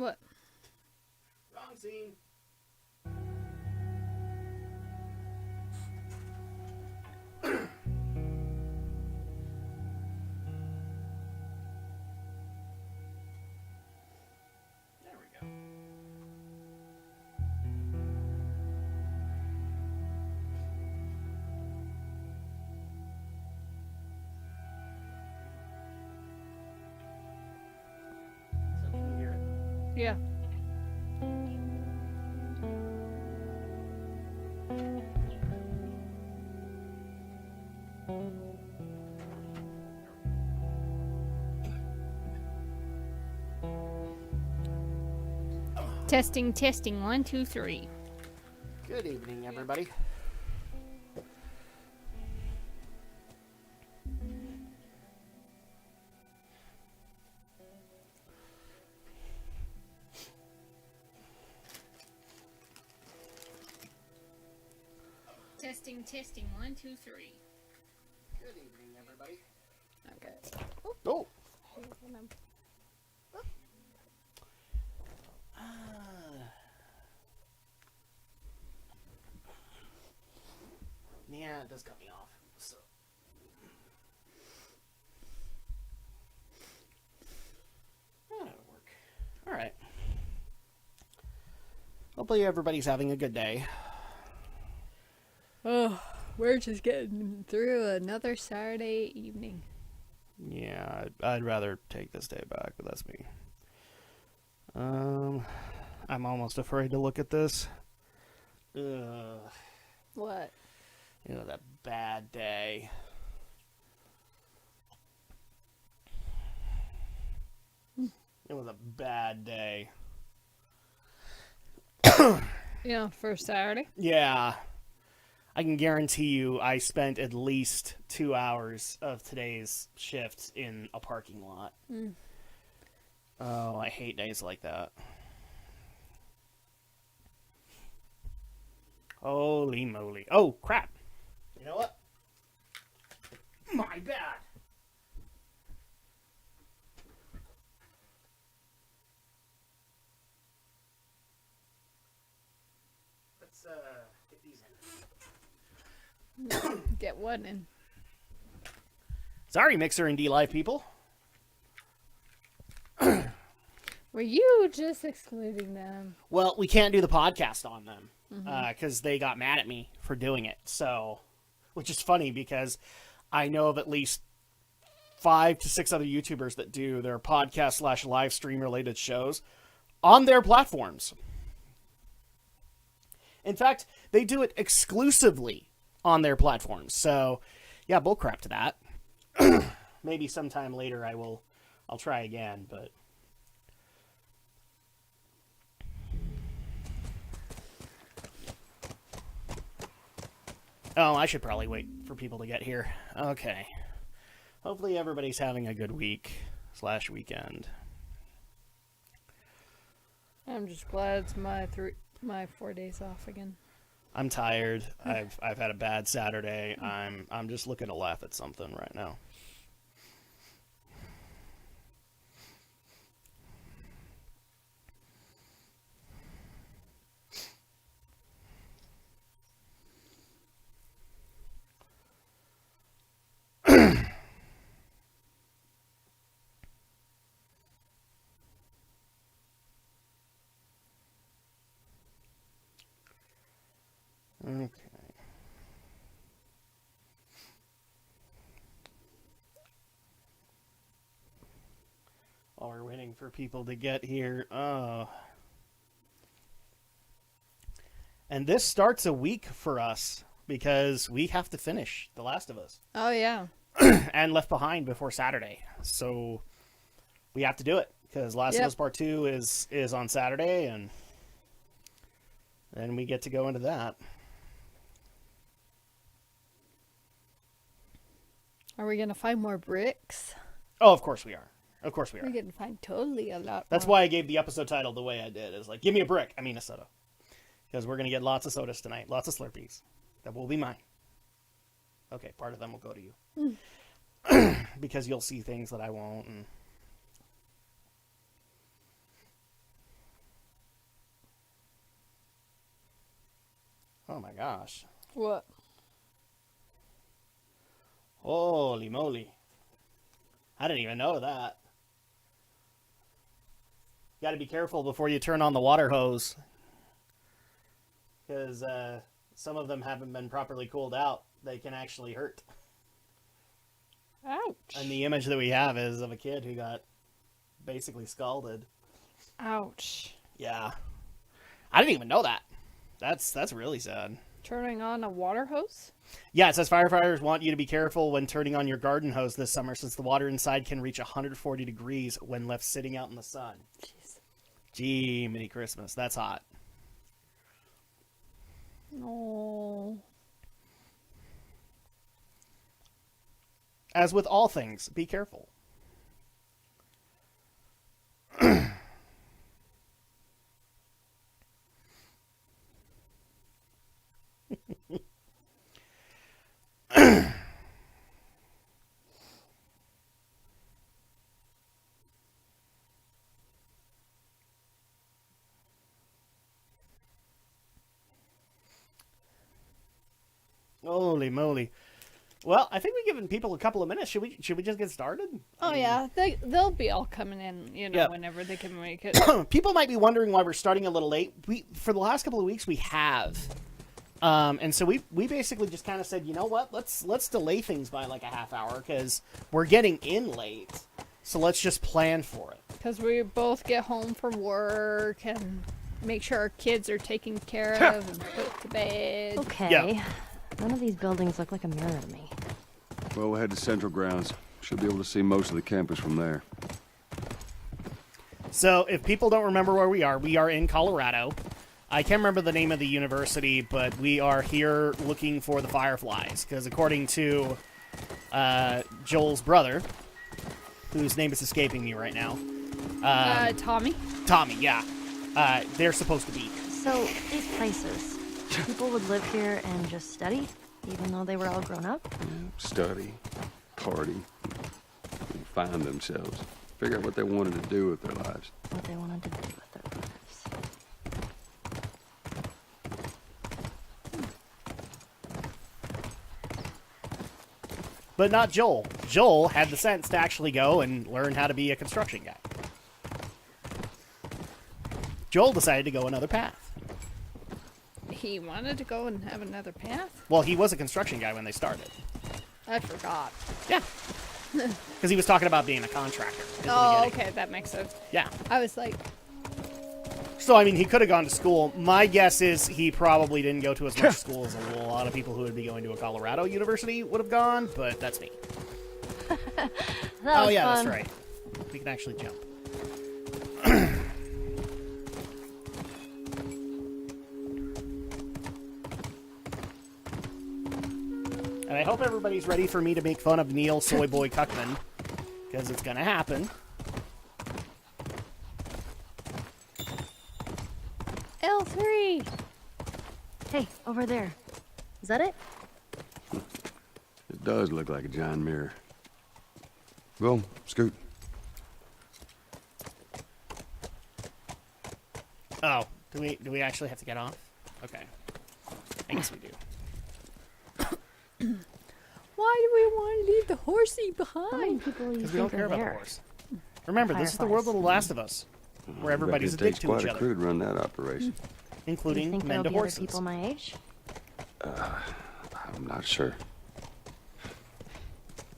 What? Wrong scene. There we go. So can you hear it? Yeah. Testing, testing. 1, 2, 3. Good evening, everybody. Testing, testing. 1, 2, 3. Good evening, everybody. Okay. Oh. Yeah, it does cut me off. So. That'll work. All right. Hopefully everybody's having a good day. Oh, we're just getting through another Saturday evening. Yeah, I'd rather take this day back, but that's me. I'm almost afraid to look at this. What? You know, that bad day. It was a bad day. Yeah, for Saturday? Yeah. I can guarantee you I spent at least 2 hours of today's shift in a parking lot. Mm. Oh, I hate days like that. Holy moly. Oh, crap. You know what? My bad. Let's get these in. Get what in? Sorry, Mixer and D-Live people. Were you just excluding them? Well, we can't do the podcast on them because they got mad at me for doing it. So, which is funny because I know of at least 5 to 6 other YouTubers that do their podcast / live stream related shows on their platforms. In fact, they do it exclusively on their platforms. So, yeah, bullcrap to that. Maybe sometime later I'll try again, but. Oh, I should probably wait for people to get here. Okay. Hopefully everybody's having a good week / weekend. I'm just glad it's my 4 days off again. I'm tired. I've had a bad Saturday. I'm just looking to laugh at something right now. Okay. While we're waiting for people to get here, and this starts a week for us because we have to finish The Last of Us. Oh, yeah. And Left Behind before Saturday. So we have to do it because Last of Us Part 2 is on Saturday, and then we get to go into that. Are we going to find more bricks? Oh, of course we are. Of course we are. We're going to find totally a lot That's more. why I gave the episode title the way I did. It's like, give me a brick. I mean a soda. Because we're going to get lots of sodas tonight. Lots of Slurpees. That will be mine. Okay, part of them will go to you. Because you'll see things that I won't. And Oh my gosh. What? Holy moly. I didn't even know that. You got to be careful before you turn on the water hose. Because some of them haven't been properly cooled out. They can actually hurt. Ouch. And the image that we have is of a kid who got basically scalded. Ouch. Yeah. I didn't even know that. That's really sad. Turning on a water hose? Yeah, it says firefighters want you to be careful when turning on your garden hose this summer since the water inside can reach 140 degrees when left sitting out in the sun. Jeez. Gee, mini Christmas. That's hot. Oh. As with all things, be careful. Holy moly. Well, I think we've given people a couple of minutes. Should we just get started? Oh, yeah. They'll be all coming in, Yeah. whenever they can make it. People might be wondering why we're starting a little late. For the last couple of weeks, we have. And so we basically just kind of said, you know what? Let's delay things by like a half hour because we're getting in late. So let's just plan for it. Because we both get home from work and make sure our kids are taken care of and put to bed. Okay. Yeah. None of these buildings look like a mirror to me. Well, we'll head to Central Grounds. Should be able to see most of the campus from there. So if people don't remember where we are in Colorado. I can't remember the name of the university, but we are here looking for the Fireflies. Because according to Joel's brother, whose name is escaping me right now. Tommy? Tommy, yeah. They're supposed to be. So, these places, people would live here and just study, even though they were all grown up? Study, party, and find themselves. Figure out what they wanted to do with their lives. What they wanted to do with their lives. But not Joel. Joel had the sense to actually go and learn how to be a construction guy. Joel decided to go another path. He wanted to go and have another path? Well, he was a construction guy when they started. I forgot. Yeah. Because he was talking about being a contractor. in the Oh, beginning. okay, that makes sense. Yeah. I was like, So, I mean, he could have gone to school. My guess is he probably didn't go to as much school as a lot of people who would be going to a Colorado university would have gone, but that's me. That Oh, was yeah, fun. that's right. We can actually jump. And I hope everybody's ready for me to make fun of Neil Soy Boy Cuckman, because it's going to happen. L3! Hey, over there. Is that it? It does look like a giant mirror. Well, scoot. Oh, do we actually have to get off? Okay. I guess we do. Why do we want to leave the horsey How many behind? people you Because we don't think care are about the there? horse. Remember, this is the world of The Last of Us, where everybody's a Reckon it dick takes to quite each a other, crew to run that operation. You including think men there'll to be other horses. people my age? I'm not sure.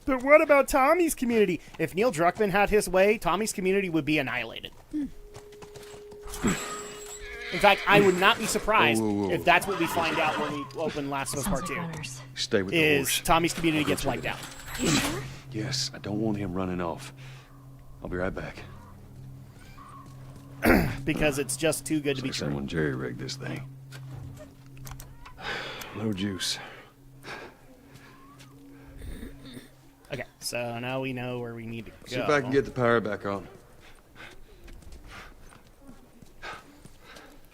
But what about Tommy's community? If Neil Druckmann had his way, Tommy's community would be annihilated. In fact, I would not be surprised Whoa, whoa, whoa. if that's what we find out when we open Last of Us Sounds Part like 2. runners. Stay with the Is horse. Tommy's community gets wiped out. You sure? Yes, I don't want him running off. I'll be right back. Because it's just too good to be Like true. someone jerry-rigged this thing. No juice. Okay, so now we know where we need to go. See if I can get the power back on.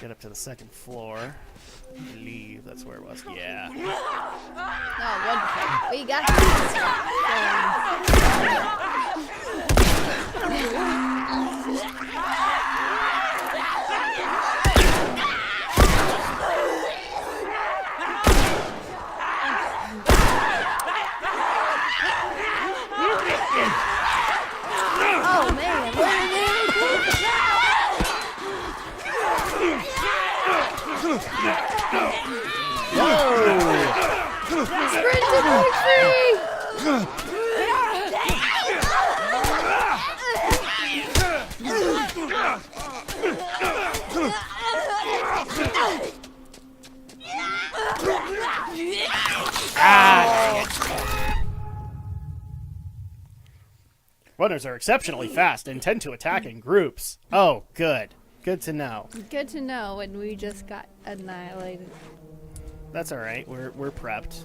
Get up to the second floor. I believe that's where it was. Yeah. Oh, wonderful. We got this. Sprint to victory! Runners are exceptionally fast and tend to attack in groups. Oh, good. Good to know. Good to know, and we just got annihilated. That's all right. We're prepped.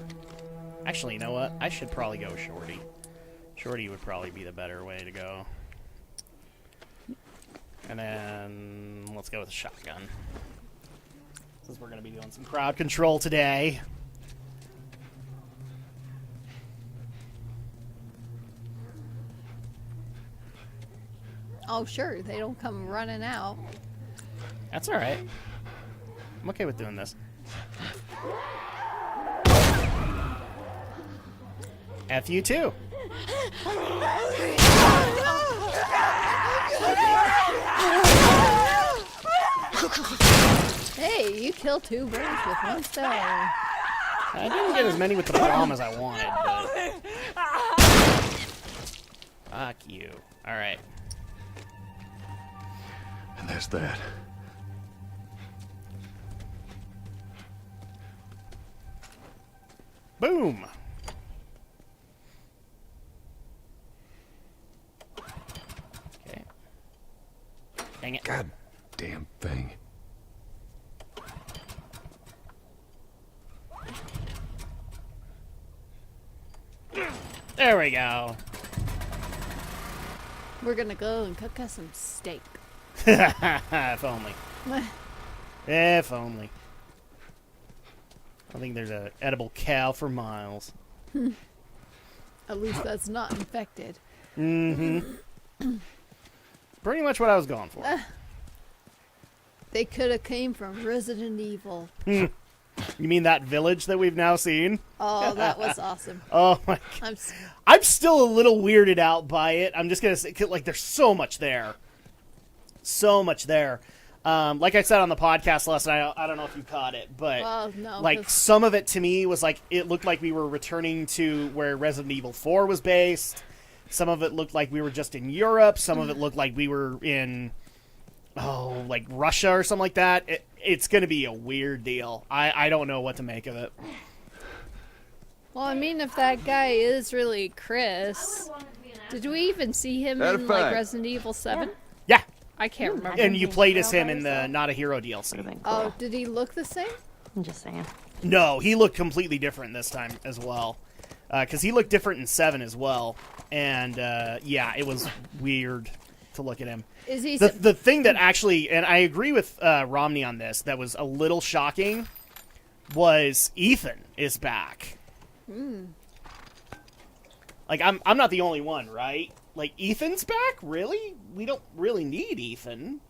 Actually, you know what? I should probably go Shorty. Shorty would probably be the better way to go. And then let's go with a shotgun. Since we're going to be doing some crowd control today. Oh, sure. They don't come running out. That's all right. I'm okay with doing this. F you too. Hey, you killed 2 birds with 1 stone. I didn't get as many with the bomb as I wanted, but... Fuck you. Alright. And there's that. Boom! Okay. Dang it. God damn thing. There we go. We're gonna go and cook us some steak. If only. If only. I think there's an edible cow for miles. At least that's not infected. Mm-hmm. Pretty much what I was going for. They could have came from Resident Evil. You mean that village that we've now seen? Oh, that was awesome. Oh my god. I'm still a little weirded out by it. I'm just gonna say, like, there's so much there. So much there. Like I said on the podcast last night, I don't know if you caught it, but Well, no, like some of it to me was like, it looked like we were returning to where Resident Evil 4 was based. Some of it looked like we were just in Europe. Some of it looked like we were in, like Russia or something like that. It's going to be a weird deal. I don't know what to make of it. Well, I mean, if that guy is really Chris, did we even see him in like Resident Evil 7? Yeah. I can't remember. And you played as him in the Not a Hero DLC. Oh, did he look the same? I'm just saying. No, he looked completely different this time as well. Because he looked different in 7 as well. And, yeah, it was weird to look at him. Is he The thing that actually, and I agree with Romney on this, that was a little shocking, was Ethan is back. Like, I'm not the only one, right? Like, Ethan's back? Really? We don't really need Ethan.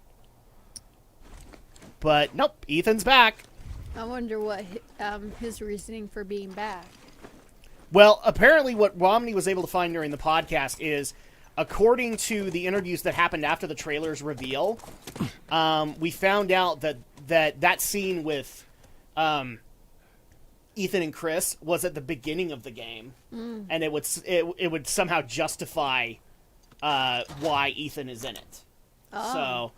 But, nope, Ethan's back. I wonder what his reasoning for being back. Well, apparently what Romney was able to find during the podcast is, according to the interviews that happened after the trailer's reveal, we found out that scene with Ethan and Chris was at the beginning of the game, and it would somehow justify why Ethan is in it. Oh. So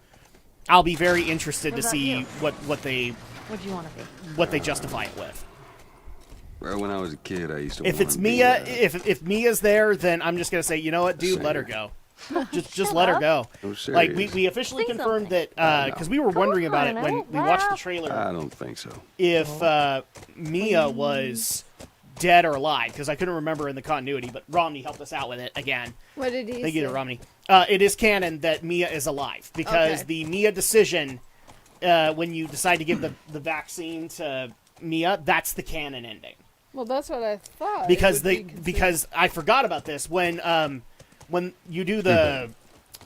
I'll be very interested to What about see you? what they What'd you want to be? justify it with. Well, when I was a kid, I used to. If wanna it's be, Mia, if Mia's there, then I'm just gonna say, you know what, dude, let her go. Just let her go. I'm Like serious. we officially Say confirmed something. that because we were wondering about it on, when I we watched the won't trailer I don't think so. if Mia was dead or alive, because I couldn't remember in the continuity, but Romney helped us out with it again. What did he Thank you say? to Romney. It is canon that Mia is alive because Okay. the Mia decision, when you decide to give the vaccine to Mia, that's the canon ending. Well, that's what I thought. Because because I forgot about this when you do the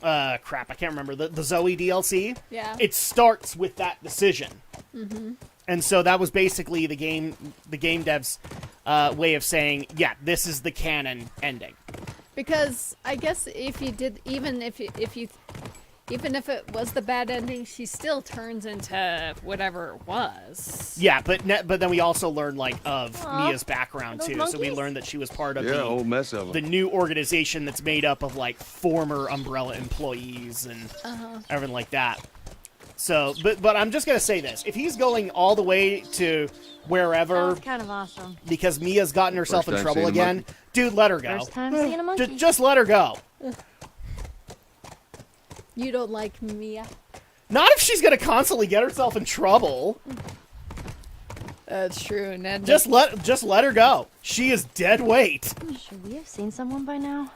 crap, I can't remember the Zoe DLC. Yeah. It starts with that decision. Mm-hmm. And so that was basically the game devs' way of saying, yeah, this is the canon ending. Because I guess if you did, even if you even if it was the bad ending, she still turns into whatever it was. Yeah, but then we also learned like of Aw, Mia's background those too. So we monkeys? learned that she was part of Yeah, a whole mess of the them. new organization that's made up of like former Umbrella employees and everything like that. So, but I'm just gonna say this: if he's going all the way to wherever That's kind of awesome. because Mia's gotten herself First in time trouble seeing a again, monkey. dude, let her go. First time seeing a monkey. Just let her go. You don't like Mia? Not if she's gonna constantly get herself in trouble. That's true. And then Just let her go. She is dead weight. Should we have seen someone by now?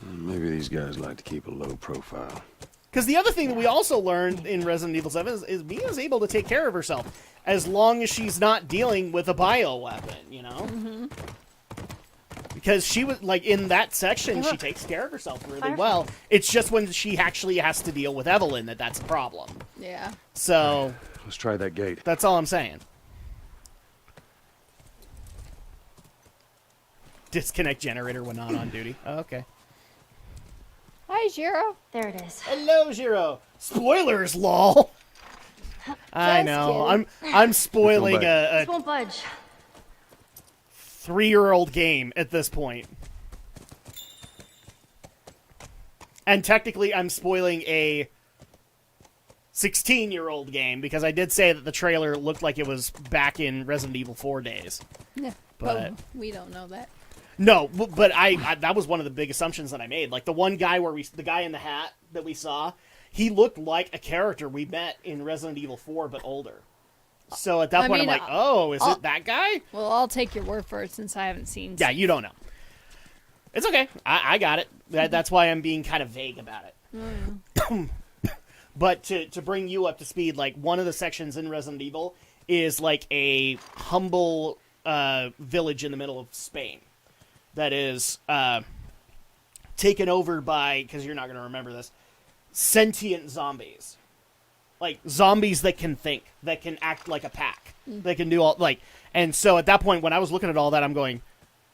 Maybe these guys like to keep a low profile. Because the other thing that we also learned in Resident Evil 7 is Mia's able to take care of herself as long as she's not dealing with a bioweapon, you know? Mm-hmm. Because she was, like, in that section, she takes care of herself really well. It's just when she actually has to deal with Evelyn that's a problem. Yeah. So, Let's try that gate. that's all I'm saying. Disconnect generator when not on duty. Oh, okay. Hi, Zero. There it is. Hello, Zero. Spoilers, lol. I Just know. kidding. I'm spoiling a This won't budge. 3-year-old game at this point. And technically, I'm spoiling a 16-year-old game because I did say that the trailer looked like it was back in Resident Evil 4 days. Yeah. But- we don't know that. No, but I that was one of the big assumptions that I made. Like the one guy the guy in the hat that we saw, he looked like a character we met in Resident Evil 4, but older. So at that point, mean, I'm like, oh, is it that guy? Well, I'll take your word for it since I haven't seen. Yeah, you don't know. It's okay. I got it. That's why I'm being kind of vague about it. But to bring you up to speed, like one of the sections in Resident Evil is like a humble village in the middle of Spain that is taken over by, because you're not going to remember this, sentient zombies. Like zombies that can think, that can act like a pack, that can do all like. And so at that point, when I was looking at all that, I'm going,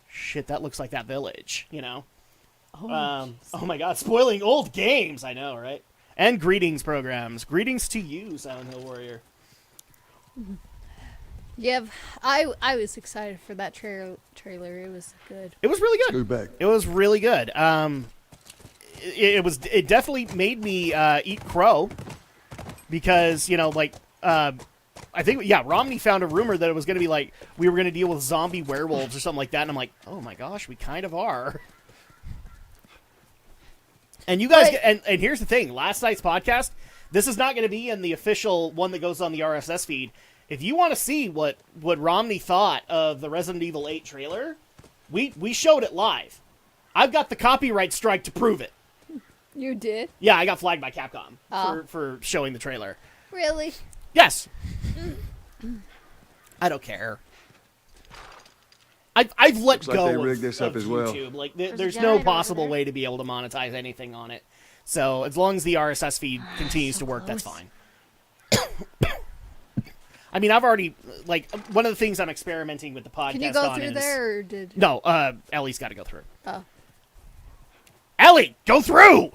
shit, that looks like that village, you know? Oh my god, spoiling old games, I know, right? And greetings programs. Greetings to you, Silent Hill Warrior. Yeah, I was excited for that trailer. It was good. It was really good. Go back. It was really good. It definitely made me eat crow because, you know, like, I think, yeah, Romney found a rumor that it was going to be like, we were going to deal with zombie werewolves or something like that, and I'm like, oh my gosh, we kind of are. And you guys, and here's the thing, last night's podcast, this is not going to be in the official one that goes on the RSS feed. If you want to see what Romney thought of the Resident Evil 8 trailer, we showed it live. I've got the copyright strike to prove it. You did? Yeah, I got flagged by Capcom for showing the trailer. Really? Yes. I don't care. I've let Looks like go they of, rigged this up of as well. YouTube. Like, There's a there's no generator possible over there. way to be able to monetize anything on it. So as long as the RSS feed continues to work, that's fine. I mean, I've already, like, one of the things I'm experimenting with the podcast on Can you go through is... there, or did... No, Ellie's got to go through. Oh. Ellie, go through!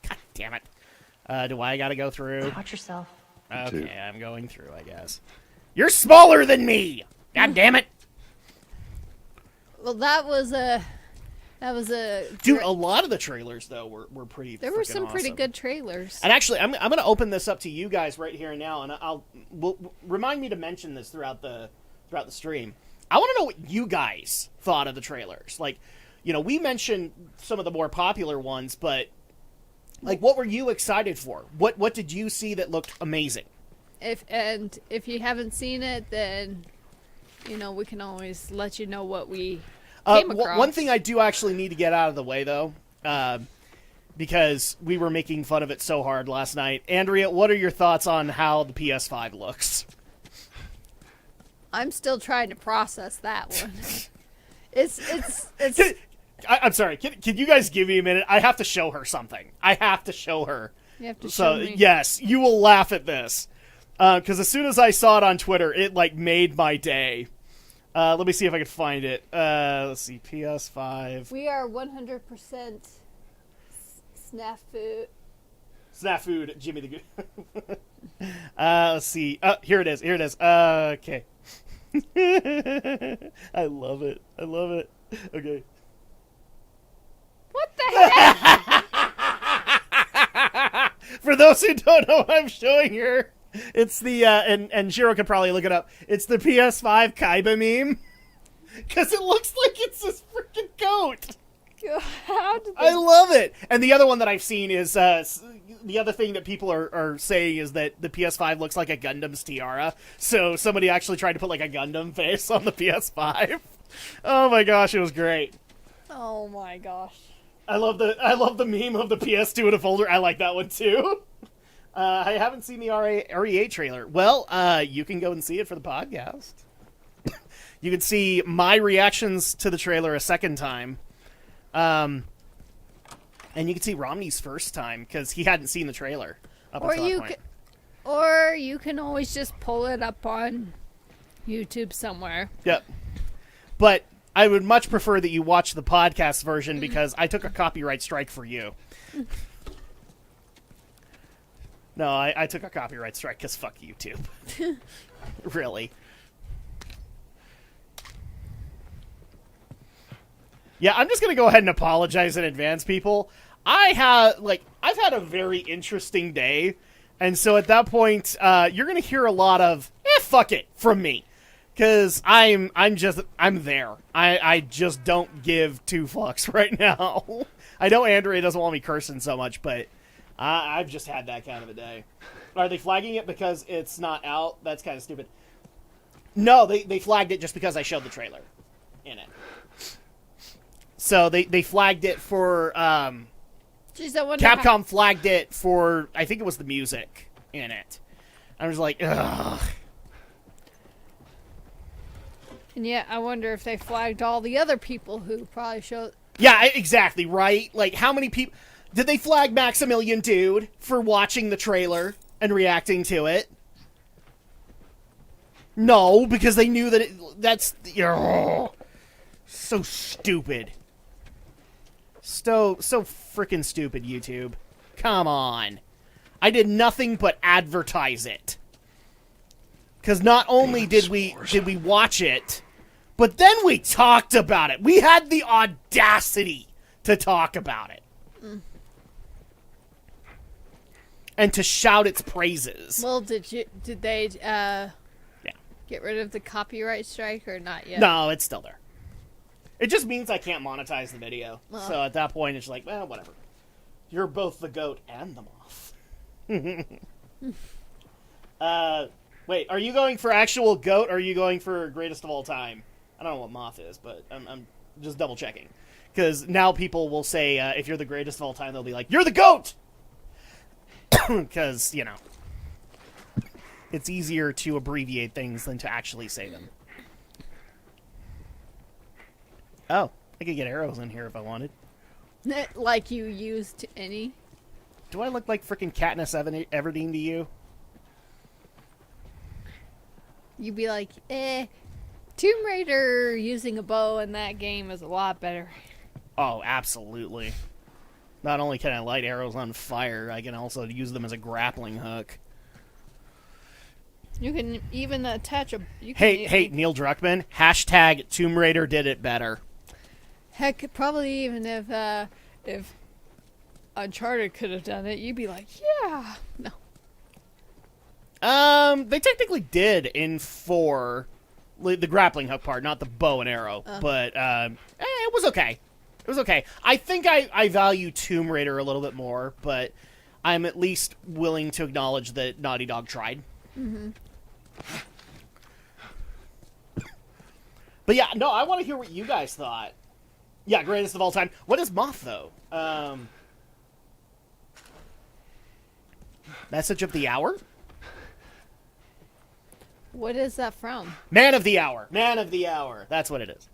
God damn it. Do I got to go through? Watch yourself. Okay, I'm going through, I guess. You're smaller than me! God damn it! Well, that was a... Dude, a lot of the trailers, though, were pretty There were some freaking pretty awesome. good trailers. And actually, I'm going to open this up to you guys right here and now, and we'll remind me to mention this throughout the stream. I want to know what you guys thought of the trailers. Like, you know, we mentioned some of the more popular ones, but like, what were you excited for? What did you see that looked amazing? If you haven't seen it, then you know we can always let you know what we came across. One thing I do actually need to get out of the way, though, because we were making fun of it so hard last night. Andrea, what are your thoughts on how the PS5 looks? I'm still trying to process that one. it's I'm sorry. Can you guys give me a minute? I have to show her something. I have to show her. You have to show me. Yes, you will laugh at this. Because as soon as I saw it on Twitter, it, like, made my day. Let me see if I can find it. Let's see, PS5. We are 100% snafu. Snap food, Jimmy the Goose. Let's see. Here it is. Okay. I love it. Okay. What the heck? For those who don't know what I'm showing here, it's the, and Shiro could probably look it up. It's the PS5 Kaiba meme. Because it looks like it's this freaking goat. How did I love it. And the other one that I've seen is, the other thing that people are saying is that the PS5 looks like a Gundam's tiara. So somebody actually tried to put like a Gundam face on the PS5. Oh my gosh, it was great. Oh my gosh. I love the meme of the PS2 in a folder. I like that one too. I haven't seen the RE8 trailer. Well, you can go and see it for the podcast. You can see my reactions to the trailer a second time. And you can see Romney's first time because he hadn't seen the trailer up until that point. Or you can always just pull it up on YouTube somewhere. Yep. But I would much prefer that you watch the podcast version because I took a copyright strike for you. No, I took a copyright strike because fuck YouTube. Really. Yeah, I'm just going to go ahead and apologize in advance, people. I've had a very interesting day. And so at that point, you're going to hear a lot of, fuck it, from me. Because I'm there. I just don't give two fucks right now. I know Andrea doesn't want me cursing so much, but I've just had that kind of a day. Are they flagging it because it's not out? That's kind of stupid. No, they flagged it just because I showed the trailer in it. So they flagged it for, Jeez, I wonder Capcom flagged it for, I think it was the music in it. I was like, ugh. And yeah, I wonder if they flagged all the other people who probably showed... Yeah, exactly, right? Like, how many people... Did they flag Maximilian Dude for watching the trailer and reacting to it? No, because they knew that that's... Ugh, so stupid. So freaking stupid, YouTube. Come on. I did nothing but advertise it. Because not only did we watch it, but then we talked about it. We had the audacity to talk about it. And to shout its praises. Well, did they get rid of the copyright strike or not yet? No, it's still there. It just means I can't monetize the video. So at that point, it's like, well, whatever. You're both the goat and the moth. Wait, are you going for actual goat, or are you going for greatest of all time? I don't know what moth is, but I'm just double checking. Because now people will say, if you're the greatest of all time, they'll be like, you're the goat! Because, you know, it's easier to abbreviate things than to actually say them. Oh, I could get arrows in here if I wanted. Like you used any? Do I look like frickin' Katniss Everdeen to you? You'd be like, Tomb Raider using a bow in that game is a lot better. Oh, absolutely. Not only can I light arrows on fire, I can also use them as a grappling hook. You can even attach a... Hey, Neil Druckmann, hashtag Tomb Raider did it better. Heck, probably even if Uncharted could have done it, you'd be like, yeah. No. They technically did in 4, the grappling hook part, not the bow and arrow. But, it was okay. It was okay. I think I value Tomb Raider a little bit more, but I'm at least willing to acknowledge that Naughty Dog tried. Mm-hmm. But yeah, no, I want to hear what you guys thought. Yeah, greatest of all time. What is Moth, though? Message of the Hour? What is that from? Man of the Hour. Man of the Hour. That's what it is.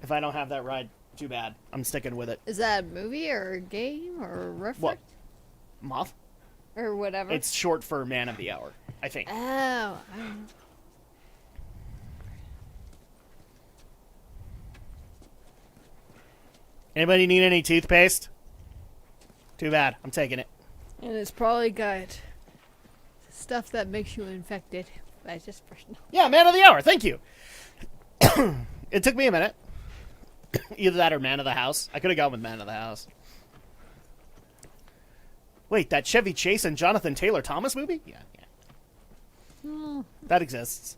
If I don't have that right, too bad. I'm sticking with it. Is that a movie or a game or a reference? What? Moth? Or whatever? It's short for Man of the Hour, I think. Oh, I don't know. Anybody need any toothpaste? Too bad. I'm taking it. And it's probably got stuff that makes you infected. That's just personal. Yeah, man of the hour. Thank you. It took me a minute. Either that or man of the house. I could have gone with man of the house. Wait, that Chevy Chase and Jonathan Taylor Thomas movie? Yeah. That exists.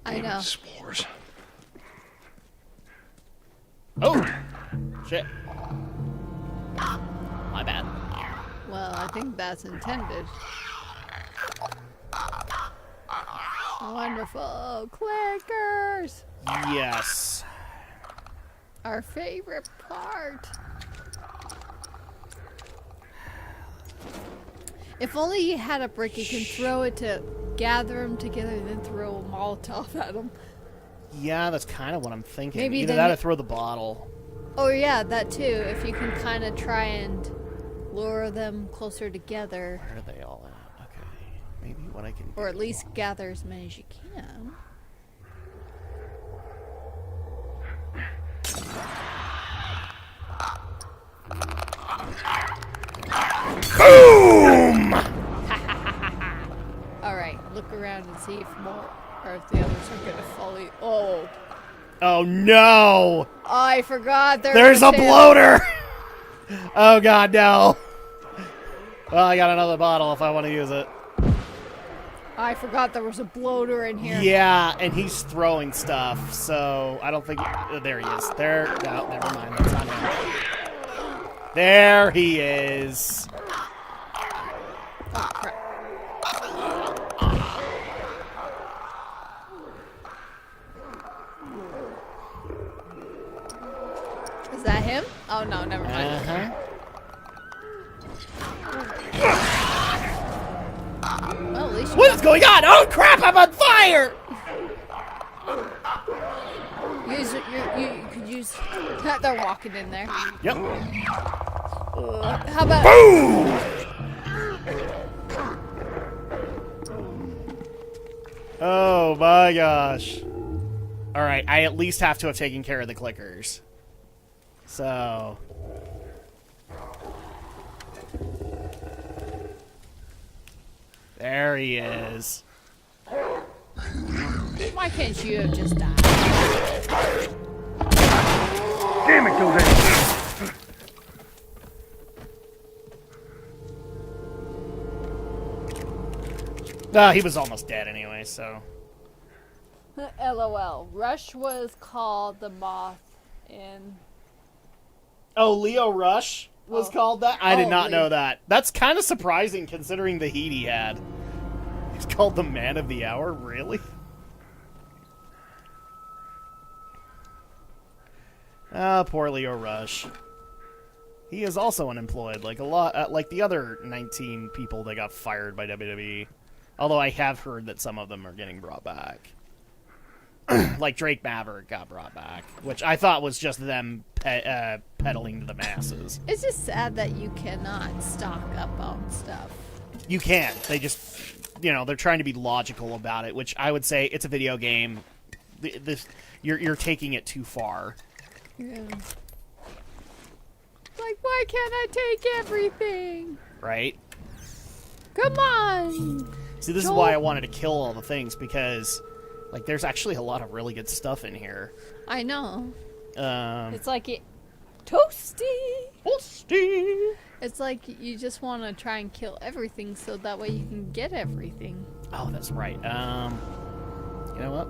I know. S'mores. Oh! Shit. My bad. Well, I think that's intended. Wonderful clickers! Yes. Our favorite part. If only you had a brick, you can throw it to gather them together and then throw a Molotov at them. Yeah, that's kind of what I'm thinking. Maybe Either then that or throw the bottle. Oh yeah, that too. If you can kind of try and lure them closer together. Where are they all at? Okay. Maybe what I can do. Or at least gather as many as you can. Boom! Alright, look around and see if more or if the others are gonna follow you. Oh. Oh no! I forgot There's a bloater! Oh god, no. Well, I got another bottle if I want to use it. I forgot there was a bloater in here. Yeah, and he's throwing stuff, so I don't think... there he is. There... No, never mind. That's not him. There he is. Oh, crap. Is that him? Oh, no, never mind. Uh-huh. Well, at least What is going on? Oh, crap! I'm on fire! you could use... They're walking in there. Yep. How about... Boom! Oh, my gosh. Alright, I at least have to have taken care of the clickers. So... There he is. Why can't you have just died? Damn it, Gildan! No, he was almost dead anyway, so... LOL. Rush was called the moth in... Oh, Leo Rush was called that? I did not know that. That's kind of surprising considering the heat he had. He's called the man of the hour? Really? Ah, poor Leo Rush. He is also unemployed, like a lot, like the other 19 people that got fired by WWE. Although I have heard that some of them are getting brought back. Like Drake Maverick got brought back, which I thought was just them peddling to the masses. It's just sad that you cannot stock up on stuff. You can. They just, you know, they're trying to be logical about it, which I would say it's a video game. You're taking it too far. Yeah. Like, why can't I take everything? Right? Come on! See, this is why I wanted to kill all the things, because, like, there's actually a lot of really good stuff in here. I know. It's It's like toasty! toasty! It's like you just want to try and kill everything so that way you can get everything. Oh, that's right. You know what?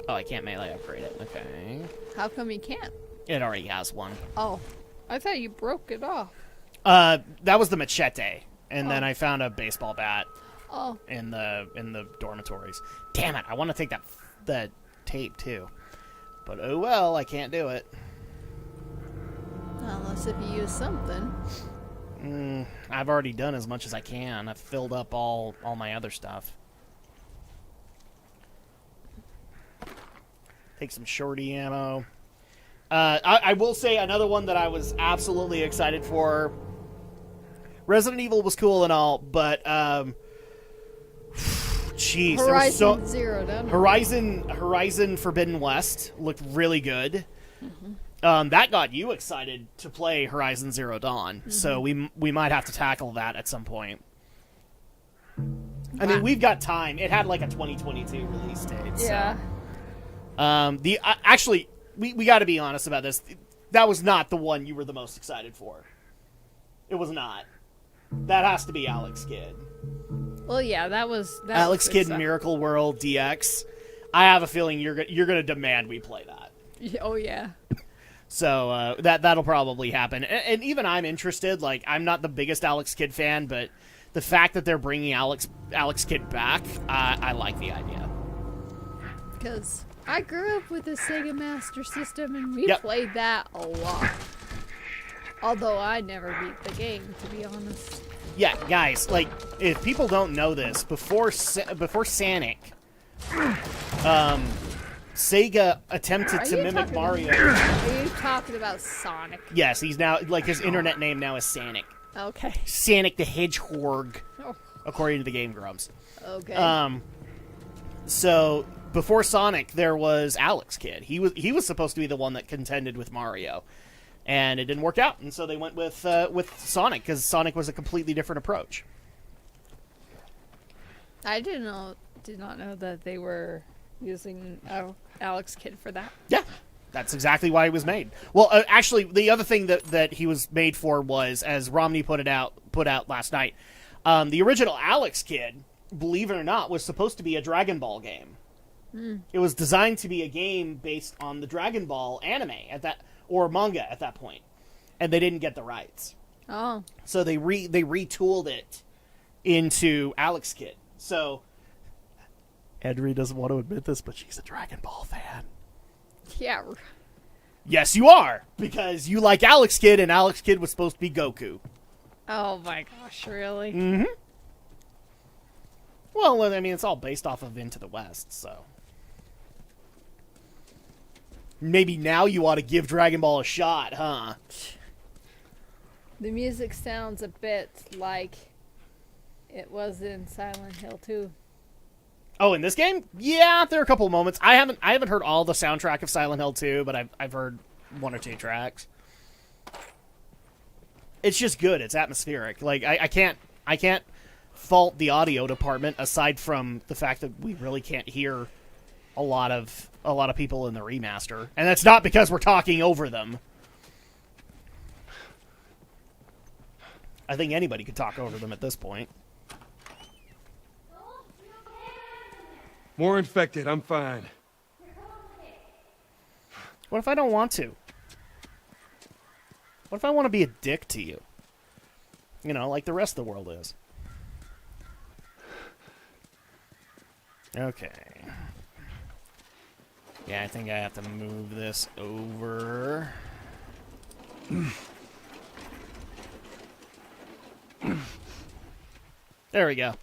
Oh, I can't melee upgrade it. Okay. How come you can't? It already has one. Oh, I thought you broke it off. That was the machete, and then I found a baseball bat. Oh. In the dormitories. Damn it! I want to take that tape too, but oh well, I can't do it. Unless if you use something. I've already done as much as I can. I've filled up all my other stuff. Take some shorty ammo. I will say another one that I was absolutely excited for. Resident Evil was cool and all, but jeez, Horizon Zero Dawn. Horizon Forbidden West looked really good. That got you excited to play Horizon Zero Dawn, so we might have to tackle that at some point. I mean, we've got time. It had like a 2022 release date. Yeah. So. Actually, we got to be honest about this. That was not the one you were the most excited for. It was not. That has to be Alex Kidd. Well, yeah, that was Alex Kidd stuff. Miracle World DX. I have a feeling you're gonna demand we play that. Oh yeah. So that'll probably happen, and even I'm interested. Like, I'm not the biggest Alex Kidd fan, but the fact that they're bringing Alex Kidd back, I like the idea. Because I grew up with the Sega Master System, and we Yep. played that a lot. Although I never beat the game, to be honest. Yeah, guys, like, if people don't know this, before Sonic, Sega attempted to mimic Mario. Are you talking about Sonic? Yes, he's now, like, his internet name now is Sonic. Okay. Sonic the Hedgehog, Oh, according to the Game Grumps. okay. So before Sonic, there was Alex Kidd. He was supposed to be the one that contended with Mario, and it didn't work out. And so they went with Sonic, because Sonic was a completely different approach. I did not know that they were using Alex Kidd for that. Yeah, that's exactly why he was made. Well, actually, the other thing that he was made for was, as Romney put out last night, the original Alex Kidd, believe it or not, was supposed to be a Dragon Ball game. It was designed to be a game based on the Dragon Ball anime or manga at that point, and they didn't get the rights. Oh. So they retooled it into Alex Kidd. So Edry doesn't want to admit this, but she's a Dragon Ball fan. Yeah. Yes, you are, because you like Alex Kidd, and Alex Kidd was supposed to be Goku. Oh my gosh, really? Mm-hmm. Well, I mean, it's all based off of Into the West, so maybe now you ought to give Dragon Ball a shot, huh? The music sounds a bit like it was in Silent Hill 2. Oh, in this game? Yeah, there are a couple of moments. I haven't heard all the soundtrack of Silent Hill 2, but I've heard one or two tracks. It's just good. It's atmospheric. Like, I can't fault the audio department, aside from the fact that we really can't hear a lot of people in the remaster, and that's not because we're talking over them. I think anybody could talk over them at this point. More infected. I'm fine. What if I don't want to? What if I want to be a dick to you? You know, like the rest of the world is. Okay. Yeah, I think I have to move this over. There we go.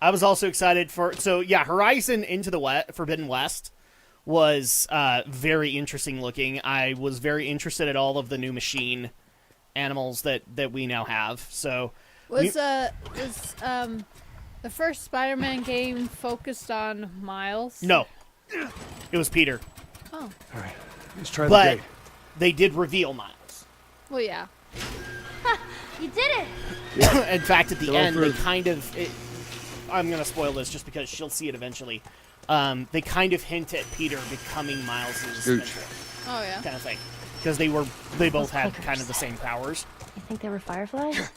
I was also excited for... So, yeah, Horizon Into the Forbidden West was very interesting looking. I was very interested in all of the new machine animals that we now have. So... Was the first Spider-Man game focused on Miles? No. It was Peter. Oh. All right. Let's try the But gate. they did reveal Miles. Well, yeah. You did it! In fact, at the Go end, through. they kind of... I'm going to spoil this just because she'll see it eventually. They kind of hint at Peter becoming Miles' Scooch. mentor, Oh, yeah. kind of thing. Because they both had clickers. kind of the same powers. You think they were fireflies?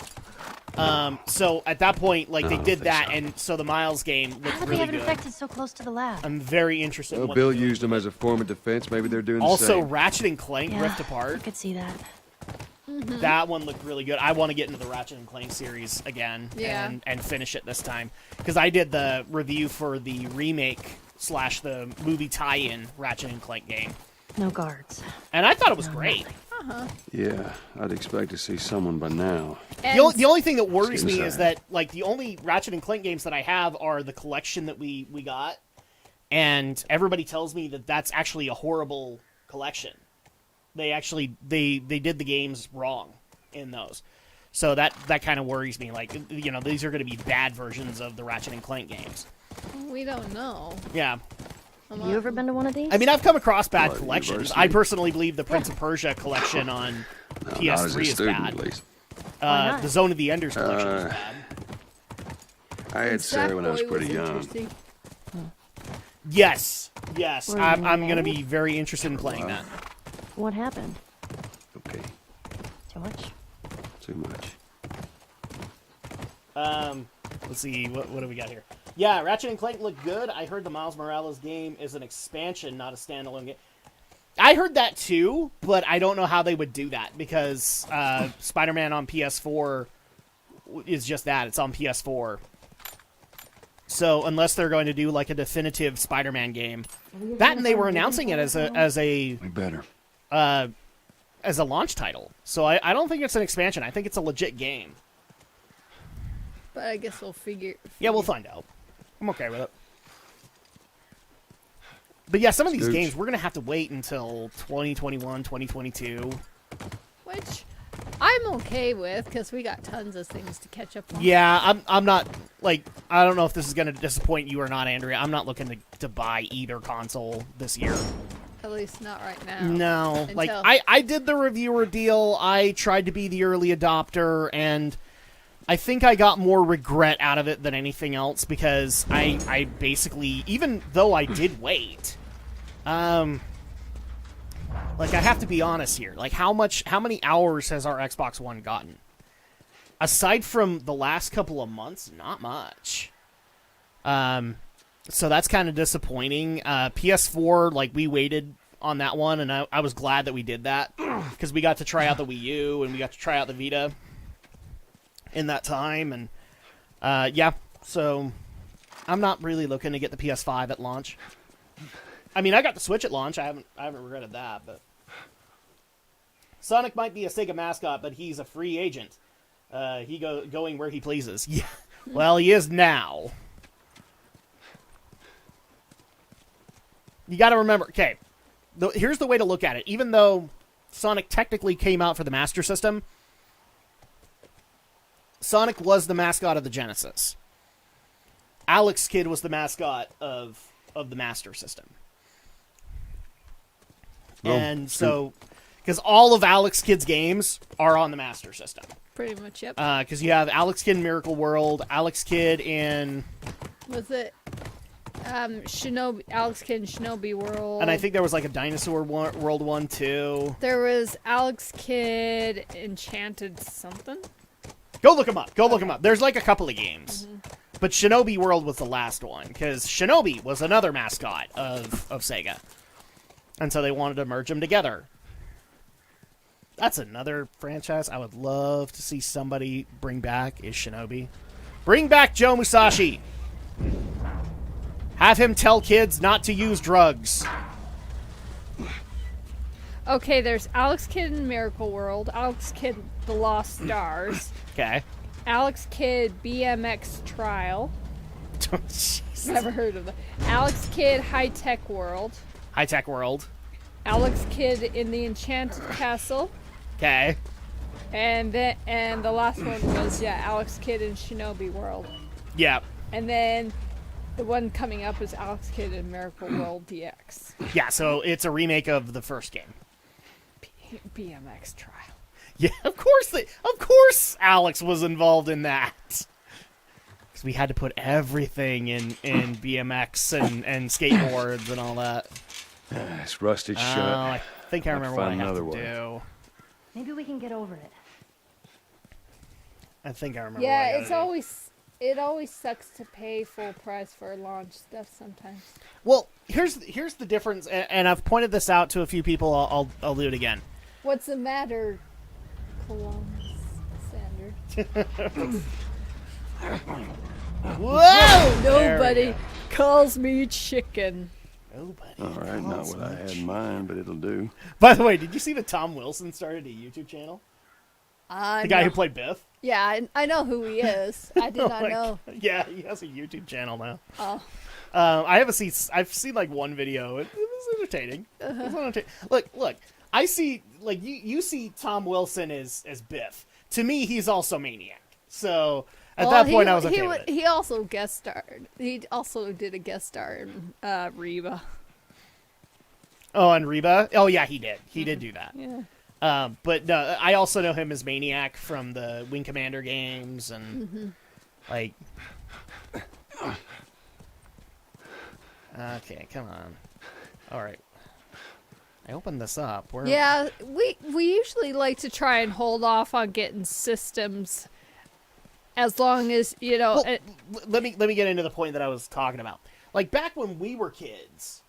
So at that point, like, I they don't did think that, so. and so the Miles game How looked would they really have good. infected so close to the lab? I'm very interested in Well, what Bill they're doing. used them as a form of defense. Maybe they're doing the Also, same. Ratchet and Clank Rift I Apart. could see that. That one looked really good. I want to get into the Ratchet and Clank series again Yeah. and finish it this time. Because I did the review for the remake / the movie tie-in Ratchet and Clank game. No guards. And I thought it was No, great. nothing. Yeah, I'd expect to see someone by now. And The only thing that worries me Inside. is that, like, the only Ratchet and Clank games that I have are the collection that we got. And everybody tells me that that's actually a horrible collection. They actually, they did the games wrong in those. So that kind of worries me. Like, you know, these are going to be bad versions of the Ratchet and Clank games. we don't know. Yeah. Have you ever been to one of these? I mean, I've come across bad What, collections. university? I personally believe the Prince of Persia collection on Not as PS3 a is student, bad. at least. not? The Zone of the Enders collection is bad. I had Sarah when I was pretty young. interesting. Yes. Were I'm you going to mad? be very interested in playing that. What happened? Okay, Too much? too much. Let's see, what do we got here? Yeah, Ratchet and Clank look good. I heard the Miles Morales game is an expansion, not a standalone game. I heard that too, but I don't know how they would do that because Spider-Man on PS4 is just that. It's on PS4. So unless they're going to do like a definitive Spider-Man game, that and they were announcing it as a We better. launch title. So I don't think it's an expansion. I think it's a legit game. But I guess we'll figure. Yeah, we'll find out. I'm okay with it. But yeah, some of these Scooch. games we're going to have to wait until 2021, 2022. Which I'm okay with because we got tons of things to catch up on. Yeah, I'm not, like, I don't know if this is going to disappoint you or not, Andrea. I'm not looking to buy either console this year. At least not right now. No. Like, Until- I did the reviewer deal. I tried to be the early adopter, and I think I got more regret out of it than anything else because I basically, even though I did wait, like, I have to be honest here. Like, how many hours has our Xbox One gotten? Aside from the last couple of months, not much. So that's kind of disappointing. PS4, like, we waited on that one, and I was glad that we did that because we got to try out the Wii U and we got to try out the Vita in that time, and yeah, so I'm not really looking to get the PS5 at launch. I mean, I got the Switch at launch. I haven't regretted that, but Sonic might be a Sega mascot, but he's a free agent. He going where he pleases. Yeah, well, he is now. You got to remember. Okay, here's the way to look at it. Even though Sonic technically came out for the Master System, Sonic was the mascot of the Genesis. Alex Kidd was the mascot of the Master System. Oh, And so, because all of Alex Kidd's games are on the Master System. Pretty much, yep. Because you have Alex Kidd in Miracle World, Alex Kidd in... Was it Shinobi, Alex Kidd in Shinobi World? And I think there was like a Dinosaur World one, too. There was Alex Kidd Enchanted something. Go look them up. Go look them up. There's like a couple of games. But Shinobi World was the last one, because Shinobi was another mascot of Sega. And so they wanted to merge them together. That's another franchise I would love to see somebody bring back, is Shinobi. Bring back Joe Musashi. Have him tell kids not to use drugs. Okay, there's Alex Kidd in Miracle World, Alex Kidd The Lost Stars, Okay. Alex Kidd BMX Trial. Jesus. Never heard of that. Alex Kidd High Tech World. High Tech World. Alex Kidd in the Enchanted Castle. Okay. And the last one was Alex Kidd in Shinobi World. Yeah. And then the one coming up is Alex Kidd in Miracle World DX. Yeah, so it's a remake of the first game. BMX Trial. Yeah, of course Alex was involved in that. Because we had to put everything in BMX and skateboards and all that. It's rusted shut. I think I remember what I find have to another way. do. Maybe we can get over it. I think I remember what I Yeah, gotta it's do. it always sucks to pay full price for launch stuff sometimes. Well, here's the difference, and I've pointed this out to a few people. I'll do it again. What's the matter, Columbus Standard? Whoa! Nobody calls me chicken. Nobody. All right, not what I had in mind, but it'll do. By the way, did you see that Tom Wilson started a YouTube channel? The guy who played Biff? Yeah, I know who he is. I did not Like, know. Yeah, he has a YouTube channel now. Oh. I've seen like one video. It was entertaining. It was entertaining. Look. I see, like, you see Tom Wilson as Biff. To me, he's also Maniac. So, At that point, I was okay with it. He also guest starred. He also did a guest star in Reba. Oh, and Reba? Oh, yeah, he did. He did do that. Yeah. But no, I also know him as Maniac from the Wing Commander games, and like. Okay, come on. All right. I opened this up. Yeah, we usually like to try and hold off on getting systems as long as, you know... Well, let me get into the point that I was talking about. Like, back when we were kids,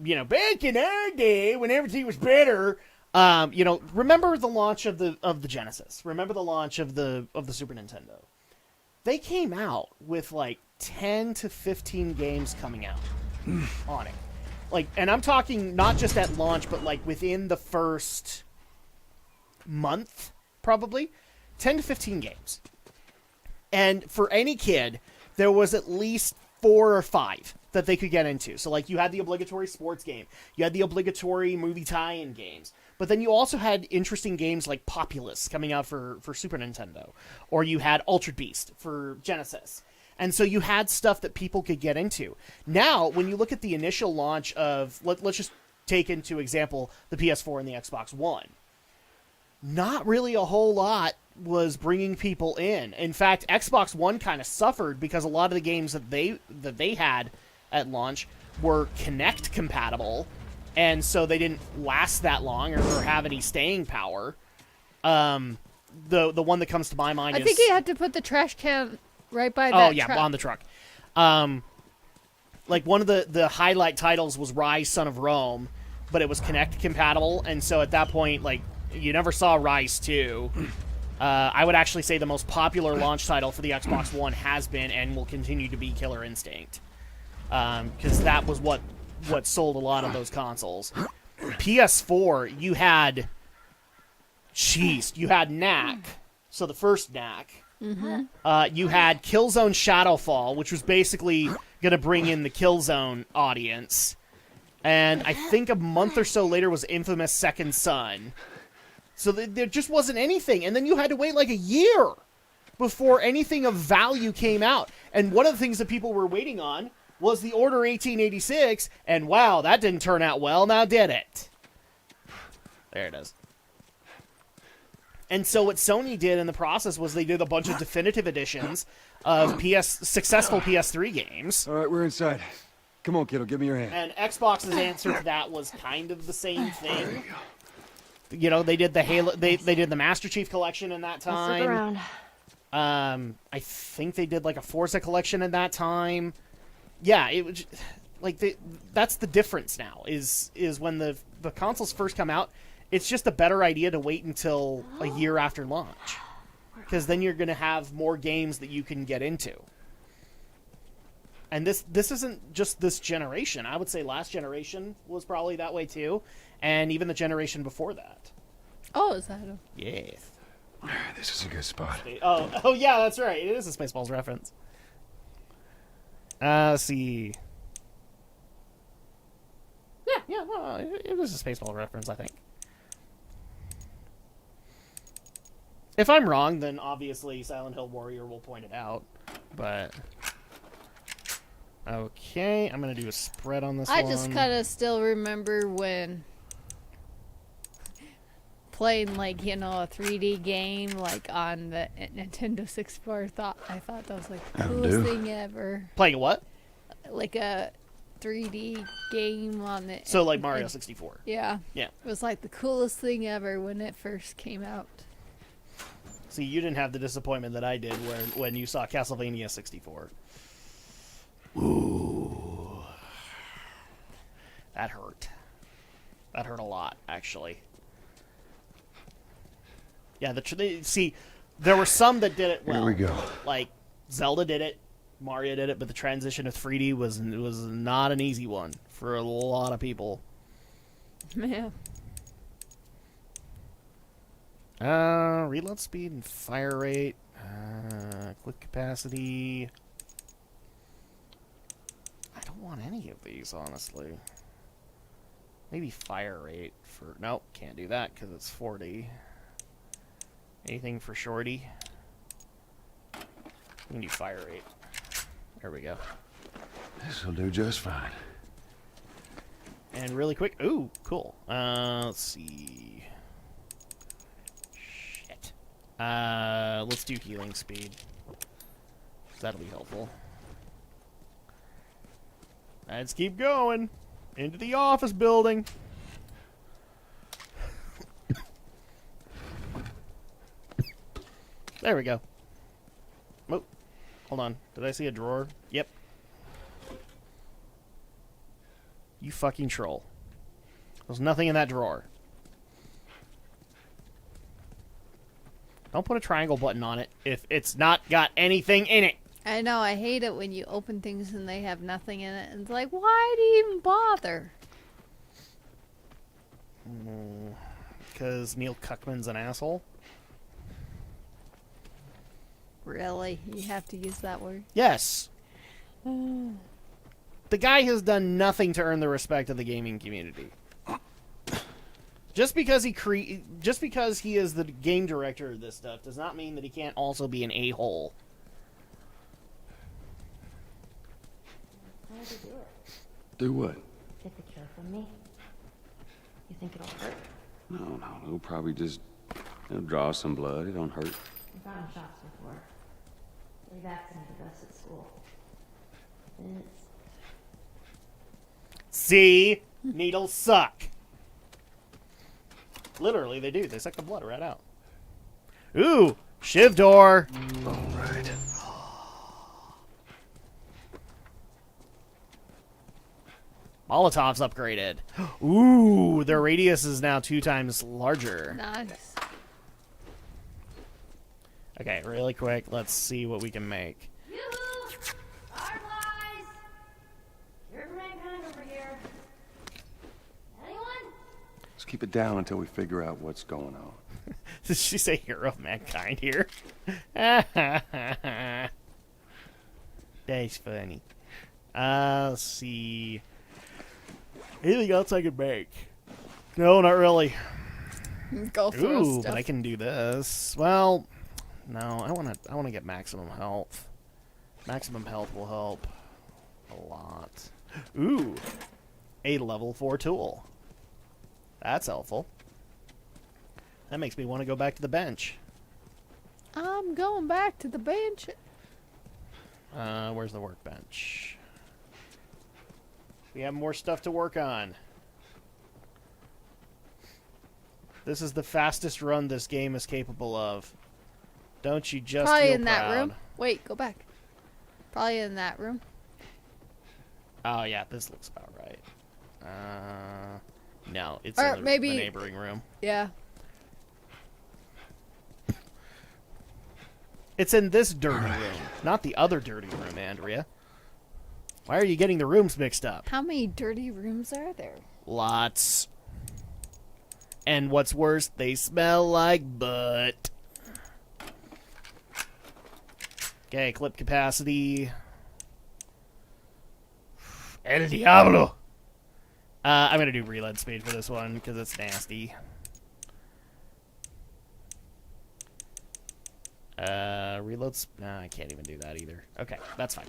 you know, back in our day, when everything was better, you know, remember the launch of the Genesis. Remember the launch of the Super Nintendo. They came out with, like, 10 to 15 games coming out on it. Like, and I'm talking not just at launch, but like within the first month, probably 10 to 15 games. And for any kid, there was at least 4 or 5 that they could get into. So like you had the obligatory sports game, you had the obligatory movie tie-in games, but then you also had interesting games like Populous coming out for Super Nintendo, or you had Altered Beast for Genesis. And so you had stuff that people could get into. Now, when you look at the initial launch of, let's just take into example the PS4 and the Xbox One, not really a whole lot was bringing people in. In fact, Xbox One kind of suffered because a lot of the games that they had at launch were Kinect compatible, and so they didn't last that long or have any staying power. The one that comes to my mind is... I think you had to put the trash can... right by that truck. truck. On the truck. Like one of the highlight titles was Rise, Son of Rome, but it was Kinect compatible, and so at that point, like, you never saw Rise 2. I would actually say the most popular launch title for the Xbox One has been and will continue to be Killer Instinct, because that was what sold a lot of those consoles. PS4, you had Knack, so the first Knack. You had Killzone Shadowfall, which was basically going to bring in the Killzone audience. And I think a month or so later was Infamous Second Son. So there just wasn't anything. And then you had to wait like a year before anything of value came out. And one of the things that people were waiting on was the Order 1886. And wow, that didn't turn out well, now did it? There it is. And so what Sony did in the process was they did a bunch of definitive editions of successful PS3 games. All right, we're inside. Come on, kiddo, give me your hand. And Xbox's answer to that was kind of the same thing. You know, they did the Halo, they did the Master Chief collection in that time. Stick around. I think they did like a Forza collection in that time. Yeah, it was like that's the difference now. Is when the consoles first come out. It's just a better idea to wait until a year after launch, because then you're going to have more games that you can get into. And this isn't just this generation. I would say last generation was probably that way too, and even the generation before that. Oh, is that a... Yes. This is a good spot. Oh yeah, that's right. It is a Spaceballs reference. Let's see. Yeah, well, it was a Spaceball reference, I think. If I'm wrong, then obviously Silent Hill Warrior will point it out. But okay, I'm gonna do a spread on this one. I just kind of still remember when playing, like, you know, a 3D game like on the Nintendo 64. I thought that was like the coolest thing ever. Playing what? Like a 3D game on the... So like Mario 64. Yeah. Yeah. It was like the coolest thing ever when it first came out. See, you didn't have the disappointment that I did when you saw Castlevania 64. Ooh. That hurt. That hurt a lot, actually. Yeah, see, there were some that did it well. Here we go. Like, Zelda did it, Mario did it, but the transition to 3D was not an easy one for a lot of people. Yeah. Reload speed and fire rate, click capacity. I don't want any of these, honestly. Maybe fire rate for... Nope, can't do that because it's 40. Anything for shorty? can do fire rate. There we go. This'll do just fine. And really quick. Ooh, cool. Let's see. Shit. Let's do healing speed. That'll be helpful. Let's keep going. Into the office building. There we go. Oh, hold on. Did I see a drawer? Yep. You fucking troll. There's nothing in that drawer. Don't put a triangle button on it if it's not got anything in it. I know, I hate it when you open things and they have nothing in it. And it's like, why do you even bother? Because Neil Cuckman's an asshole. Really? You have to use that word? Yes. The guy has done nothing to earn the respect of the gaming community. Just because he is the game director of this stuff does not mean that he can't also be an a-hole. How did you do it? Do what? Get the cure from me. You think it'll hurt? No, it'll probably just draw some blood. It don't hurt. I've gotten shots before. They vaccinated us at school. It's... See? Needles suck. Literally, they do. They suck the blood right out. Ooh! Shiv door! All right. Molotov's upgraded. Ooh, their radius is now 2 times larger. Nice. Okay, really quick, let's see what we can make. Yoo-hoo! Fireflies! Here's mankind over here. Anyone? Let's keep it down until we figure out what's going on. Did she say hero of mankind here? That's funny. Let's see. Anything else I could make? No, not really. Go through Ooh, stuff. but I can do this. Well, no, I wanna get maximum health. Maximum health will help a lot. Ooh, a level 4 tool. That's helpful. That makes me want to go back to the bench. I'm going back to the bench. Where's the workbench? We have more stuff to work on. This is the fastest run this game is capable of. Don't you just Probably feel in proud? that room. Wait, go back. Probably in that room. Oh yeah, this looks about right. No, it's Or in maybe- the neighboring room. Yeah. It's in this dirty room, not the other dirty room, Andrea. Why are you getting the rooms mixed up? How many dirty rooms are there? Lots. And what's worse, they smell like butt. Okay, clip capacity. El Diablo! I'm gonna do reload speed for this one, because it's nasty. Reloads. No, I can't even do that either. Okay, that's fine.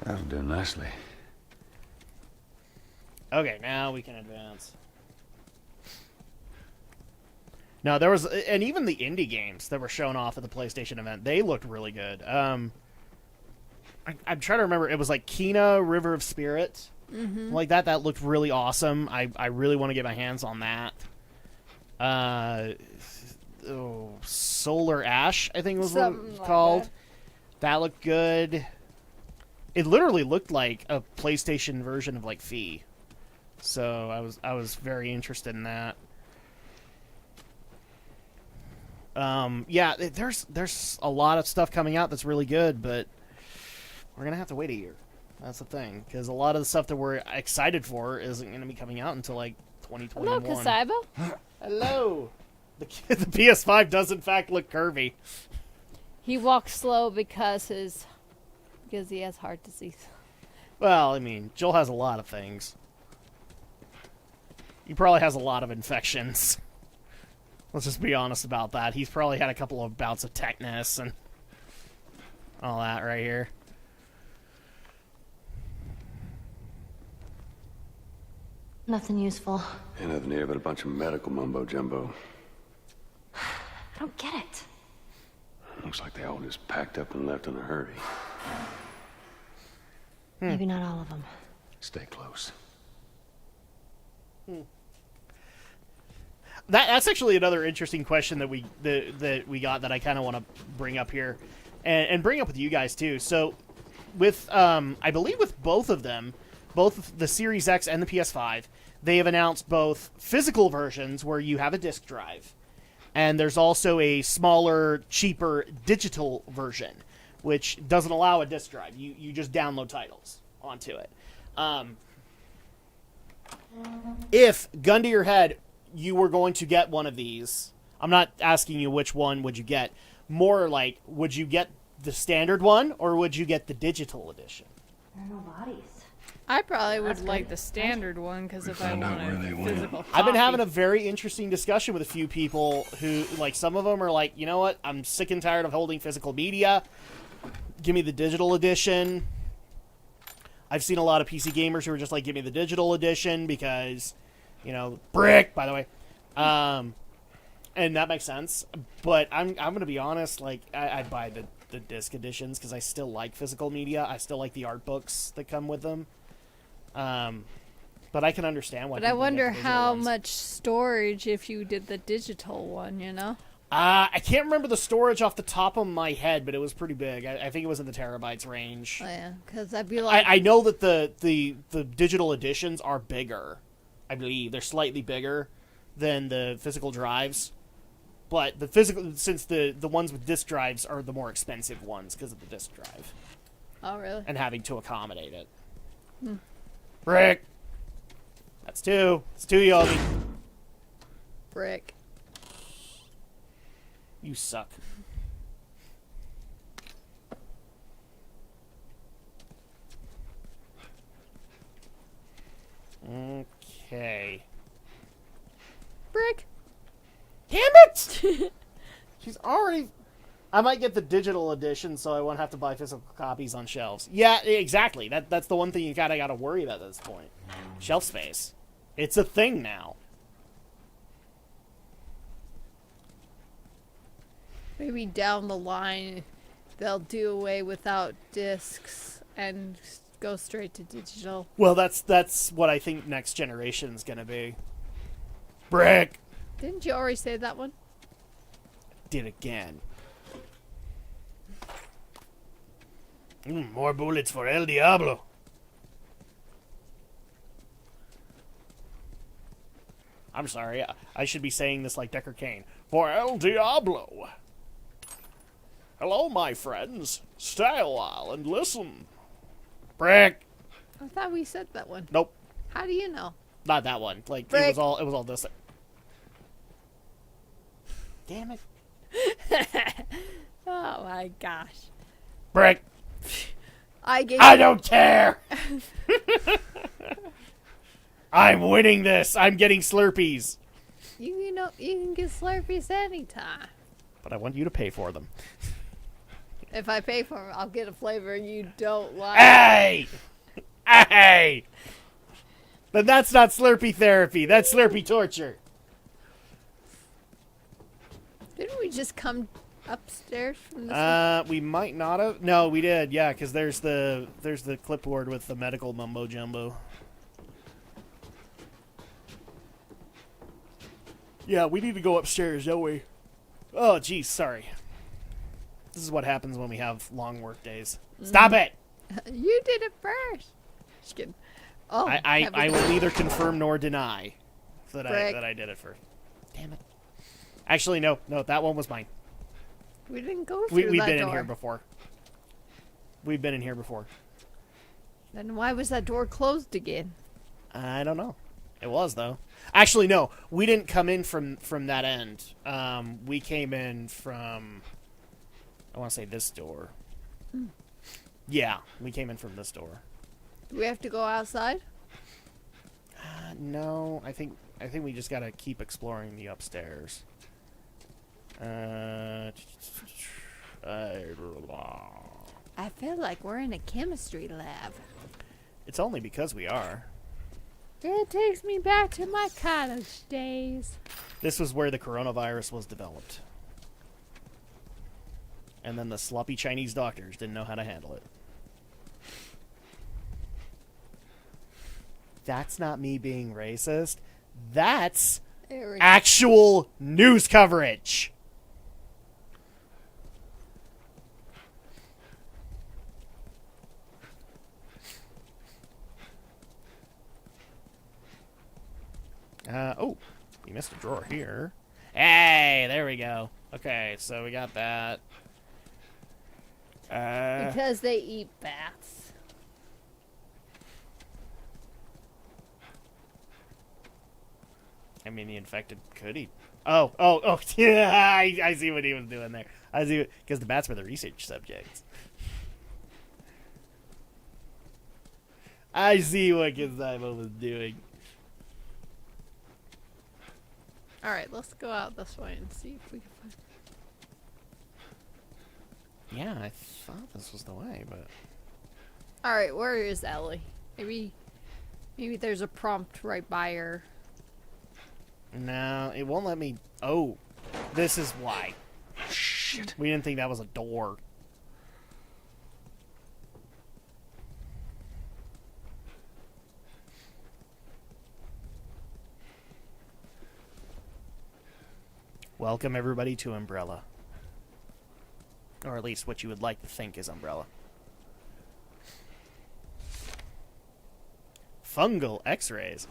That'll do nicely. Okay, now we can advance. No, there was, and even the indie games that were shown off at the PlayStation event, they looked really good. I'm trying to remember. It was like Kena, River of Spirit, like that. That looked really awesome. I really want to get my hands on that. Solar Ash, I think was what it Something was like called. That looked good. It literally looked like a PlayStation version of like Fee. So I was very interested in that. Yeah, there's a lot of stuff coming out that's really good, but we're gonna have to wait a year. That's the thing, because a lot of the stuff that we're excited for isn't gonna be coming out until like 2021. Hello, Kasaibo. Hello. The PS5 does in fact look curvy. He walks slow because he has heart disease. Well, I mean, Joel has a lot of things. He probably has a lot of infections. Let's just be honest about that. He's probably had a couple of bouts of tetanus and all that right here. Nothing useful. Ain't nothing here but a bunch of medical mumbo jumbo. I don't get it. Looks like they all just packed up and left in a hurry. Maybe not all of them. Stay close. That's actually another interesting question that we got that I kind of want to bring up here, and bring up with you guys too. So, with I believe with both of them, both the Series X and the PS5, they have announced both physical versions where you have a disc drive, and there's also a smaller, cheaper digital version, which doesn't allow a disc drive. You just download titles onto it. If, gun to your head, you were going to get one of these, I'm not asking you which one would you get, more like, would you get the standard one, or would you get the digital edition? There are no bodies. I probably would like the standard one, because if I want a physical copy. I've been having a very interesting discussion with a few people who, like, some of them are like, you know what, I'm sick and tired of holding physical media. Give me the digital edition. I've seen a lot of PC gamers who are just like, give me the digital edition because, you know, brick, by the way. And that makes sense. But I'm going to be honest, like, I'd buy the disc editions because I still like physical media. I still like the art books that come with them. But I can understand why. But I wonder how much storage if you did the digital one, you know? I can't remember the storage off the top of my head, but it was pretty big. I think it was in the terabytes range. Oh, yeah, because I'd be like... I know that the digital editions are bigger. I believe they're slightly bigger than the physical drives. But the physical, since the ones with disc drives are the more expensive ones because of the disc drive. Oh, really? And having to accommodate it. Brick! That's two. It's two, Yogi. Brick. You suck. Okay. Brick. Damn it! She's already... I might get the digital edition so I won't have to buy physical copies on shelves. Yeah, exactly. That's the one thing you gotta worry about at this point. Shelf space. It's a thing now. Maybe down the line, they'll do away without discs and go straight to digital. Well, that's what I think next generation is gonna be. Brick! Didn't you already say that one? Did again. More bullets for El Diablo. I'm sorry, I should be saying this like Decker Kane. For El Diablo. Hello, my friends. Stay a while and listen. Brick. I thought we said that one. Nope. How do you know? Not that one. Like Brick. it was all this. Damn it. Oh my gosh. Brick. I don't care. I'm winning this. I'm getting Slurpees. You know you can get Slurpees anytime. But I want you to pay for them. If I pay for them, I'll get a flavor you don't like. Hey! Hey! Then that's not Slurpee therapy. That's Slurpee torture. Didn't we just come upstairs from this one? We might not have. No, we did. Yeah, because there's the clipboard with the medical mumbo jumbo. Yeah, we need to go upstairs, don't we? Oh, geez, sorry. This is what happens when we have long work days. Stop it! You did it first. Just kidding. Oh, I will neither confirm nor deny that I did it first. Damn it. Actually, no, that one was mine. We didn't go through that door. We've been in here before. We've been in here before. Then why was that door closed again? I don't know. It was, though. Actually, no. We didn't come in from that end. We came in from... I want to say this door. Yeah, we came in from this door. Do we have to go outside? No, I think we just gotta keep exploring the upstairs. I feel like we're in a chemistry lab. It's only because we are. It takes me back to my college days. This was where the coronavirus was developed. And then the sloppy Chinese doctors didn't know how to handle it. That's not me being racist. That's actual news coverage. Oh, we missed a drawer here. Hey, there we go. Okay, so we got that. Because they eat bats. I mean, the infected could eat. Oh, yeah, I see what he was doing there. I see, because the bats were the research subjects. I see what Gizmo was doing. Alright, let's go out this way and see if we can find... Yeah, I thought this was the way, but... Alright, where is Ellie? Maybe there's a prompt right by her. No, it won't let me... Oh, this is why. Shit. We didn't think that was a door. Welcome, everybody, to Umbrella. Or at least what you would like to think is Umbrella. Fungal X-rays.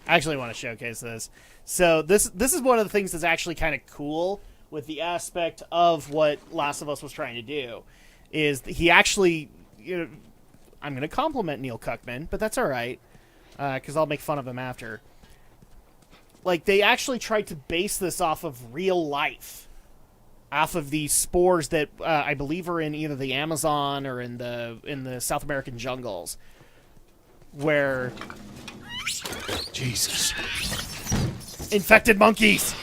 I actually want to showcase this. So this is one of the things that's actually kind of cool with the aspect of what Last of Us was trying to do. Is he actually... You know, I'm going to compliment Neil Cuckman, but that's all right. Because I'll make fun of him after. Like, they actually tried to base this off of real life. Off of these spores that I believe are in either the Amazon or in the South American jungles. Where... Jesus. Infected monkeys!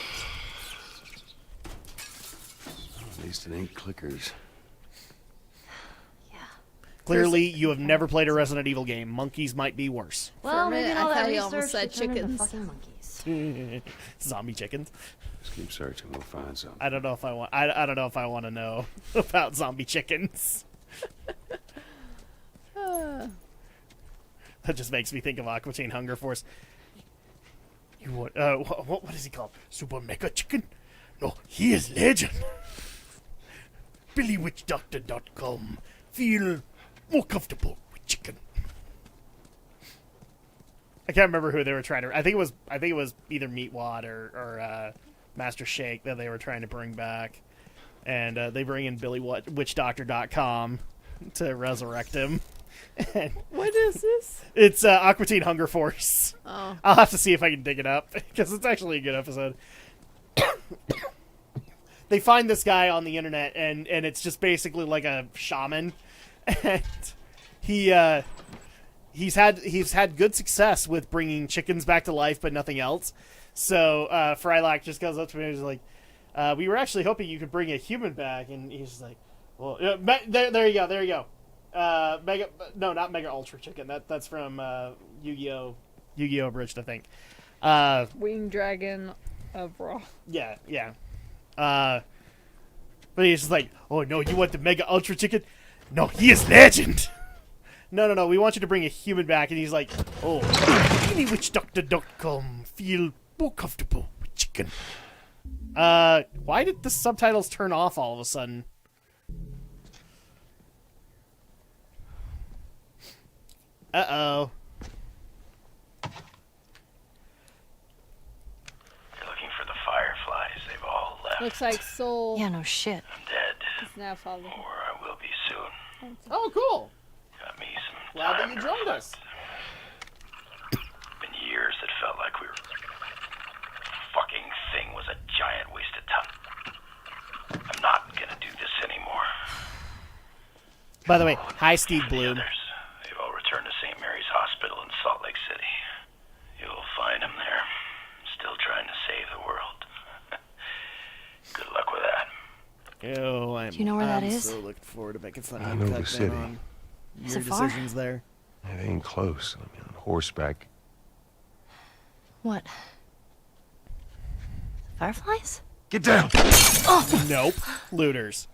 At least it ain't clickers. Yeah. Clearly, you have never played a Resident Evil game. Monkeys might be worse. Well, a maybe minute, all I that thought you almost research said should turn into chickens. fucking monkeys. Zombie chickens. Just keep searching. We'll find something. I don't know if I want. I don't know if I want to know about zombie chickens. That just makes me think of Aqua Teen Hunger Force. You want? What is he called? Super Mega Chicken? No, he is legend. BillyWitchDoctor.com. Feel more comfortable with chicken. I can't remember who they were trying to. I think it was either Meatwad or Master Shake that they were trying to bring back, and they bring in BillyWitchDoctor.com to resurrect him. And What is this? it's Aqua Teen Hunger Force. Oh. I'll have to see if I can dig it up because it's actually a good episode. They find this guy on the internet, and it's just basically like a shaman, and he's had good success with bringing chickens back to life, but nothing else. So Frylock just goes up to me and he's like, "We were actually hoping you could bring a human back," and he's just like, "Well, there you go." Not Mega Ultra Chicken. That's from Yu-Gi-Oh! Abridged, I think. Winged Dragon of Raw. Yeah. But he's just like, "Oh no, you want the Mega Ultra Chicken? No, he is legend." No, we want you to bring a human back, and he's like, "Oh, BillyWitchDoctor.com. Feel more comfortable with chicken." Why did the subtitles turn off all of a sudden? Uh-oh. You're looking for the fireflies. They've all left. Looks like Soul Yeah, no shit. I'm dead. is now following. Or I will be soon. Oh, cool. Got me some Glad that time you to joined us. Been years that felt like we were... Fucking thing was a giant waste of time. I'm not gonna do this anymore. By the way, hi, Steve The Bloom. others, they've all returned to St. Mary's Hospital in Salt Lake City. You'll find them there, still trying to save the world. Good luck with that. Ew, Do you know where that I'm is? so looking forward to making fun I of know you the back city. then on Is your it far? decisions there. It ain't close. I mean, on horseback. What? Fireflies? Get down! Nope. Looters.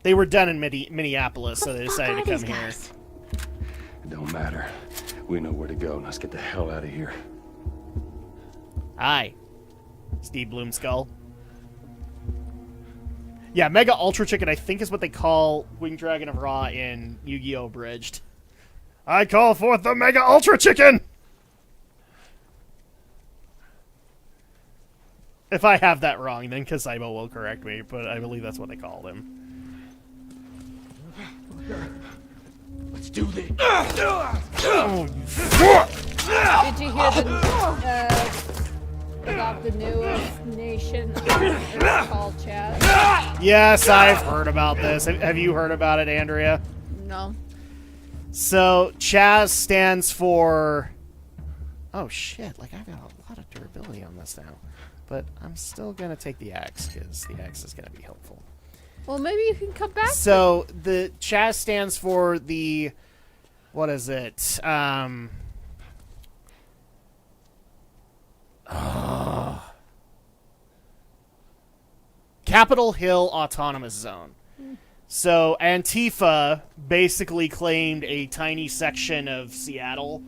They were done in Minneapolis, so they decided to come here. It don't matter. We know where to go. Now let's get the hell out of here. Hi. Steve Bloomskull. Yeah, Mega Ultra Chicken, I think, is what they call Winged Dragon of Ra in Yu-Gi-Oh! Abridged. I call forth the Mega Ultra Chicken! If I have that wrong, then Kasaibo will correct me, but I believe that's what they called him. Let's do this. Did you hear about the newest nation called Chad? Yes, I've heard about this. Have you heard about it, Andrea? No. So, Chaz stands for... Oh, shit. Like, I've got a lot of durability on this now. But I'm still going to take the axe, because the axe is going to be helpful. Well, maybe you can come back. So, the Chaz stands for the... What is it? Capitol Hill Autonomous Zone. So Antifa basically claimed a tiny section of Seattle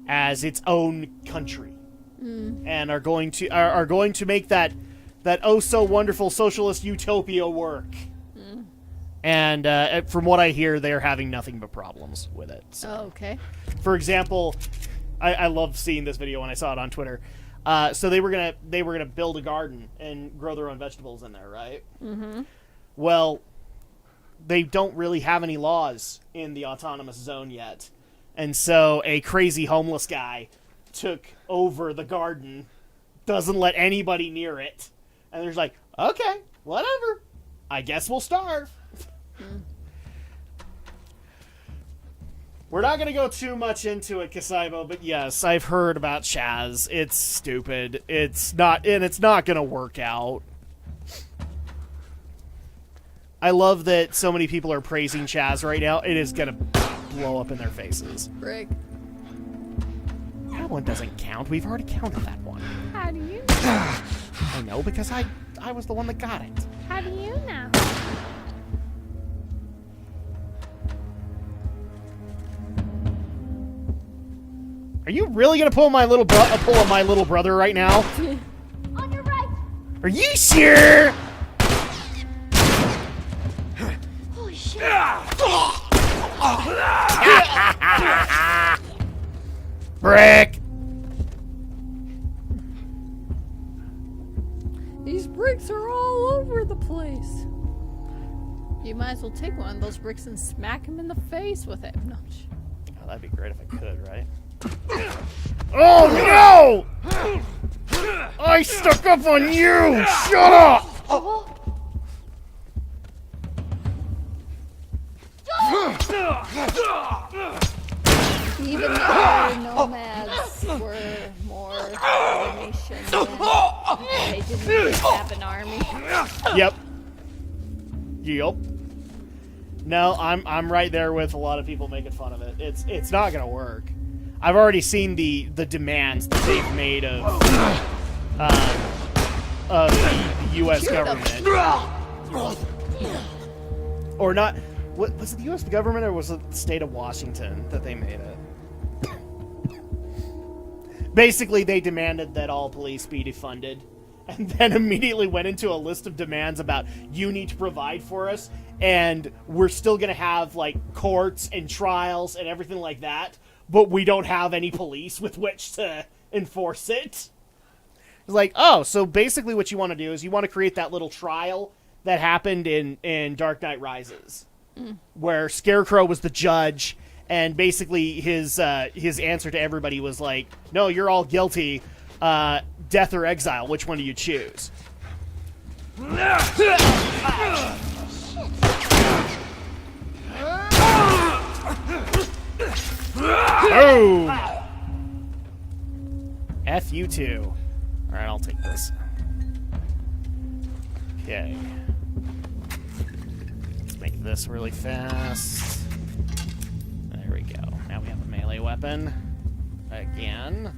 as its own country, and are going to make that oh so wonderful socialist utopia work. And from what I hear, they're having nothing but problems with it. So. Oh, okay. For example, I love seeing this video when I saw it on Twitter. So they were gonna build a garden and grow their own vegetables in there, right? Mm-hmm. Well, they don't really have any laws in the autonomous zone yet, and so a crazy homeless guy took over the garden, doesn't let anybody near it, and they're like, okay, whatever, I guess we'll starve. We're not going to go too much into it, Kasaibo, but yes, I've heard about Chaz. It's stupid. It's not going to work out. I love that so many people are praising Chaz right now. It is going to blow up in their faces. Rick. That one doesn't count. We've already counted that one. How do you know? I know, because I was the one that got it. How do you know? Are you really gonna pull my little my little brother right now? On your right. Are you sure? Holy shit. Brick. These bricks are all over the place. You might as well take one of those bricks and smack him in the face with it. No. Oh, that'd be great if I could, right? Oh no! I stuck up on you! Shut up! Even the nomads were more of a nation than they didn't have an army. Yep. No, I'm right there with a lot of people making fun of it. It's not gonna work. I've already seen the demands that they've made of the U.S. government. Or not. Was it the U.S. government or was it the state of Washington that they made it? Basically, they demanded that all police be defunded, and then immediately went into a list of demands about you need to provide for us, and we're still going to have like courts and trials and everything like that, but we don't have any police with which to enforce it. It's like, oh, so basically what you want to do is you want to create that little trial that happened in Dark Knight Rises, where Scarecrow was the judge, and basically his answer to everybody was like, no, you're all guilty, death or exile, which one do you choose? Oh! F you too. Alright, I'll take this. Okay. Let's make this really fast. There we go. Now we have a melee weapon. Again.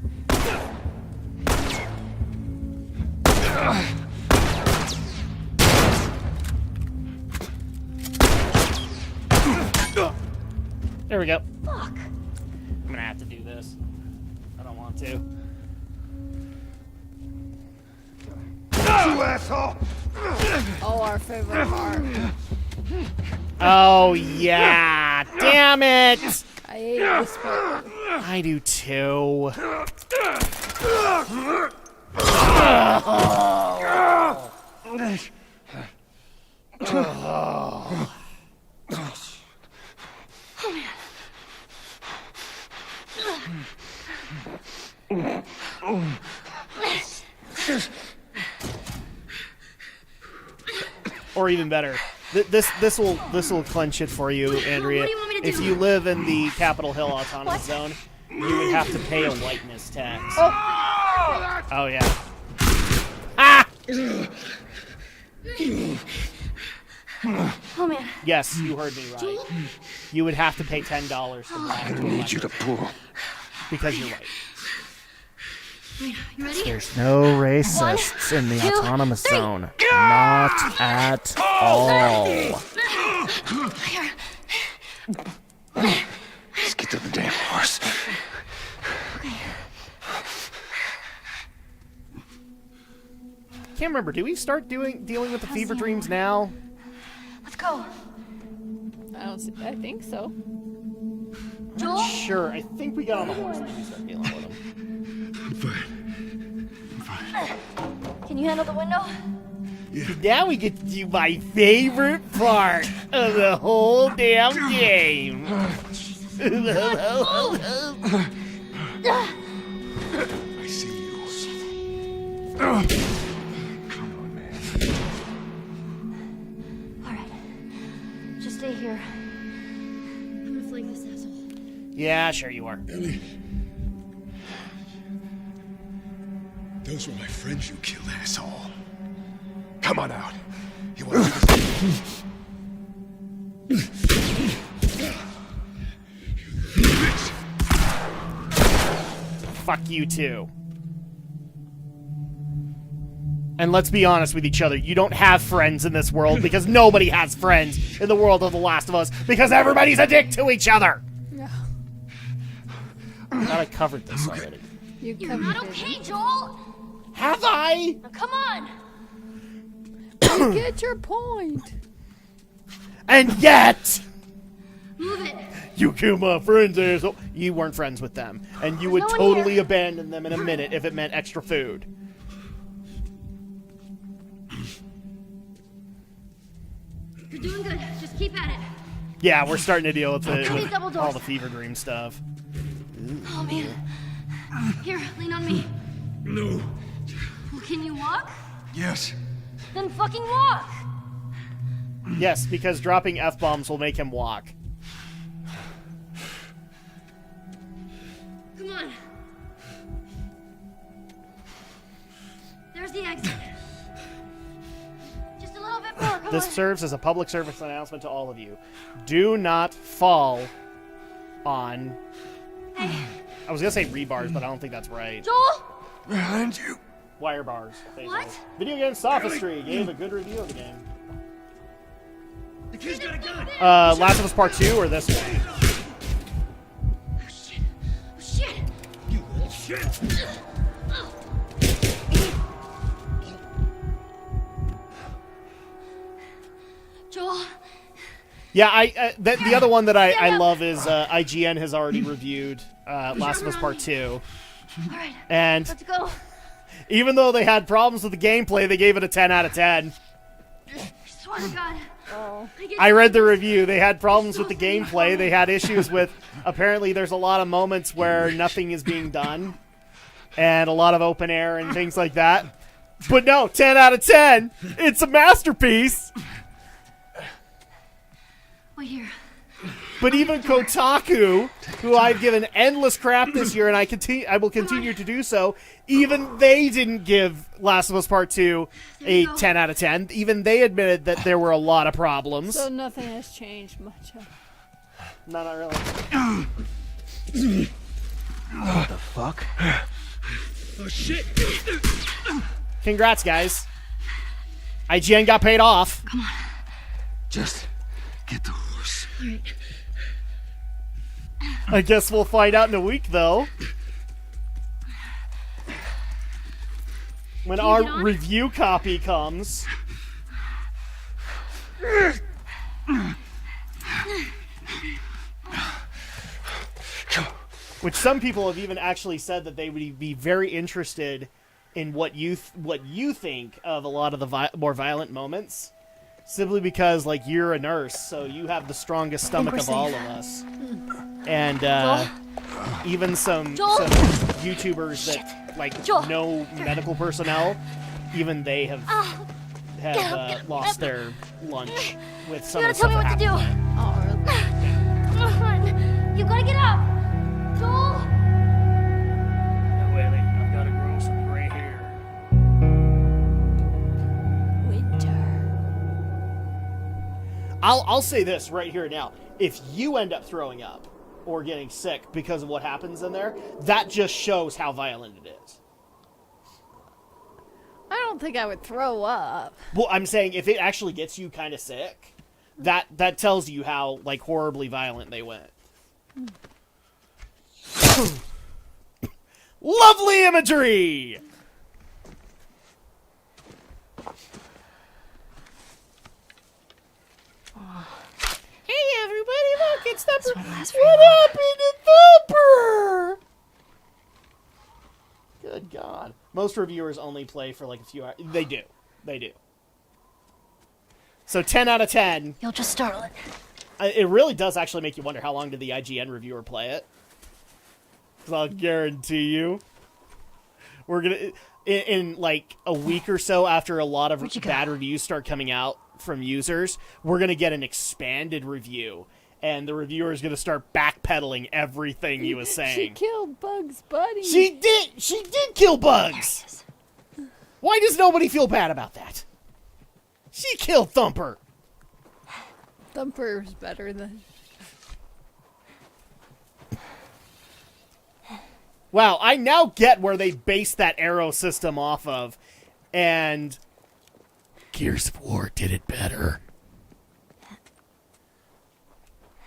There we go. Fuck. I'm gonna have to do this. I don't want to. You asshole! Oh, our favorite part. Oh, yeah. Damn it. I hate this part. I do too. Or even better, this will clench it for you, Andrea. What do you want me to If do? you live in the Capitol Hill Autonomous Zone, you would have to pay a whiteness tax. Oh yeah. Ah! Oh man. Yes, you heard me right. You would have to pay $10 to black I need you to pull. because you're white. You ready? There's no racists in the two, autonomous three. zone. Not at all. Here. Let's get to the damn horse. Can't remember. Do we start dealing with the fever dreams now? Let's go. I think so. Joel? Sure. I think we got on the horse and we start dealing with them. Can you handle the window? Now we get to do my favorite part of the whole damn game. I see you. Come on, man. Alright. Just stay here. I'm gonna flank this asshole. Yeah, sure you are. Ellie. Those were my friends you killed, asshole. Come on out. You want to do this? Bitch. Fuck you too. And let's be honest with each other. You don't have friends in this world because nobody has friends in the world of The Last of Us because everybody's a dick to each other. No. I thought I covered this already. You You're covered not it. okay, Joel! Have I? Now come on! You get your point. And yet, Move it! you killed my friends, asshole. You weren't friends with them. And you would no one totally here. abandon them in a minute if it meant extra food. You're doing good. Just keep at it. Yeah, we're starting to deal with, Please double all doors. the fever dream stuff. Oh man. Here, lean on me. No. Well, can you walk? Yes. Then fucking walk! Yes, because dropping F-bombs will make him walk. Come on. There's the exit. Just a little bit more. Come This on. serves as a public service announcement to all of you. Do not fall on... Hey, I was going to say rebars, but I don't think that's right. Joel! Behind you. Wire bars. What? Video Game Sophistry gave a good review of the game. The kid's got a gun. Last of Us Part 2 or this one? Oh shit. Oh shit. You little shit. Joel. Yeah, the other one that I love is IGN has already reviewed Last of Us Part 2. Alright, And let's go. even though they had problems with the gameplay, they gave it a 10 out of 10. I swear to God. Oh. I read the review. They had problems with the gameplay. They had issues with... Apparently, there's a lot of moments where nothing is being done. And a lot of open air and things like that. But no, 10 out of 10. It's a masterpiece. Wait here. But even Kotaku, who I've given endless crap this year, and I will continue to do so, even they didn't give Last of Us Part 2 a 10 out of 10. Even they admitted that there were a lot of problems. So nothing has changed much. No, not really. What the fuck? Oh, shit! Congrats, guys. IGN got paid off. Come on. Just get the horse. All right. I guess we'll find out in a week, though. When our review copy comes. Which some people have even actually said that they would be very interested in what you think of a lot of the more violent moments. Simply because, like, you're a nurse, so you have the strongest stomach of all of us. And even some YouTubers that like know medical personnel, even they have lost their lunch with some of the stuff that happened. You gotta tell me what to do. Oh, really? Come on. You gotta get up. Joel. Wait, I've got to grow some gray hair. Winter. I'll say this right here now. If you end up throwing up or getting sick because of what happens in there, that just shows how violent it is. I don't think I would throw up. Well, I'm saying if it actually gets you kind of sick, that tells you how, like, horribly violent they went. Lovely imagery! Hey everybody, look, it's Thumper! What happened to Thumper? Good God. Most reviewers only play for like a few hours. They do. So 10 out of 10. You'll just startle it. It really does actually make you wonder how long did the IGN reviewer play it. 'Cause I'll guarantee you, we're gonna in like a week or so after a lot of bad reviews start coming out from users, we're gonna get an expanded review, and the reviewer is gonna start backpedaling everything he was saying. She killed Bugs Bunny. She did kill Bugs. Why does nobody feel bad about that? She killed Thumper. Thumper's better than... Wow, I now get where they based that arrow system off of, and Gears of War did it better.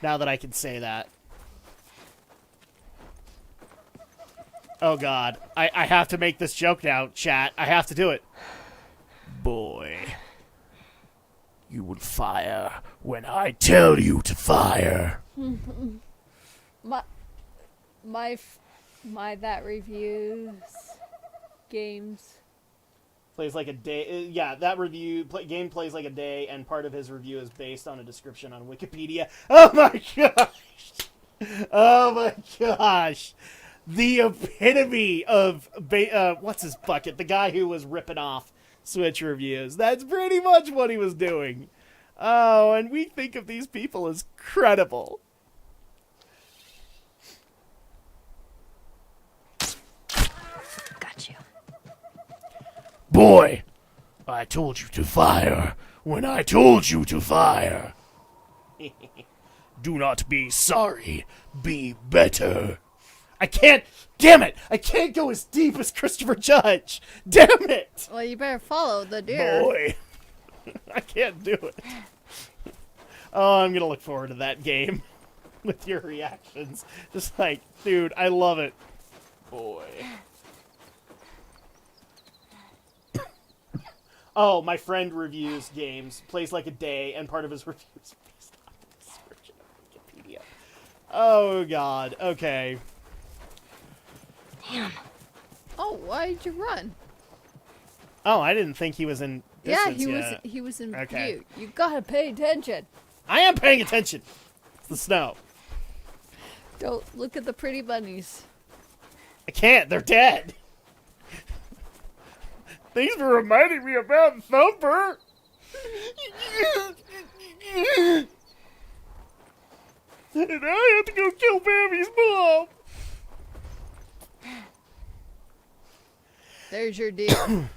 Now that I can say that. Oh God, I have to make this joke now, chat. I have to do it. Boy, you will fire when I tell you to fire. My that reviews games Plays like a day. Yeah, that game plays like a day, and part of his review is based on a description on Wikipedia. Oh my gosh! Oh my gosh! The epitome of what's his bucket? The guy who was ripping off Switch reviews. That's pretty much what he was doing. Oh, and we think of these people as credible. Got you. Boy, I told you to fire when I told you to fire. Do not be sorry, be better. I can't, damn it, I can't go as deep as Christopher Judge. Damn it. Well, you better follow the deer. Boy, I can't do it. Oh, I'm going to look forward to that game with your reactions. Just like, dude, I love it. Boy. Oh, my friend reviews games, plays like a day, and part of his reviews is based on the description of Wikipedia. Oh, God. Okay. Damn. Oh, why'd you run? Oh, I didn't think he was in distance yet. he was in Okay. view. You gotta pay attention. I am paying attention. It's the snow. Don't look at the pretty bunnies. I can't. They're dead. Thanks for reminding me about Thumper. And I have to go kill Bammy's mom. There's your deal.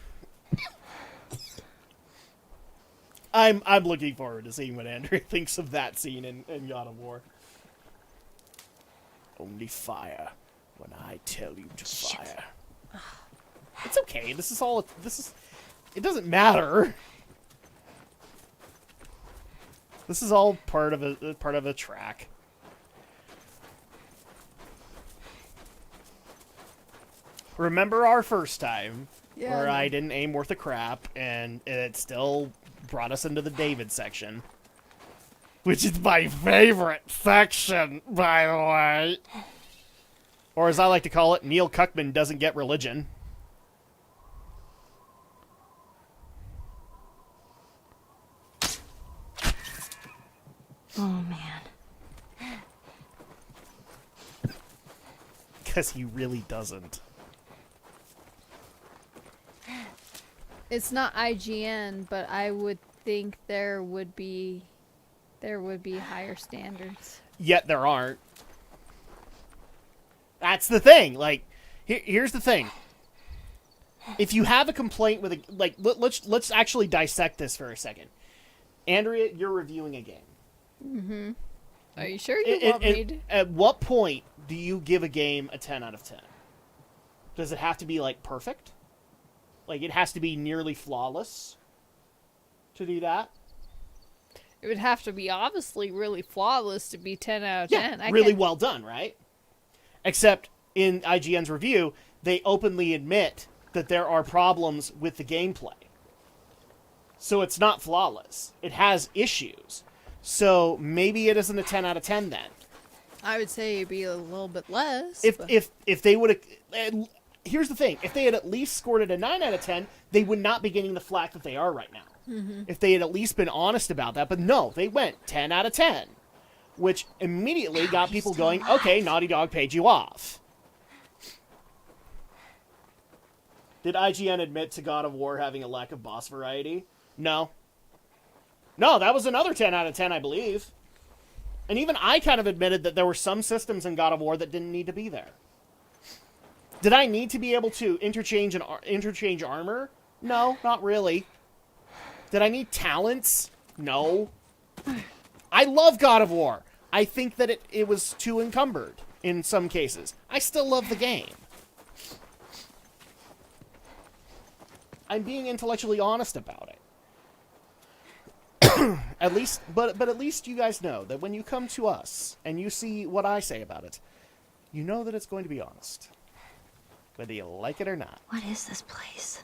I'm looking forward to seeing what Andrea thinks of that scene in God of War. Only fire when I tell you to fire. It's okay. This is. It doesn't matter. This is all part of a track. Remember our first time where I didn't aim worth a crap, and it still brought us into the David section, which is my favorite section, by the way. Or as I like to call it, Neil Cuckman doesn't get religion. Oh, man. Because he really doesn't. It's not IGN, but I would think there would be higher standards. Yet there aren't. That's the thing. Like, here's the thing. If you have a complaint with let's actually dissect this for a second. Andrea, you're reviewing a game. Mm-hmm. Are you sure you want me to? At what point do you give a game a 10 out of 10? Does it have to be, like, perfect? Like, it has to be nearly flawless to do that? It would have to be obviously really flawless to be 10 out of 10. Yeah, really well done, right? Except in IGN's review, they openly admit that there are problems with the gameplay. So it's not flawless. It has issues. So maybe it isn't a 10 out of 10 then. I would say it'd be a little bit less. If they would have... Here's the thing. If they had at least scored it a 9 out of 10, they would not be getting the flack that they are right now. Mm-hmm. If they had at least been honest about that. But no, they went 10 out of 10. Which immediately got people going, okay, Naughty Dog paid you off. Did IGN admit to God of War having a lack of boss variety? No. No, that was another 10 out of 10, I believe. And even I kind of admitted that there were some systems in God of War that didn't need to be there. Did I need to be able to interchange armor? No, not really. Did I need talents? No. I love God of War. I think that it was too encumbered in some cases. I still love the game. I'm being intellectually honest about it. At least you guys know that when you come to us and you see what I say about it, you know that it's going to be honest. Whether you like it or not. What is this place?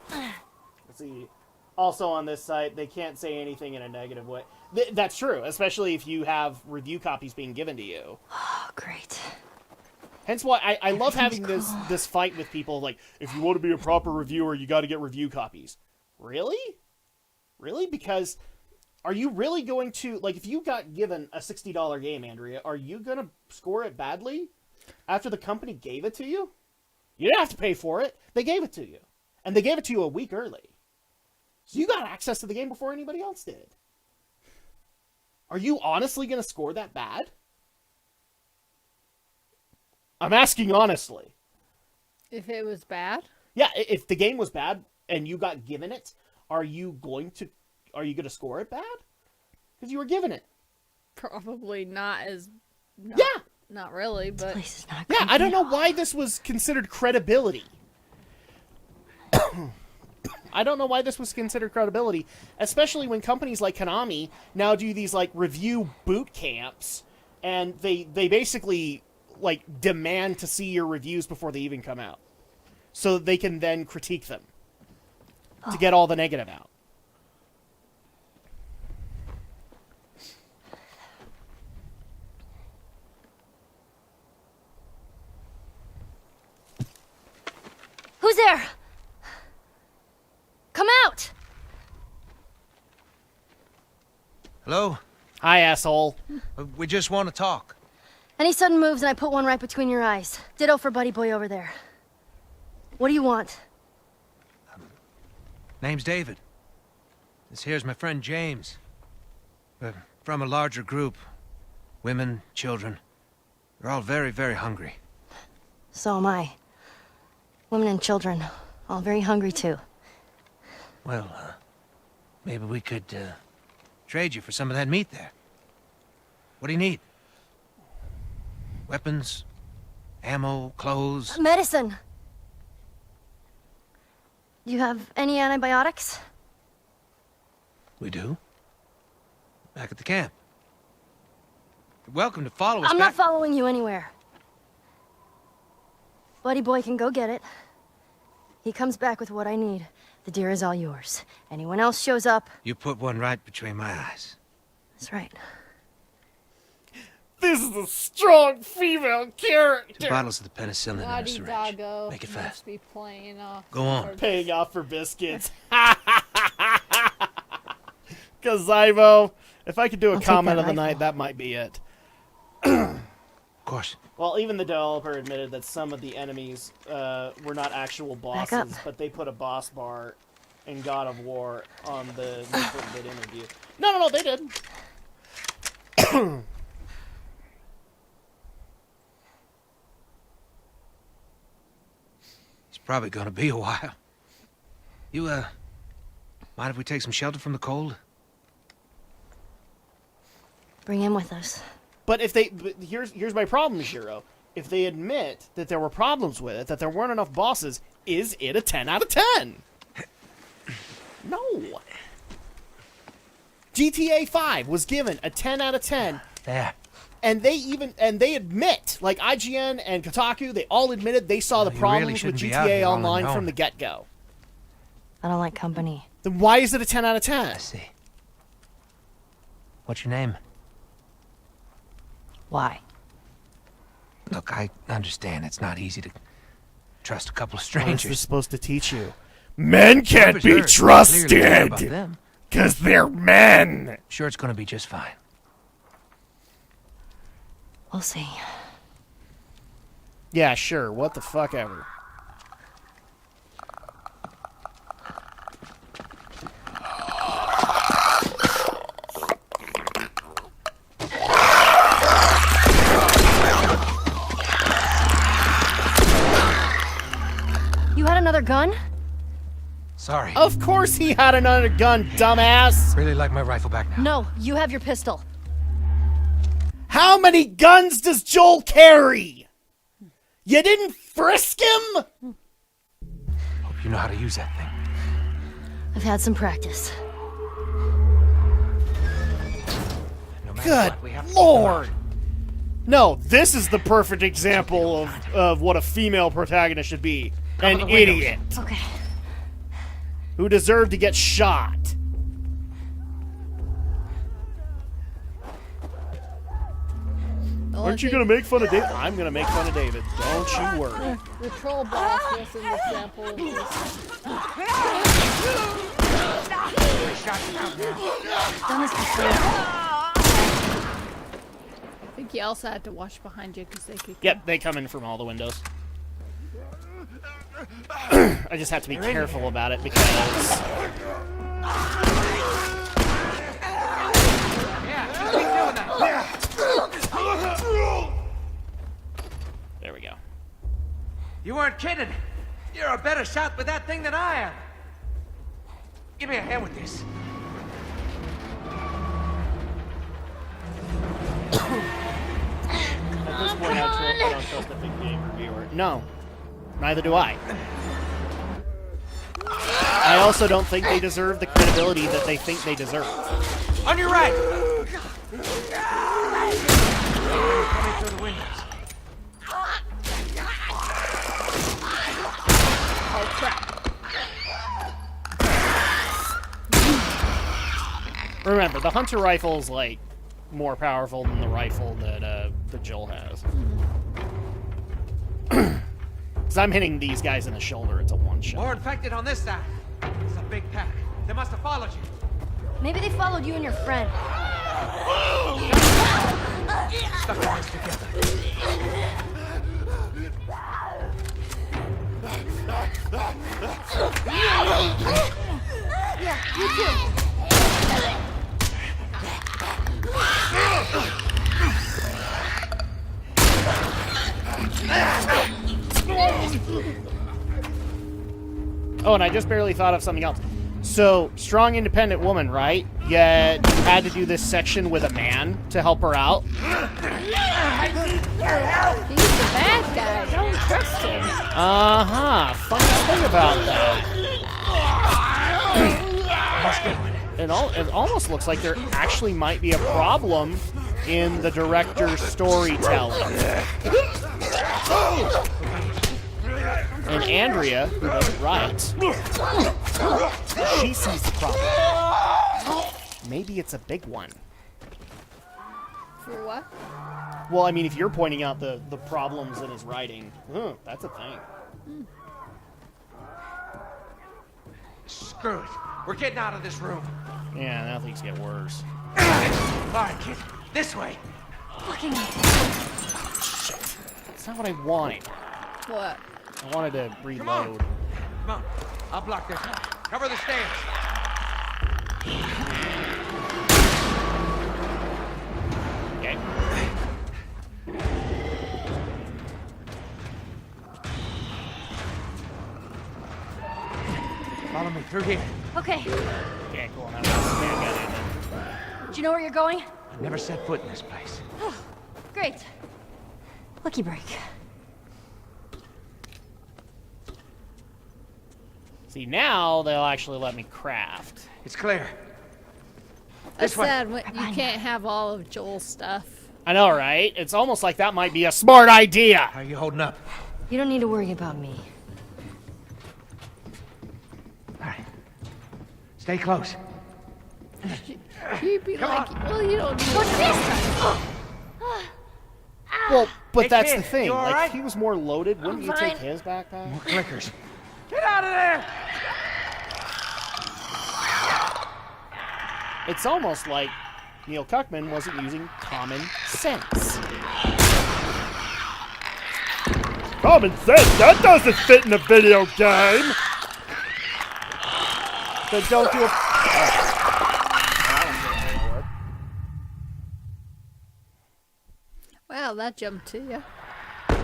Let's see. Also on this site, they can't say anything in a negative way. That's true, especially if you have review copies being given to you. Oh, great. Hence why I love having this fight with people, like, if you want to be a proper reviewer, you got to get review copies. Really? Really? Because are you really going to, like, if you got given a $60 game, Andrea, are you going to score it badly after the company gave it to you? You didn't have to pay for it. They gave it to you. And they gave it to you a week early. So you got access to the game before anybody else did. Are you honestly going to score that bad? I'm asking honestly. If it was bad? Yeah, if the game was bad and you got given it, are you going to score it bad? Because you were given it. Probably not as... Yeah. Not really, but... This place is not yeah, I don't know why this was considered credibility. I don't know why this was considered credibility, especially when companies like Konami now do these, like, review boot camps, and they basically, like, demand to see your reviews before they even come out. So they can then critique them to get all the negative out. Who's there? Come out! Hello? Hi, asshole. We just want to talk. Any sudden moves and I put one right between your eyes. Ditto for buddy boy over there. What do you want? Name's David. This here's my friend James. We're from a larger group. Women, children. They're all very, very hungry. So am I. Women and children, all very hungry too. Well, maybe we could, trade you for some of that meat there. What do you need? Weapons? Ammo? Clothes? Medicine! Do you have any antibiotics? We do. Back at the camp. You're welcome to follow us I'm back. not following you anywhere. Buddy boy can go get it. He comes back with what I need. The deer is all yours. Anyone else shows up... You put one right between my eyes. That's right. This is a strong female character. 2 bottles of the penicillin in a Naughty syringe. doggo Make it must fast. be playing off. Go on. Paying off for biscuits. Gazaivo. If I could do a I'll take comment that of the night, rifle. that might be it. Of course. Well, even the developer admitted that some of the enemies were not actual Back up. bosses, but they put a boss bar in God of War on the Newfound Bit interview. No, they did. It's probably gonna be a while. You, mind if we take some shelter from the cold? Bring him with us. But here's my problem, Shiro. If they admit that there were problems with it, that there weren't enough bosses, is it a 10 out of 10? No. GTA 5 was given a 10 out of 10. There. And they admit, like IGN and Kotaku, they all admitted they saw the You really problems with shouldn't be out GTA here all on Online your from own. the get-go. I don't like company. Then why is it a 10 out of 10? I see. What's your name? Why? Look, I understand it's not easy to trust a couple of What is strangers. this supposed to teach you? Men can't Whoever's be hurt, clearly care about trusted! them. Because they're men! Sure, it's gonna be just fine. We'll see. Yeah, sure, what the fuck ever. You had another gun? Sorry. Of course he had another gun, dumbass! Really like my rifle back now. No, you have your pistol. How many guns does Joel carry? You didn't frisk him? Hope you know how to use that thing. I've had some practice. No matter Good what, we have to keep Lord! them No, this is the perfect example of what a female protagonist should be. An the windows. idiot Okay. who deserved to get shot. Well, Aren't you gonna make fun of David? I'm gonna make fun of David. Don't you worry. The troll boss was an example of this. Done this before. I think you also had to watch behind you because they could. Yep, they come in from all the windows. I just have to be careful about it because there we go. You weren't kidding. You're a better shot with that thing than I am. Give me a hand with this. At this point, I don't trust a big game reviewer. No, neither do I. I also don't think they deserve the credibility that they think they deserve. On your right. Coming through the windows. Oh crap! Remember, the hunter rifle is like more powerful than the rifle that Joel has. Because I'm hitting these guys in the shoulder. It's a one shot. More infected on this side. It's a big pack. They must have followed you. Maybe they followed you and your friend. Stuck in this together. Yeah, you too. Oh, and I just barely thought of something else. So, strong, independent woman, right? Yet you had to do this section with a man to help her out. He's the bad guy. Don't trust him. Uh-huh. Funny thing about that. It almost looks like there actually might be a problem in the director's storytelling. And Andrea, who does it right, she sees the problem. Maybe it's a big one. For what? Well, I mean, if you're pointing out the problems in his writing, that's a thing. Screw it. We're getting out of this room. Yeah, now things get worse. All right, kid. This way. Fucking. That's not what I wanted. What? I wanted to reload. Come on. I'll block this. Cover the stairs. Okay. Follow me through here. Okay. Okay, cool. Now let's man got in. Do you know where you're going? I've never set foot in this place. Great. Lucky break. See, now they'll actually let me craft. It's clear. That's This way. sad. You can't have all of Joel's stuff. I know, right? It's almost like that might be a smart idea. How are you holding up? You don't need to worry about me. All right. Stay close. You'd be like, well, you don't need What's this? Well, but Hey, that's kid, the thing. you all Like, right? if he was more loaded, wouldn't you take fine. his backpack? More clickers. Get out of there! It's almost like Neil Cuckman wasn't using common sense. Common sense? That doesn't fit in a video game! Then don't do a... Wow, that jumped to you.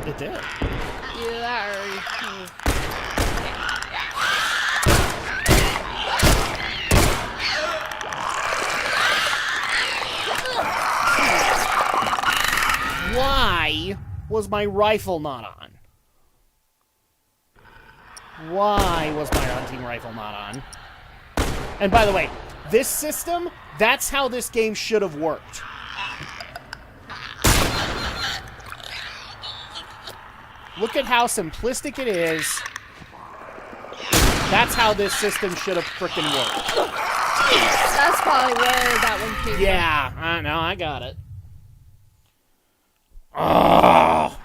It did. You are. Why was my rifle not on? Why was my hunting rifle not on? And by the way, this system, that's how this game should have worked. Look at how simplistic it is. That's how this system should have frickin' worked. That's probably where that one came from. Yeah, I know, I got it. Oh.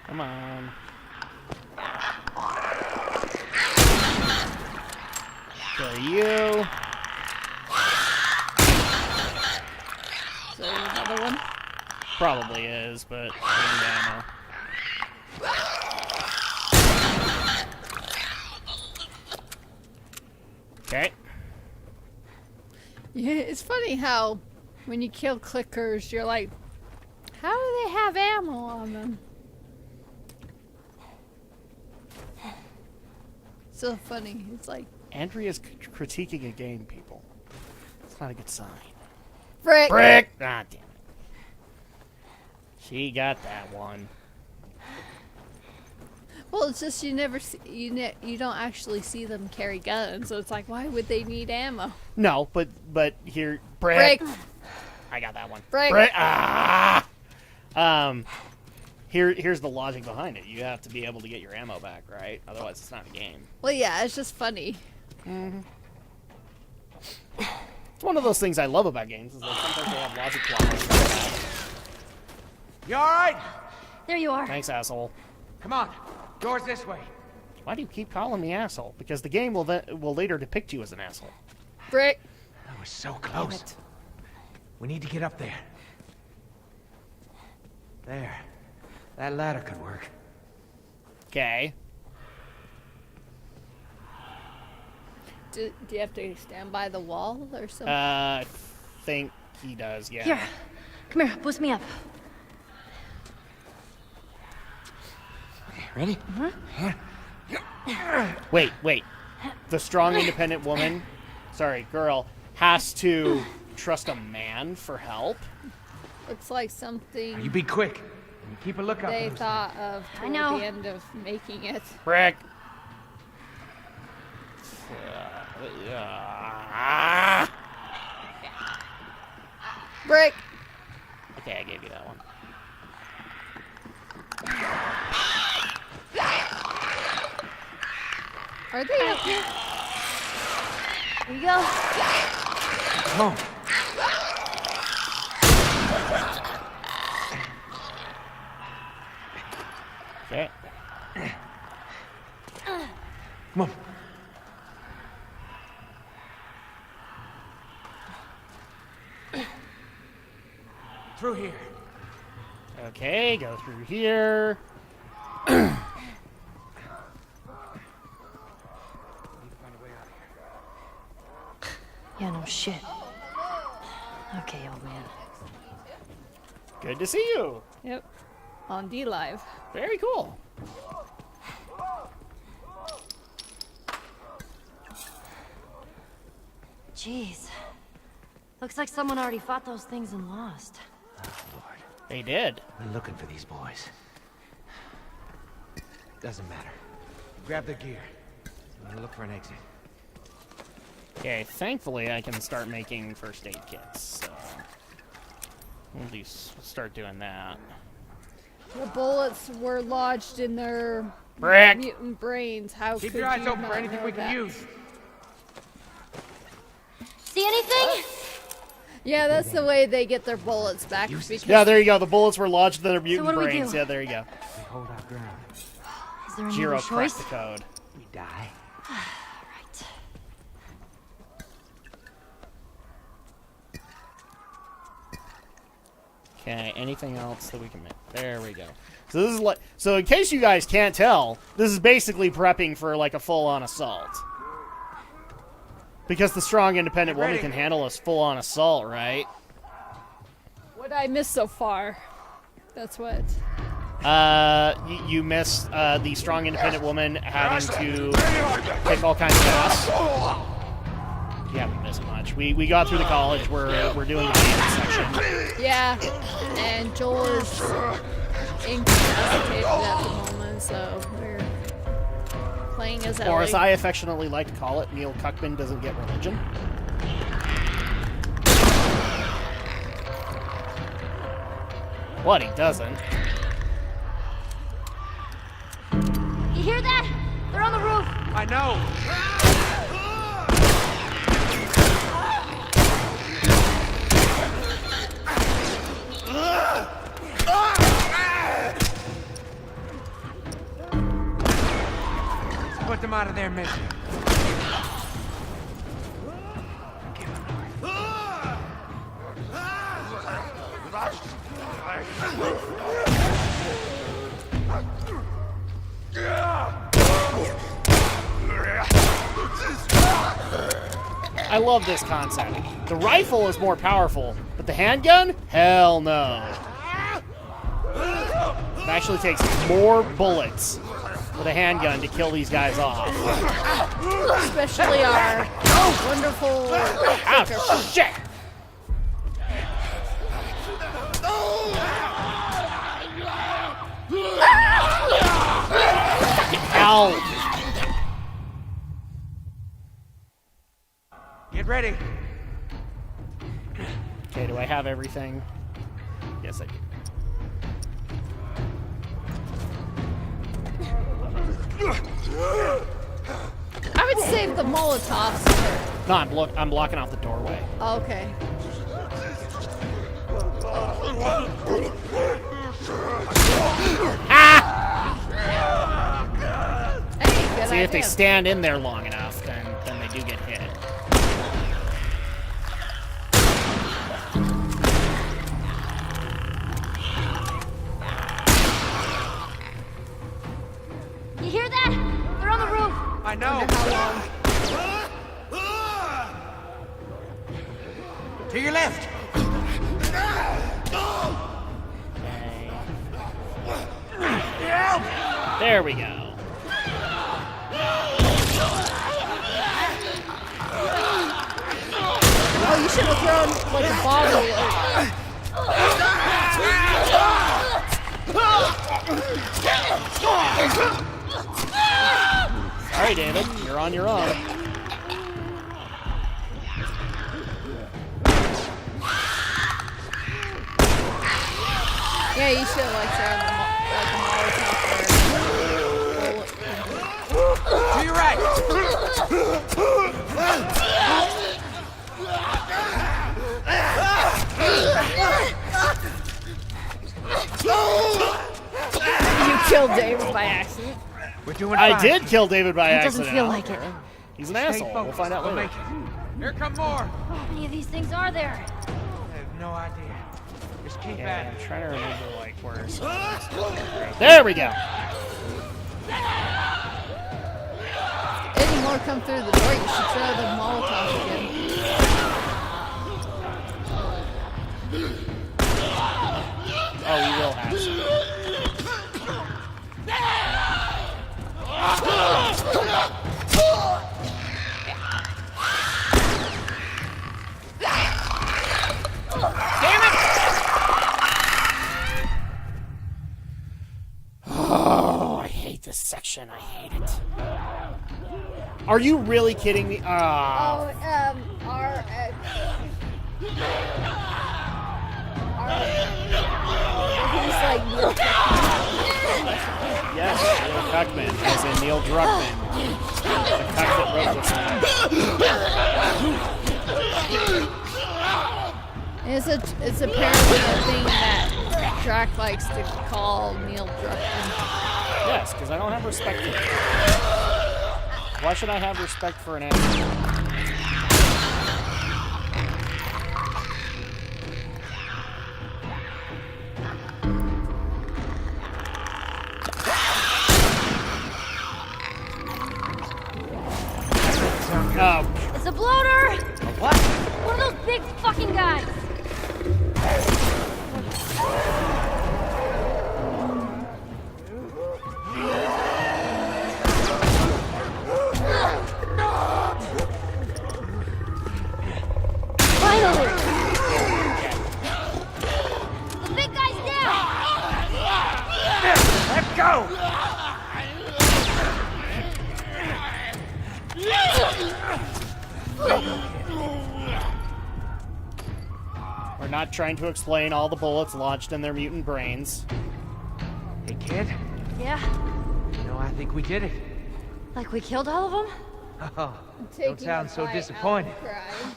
Come on. Kill you. Is there another one? Probably is, but I need ammo. Okay. Yeah, it's funny how when you kill clickers, you're like, how do they have ammo on them? So funny. It's like, Andrea's critiquing a game, people. It's not a good sign. frick! Frick! Ah, damn it. She got that one. Well, it's just you never see, you don't actually see them carry guns, so it's like, why would they need ammo? No, but here, Brick. Frick! I got that one. Frick! Brick. Ah! Here's the logic behind it. You have to be able to get your ammo back, right? Otherwise, it's not a game. Well, yeah, it's just funny. Mm-hmm. It's one of those things I love about games. Is that sometimes they have logic flaws. You all right? There you are. Thanks, asshole. Come on. Doors this way. Why do you keep calling me asshole? Because the game will later depict you as an asshole. Frick! That was so close. We need to get up there. There. That ladder could work. Okay. Do you have to stand by the wall or something? I think he does, yeah. Here, come here, boost me up. Okay, ready? Wait. The strong, independent woman, girl, has to trust a man for help? Looks like something You be quick. And you keep a lookout. they for those thought of I toward know. the end of making it. Brick. Brick! Okay, I gave you that one. Are they up here? Here you go. Come on. Okay. Come on. Through here. Okay, go through here. Yeah, no shit. Okay, old man. Good to see you. Yep. On D Live. Very cool. Jeez. Looks like someone already fought those things and lost. They did. We're looking for these boys. Doesn't matter. Grab their gear. I'm gonna look for an exit. Okay, thankfully I can start making first aid kits, so we'll start doing that. The bullets were lodged in their Brick! mutant brains. How Keep could your eyes you open for not anything know we can that? use. See anything? Yeah, that's the way they get their bullets back. Because Yeah, there you go. The bullets were lodged in their mutant what do we brains. do? Yeah, there you go. We hold our ground. Is there any Jiro other cracked choice? the code. We die. Right. Okay, anything else that we can make? There we go. So this is like, so in case you guys can't tell, this is basically prepping for like a full-on assault. Because the strong, independent woman can handle a full-on assault, right? what I missed so far. That's what. You missed the strong, independent woman having to kick all kinds of ass. Yeah, we missed much. We got through the college. We're doing the dance section. Yeah, and Joel is incapacitated at the moment, so we're playing as Ellie. Or as I affectionately like to call it, Neil Cuckman doesn't get religion. What, he doesn't? You hear that? They're on the roof. I know. Let's put them out of their misery. I love this concept. The rifle is more powerful, but the handgun? Hell no. It actually takes more bullets with a handgun to kill these guys off. Especially our wonderful. Ouch, shit! Fucking hell! Get ready. Okay, do I have everything? Yes, I do. I would save the Molotovs. No, I'm blocking off the doorway. Okay. Hey, good See, if they idea. stand in there long enough, then they do get hit. You hear that? They're on the roof. I know. Wonder how long. Help! There we go. Oh, you should have thrown like a bottle. Sorry, David. You're on your own. Yeah, you should have like thrown the Molotov. To your right! You killed David by accident. We're doing fine. I did kill David by It accident. doesn't feel like it. He's an Stay asshole. We'll focused. find out We'll later. make it. Here come more. How many of these things are there? I have no idea. Just keep Yeah, at I'm it. trying to remember like where. There we go. Any more come through the door, you should throw the Molotov again. Oh, we will have some. Oh, I hate this section. I hate it. Are you really kidding me? Our he's like Neil Yes, Neil Cuckman, as in Neil Druckmann. The cuck that wrote this one. It's apparently a thing that Drak likes to call Neil Druckmann. Yes, because I don't have respect for it. Why should I have respect for an animal? Oh, It's a bloater! What? One of those big fucking guys! Finally! The big guy's down! Let go! we're not trying to explain all the bullets launched in their mutant brains. Hey, kid. Yeah? You know, I think we did it. Like we killed all of them? Oh, Taking don't sound a so bite disappointed. out of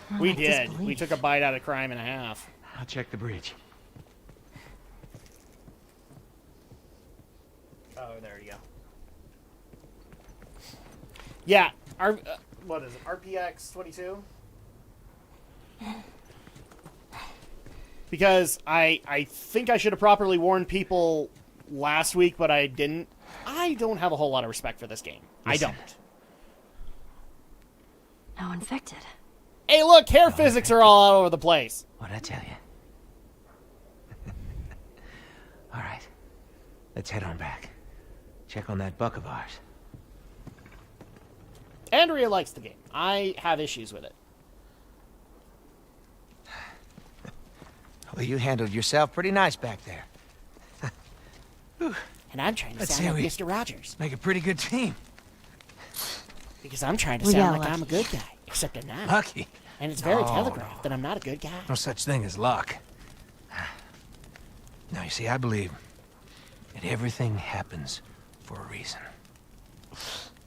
crime. We like did. We disbelief. took a bite out of crime and a half. I'll check the bridge. Oh, there you go. Yeah, what is it? RPX 22? Because I think I should have properly warned people last week, but I didn't. I don't have a whole lot of respect for this game. Listen. I don't. No infected. Hey, look, hair physics are all over the place. What'd I tell you? All right. Let's head on back. Check on that buck of ours. Andrea likes the game. I have issues with it. Well, you handled yourself pretty nice back there. And I'm trying to Let's sound say like we- Mr. Rogers. Make a pretty good team. Because I'm trying to We sound got like I'm a lucky. good guy. Except I'm not. Lucky. And it's very No, telegraphed that I'm not a good guy. No such thing as luck. Now, you see, I believe that everything happens for a reason.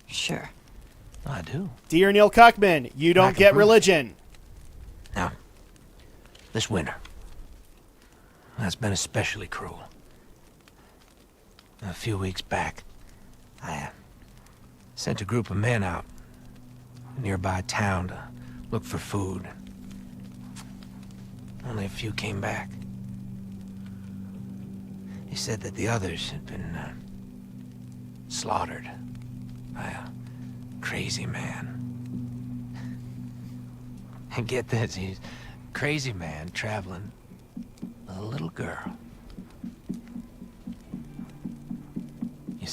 Sure. I do. Dear Neil Cuckman, you don't can get prove it. religion. Now, this winter, that's been especially cruel. A few weeks back, I sent a group of men out a nearby town to look for food. Only a few came back. They said that the others had been slaughtered by a crazy man. And get this, he's a crazy man traveling with a little girl. You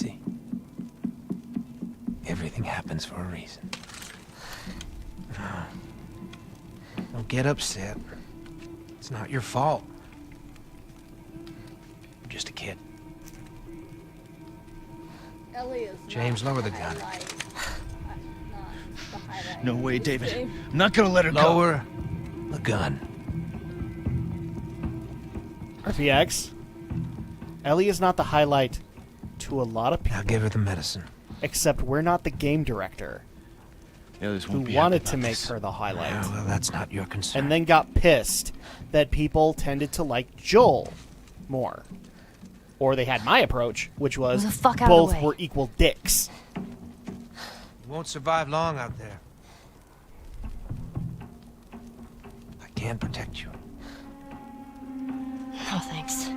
Everything happens for a reason. Don't get upset. It's not your fault. You're just a kid. Ellie is James, not lower the gun. highlight. Not the highlight No of way, this David. game. I'm not gonna let her go. Lower the gun. RPX. Ellie is not the highlight to a lot of people. Now give her the medicine. Except we're not the game director This who won't be wanted happy to about make this. her the highlight. Well, that's not your concern. And then got pissed that people tended to like Joel more. Or they had my approach, which was Move the fuck out of the both way. were equal dicks. You won't survive long out there. I can protect you. No, thanks.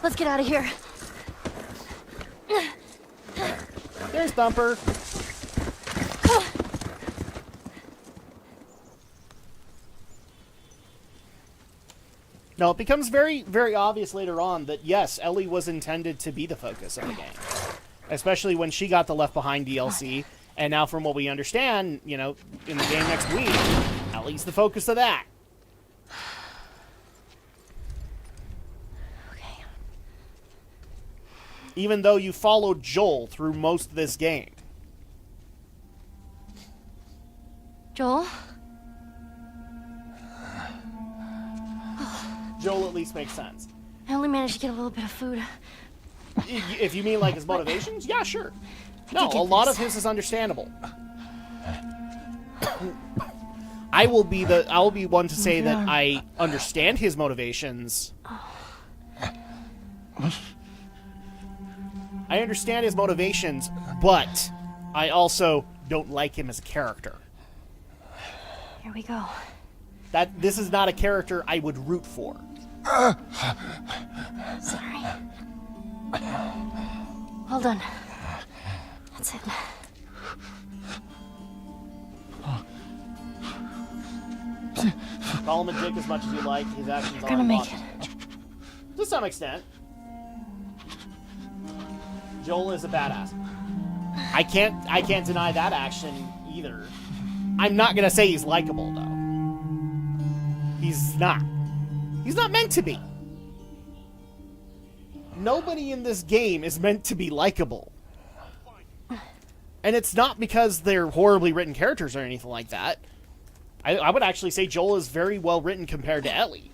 Let's get out of here. There's Thumper. Now, it becomes very, very obvious later on that, yes, Ellie was intended to be the focus of the game. Especially when she got the Left Behind DLC. And now, from what we understand, you know, in the game next week, Ellie's the focus of that. Okay. Even though you followed Joel through most of this game. Joel? Joel at least makes sense. I only managed to get a little bit of food. If you mean like his motivations, yeah, sure. No, get a lot this. of his is understandable. I will be one to say that I understand his motivations. I understand his motivations, but I also don't like him as a character. Here we go. This is not a character I would root for. Sorry. Well done. That's it. Call him a dick as much as you like. His actions are Gonna make unlawful. To some extent. Joel is a badass. I can't deny that action either. I'm not gonna say he's likable though. He's not. He's not meant to be. Nobody in this game is meant to be likable. And it's not because they're horribly written characters or anything like that. I would actually say Joel is very well written compared to Ellie.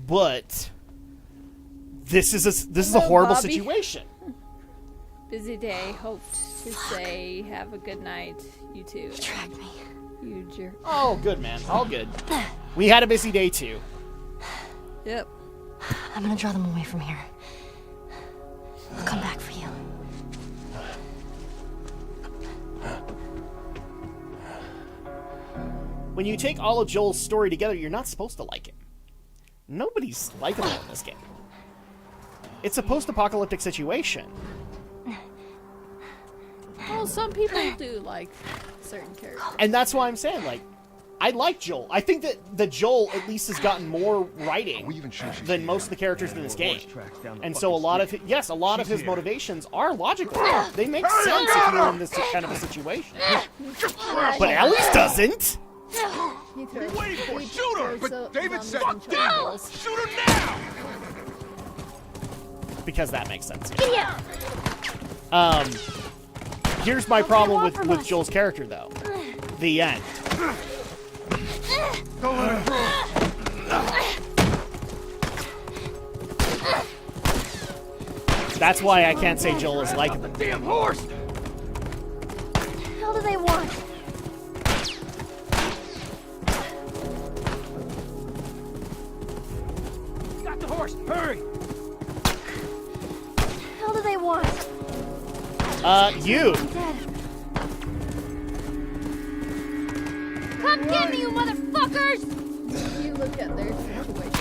But this is a horrible Bobby. situation. Busy day. Hope to say have a good night. You too. You tracked me. You jerk. Oh, good, man. All good. We had a busy day, too. Yep. I'm gonna draw them away from here. I'll come back for you. When you take all of Joel's story together, you're not supposed to like him. Nobody's likable in this game. It's a post-apocalyptic situation. Well, some people do like certain characters. And that's why I'm saying, like, I like Joel. I think that Joel at least has gotten more writing than most of the characters in this game. And so a lot of his motivations are logical. They make sense if you're in this kind of a situation. But Ellie's doesn't. He throws, waiting for? he Shoot her! throws But the David bombs said, and charcoals. shoot her now! Because that makes sense. Yeah. Here's my problem with Joel's character, though. The end. Don't let her That's why I can't say Joel is likable. damn horse! What the hell do they want? Got the horse! Hurry! What the hell do they want? You. I'm dead. Come get me, you motherfuckers! You look at their situation.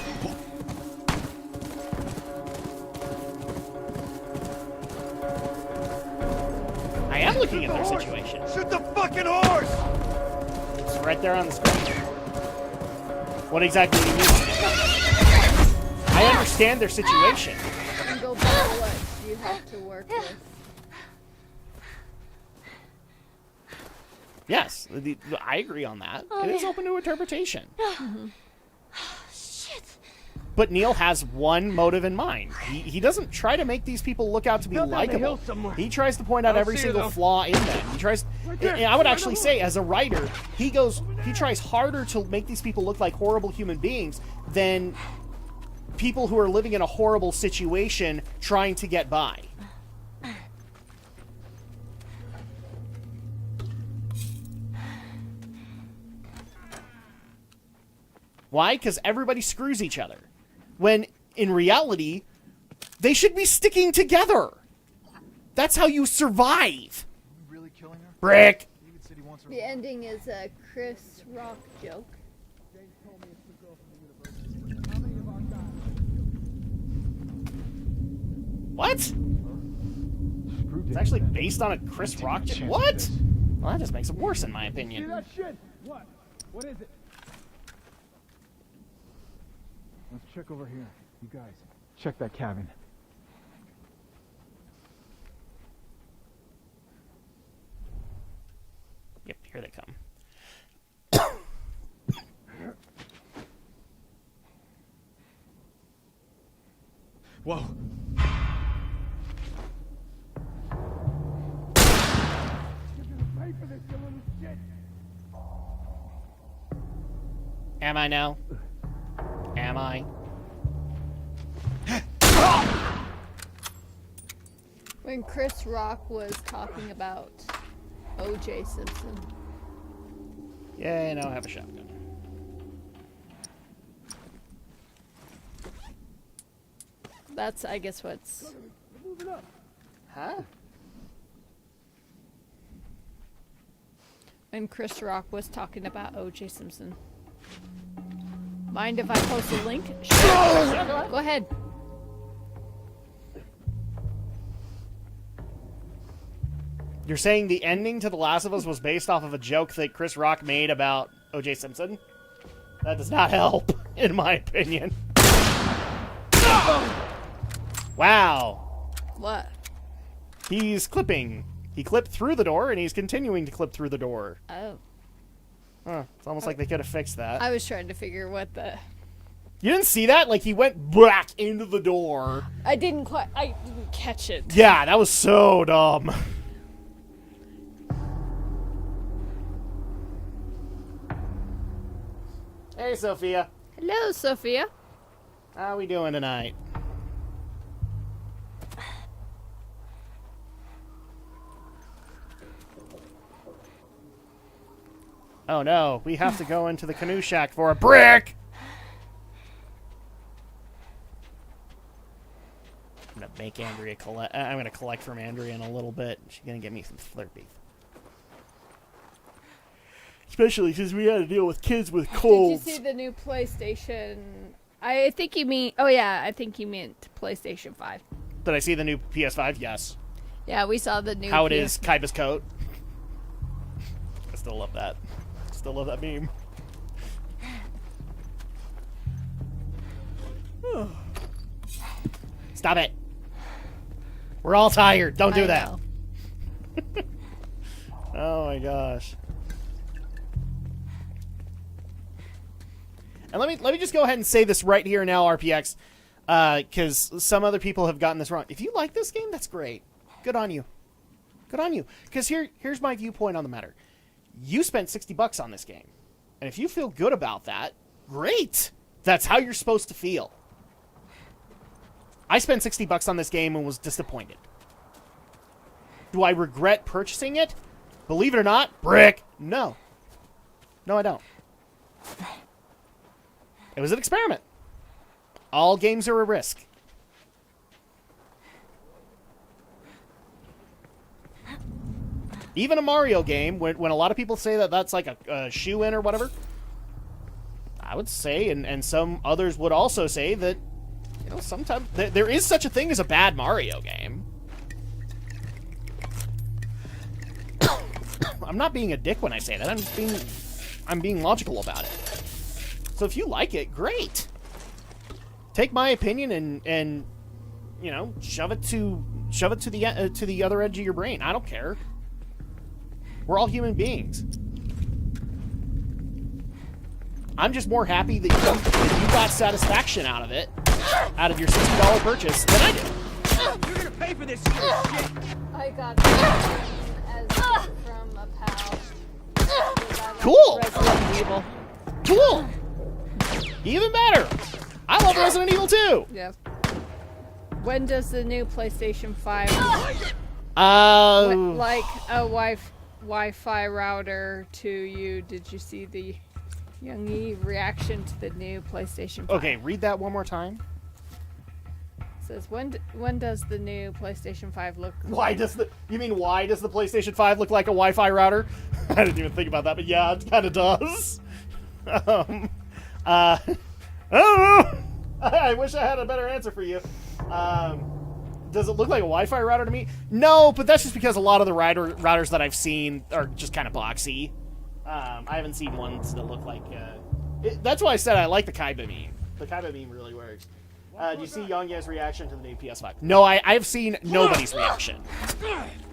I understand their situation. Shoot the fucking horse! It's right there on the screen. What exactly do you mean? I understand their situation. And go by what you have to work with. Yes, I agree on that. It is open to interpretation. Shit. But Neil has one motive in mind. He doesn't try to make these people look out to be likable. He tries to point out every single flaw in them. He tries. And I would actually say, as a writer, he tries harder to make these people look like horrible human beings than people who are living in a horrible situation trying to get by. Why? Because everybody screws each other. When, in reality, they should be sticking together. That's how you survive. Really killing her? Brick! The ending is a Chris Rock joke. What? It's actually based on a Chris Rock joke? What? Well, that just makes it worse, in my opinion. See that shit? What? What is it? Let's check over here. You guys, check that cabin. Yep, here they come. Whoa. Am I now? Am I? When Chris Rock was talking about O.J. Simpson. Yay, now I have a shotgun. That's, I guess, what's... Huh? When Chris Rock was talking about O.J. Simpson. Mind if I post a link? Sure. Go ahead. You're saying the ending to The Last of Us was based off of a joke that Chris Rock made about O.J. Simpson? That does not help, in my opinion. Wow. What? He's clipping. He clipped through the door, and he's continuing to clip through the door. Oh. Huh. It's almost like they could have fixed that. I was trying to figure what the... You didn't see that? Like, he went back into the door. I didn't catch it. Yeah, that was so dumb. Hey, Sophia. Hello, Sophia. How are we doing tonight? Oh no, we have to go into the canoe shack for a brick! I'm gonna make Andrea collect. I'm gonna collect from Andrea in a little bit. She's gonna get me some Slurpees. Especially since we had to deal with kids with colds. Did you see the new PlayStation? I think you mean... Oh yeah, I think you meant PlayStation 5. Did I see the new PS5? Yes. Yeah, we saw the new... How it is, Kaiba's coat. I still love that. Still love that meme. Stop it. We're all tired. Don't do that. Oh my gosh. And let me just go ahead and say this right here now, RPX, because some other people have gotten this wrong. If you like this game, that's great. Good on you. Good on you. Because here's my viewpoint on the matter. You spent $60 on this game. And if you feel good about that, great. That's how you're supposed to feel. I spent $60 on this game and was disappointed. Do I regret purchasing it? Believe it or not, brick. No. No, I don't. It was an experiment. All games are a risk. Even a Mario game, when a lot of people say that that's like a shoe-in or whatever, I would say, and some others would also say that, you know, sometimes there is such a thing as a bad Mario game. I'm not being a dick when I say that. I'm being logical about it. So if you like it, great. Take my opinion and you know, shove it to the other edge of your brain. I don't care. We're all human beings. I'm just more happy that you got satisfaction out of it, out of your $60 purchase, than I did. You're gonna pay for this shit! I got this as from a pal. Cool! Resident Evil. Cool! Even better! I love Resident Evil 2! Yeah. When does the new PlayStation 5 like a Wi-Fi router to you? Did you see the Youngie reaction to the new PlayStation 5? Okay, read that one more time. It says when does the new PlayStation 5 look? Why does the PlayStation 5 look like a Wi-Fi router? I didn't even think about that, but yeah, it kind of does. I don't know. I wish I had a better answer for you. Does it look like a Wi-Fi router to me? No, but that's just because a lot of the routers that I've seen are just kind of boxy. I haven't seen ones that look like... that's why I said I like the Kaiba meme. The Kaiba meme really works. Do you see Yongye's reaction to the new PS5? No, I've seen nobody's reaction.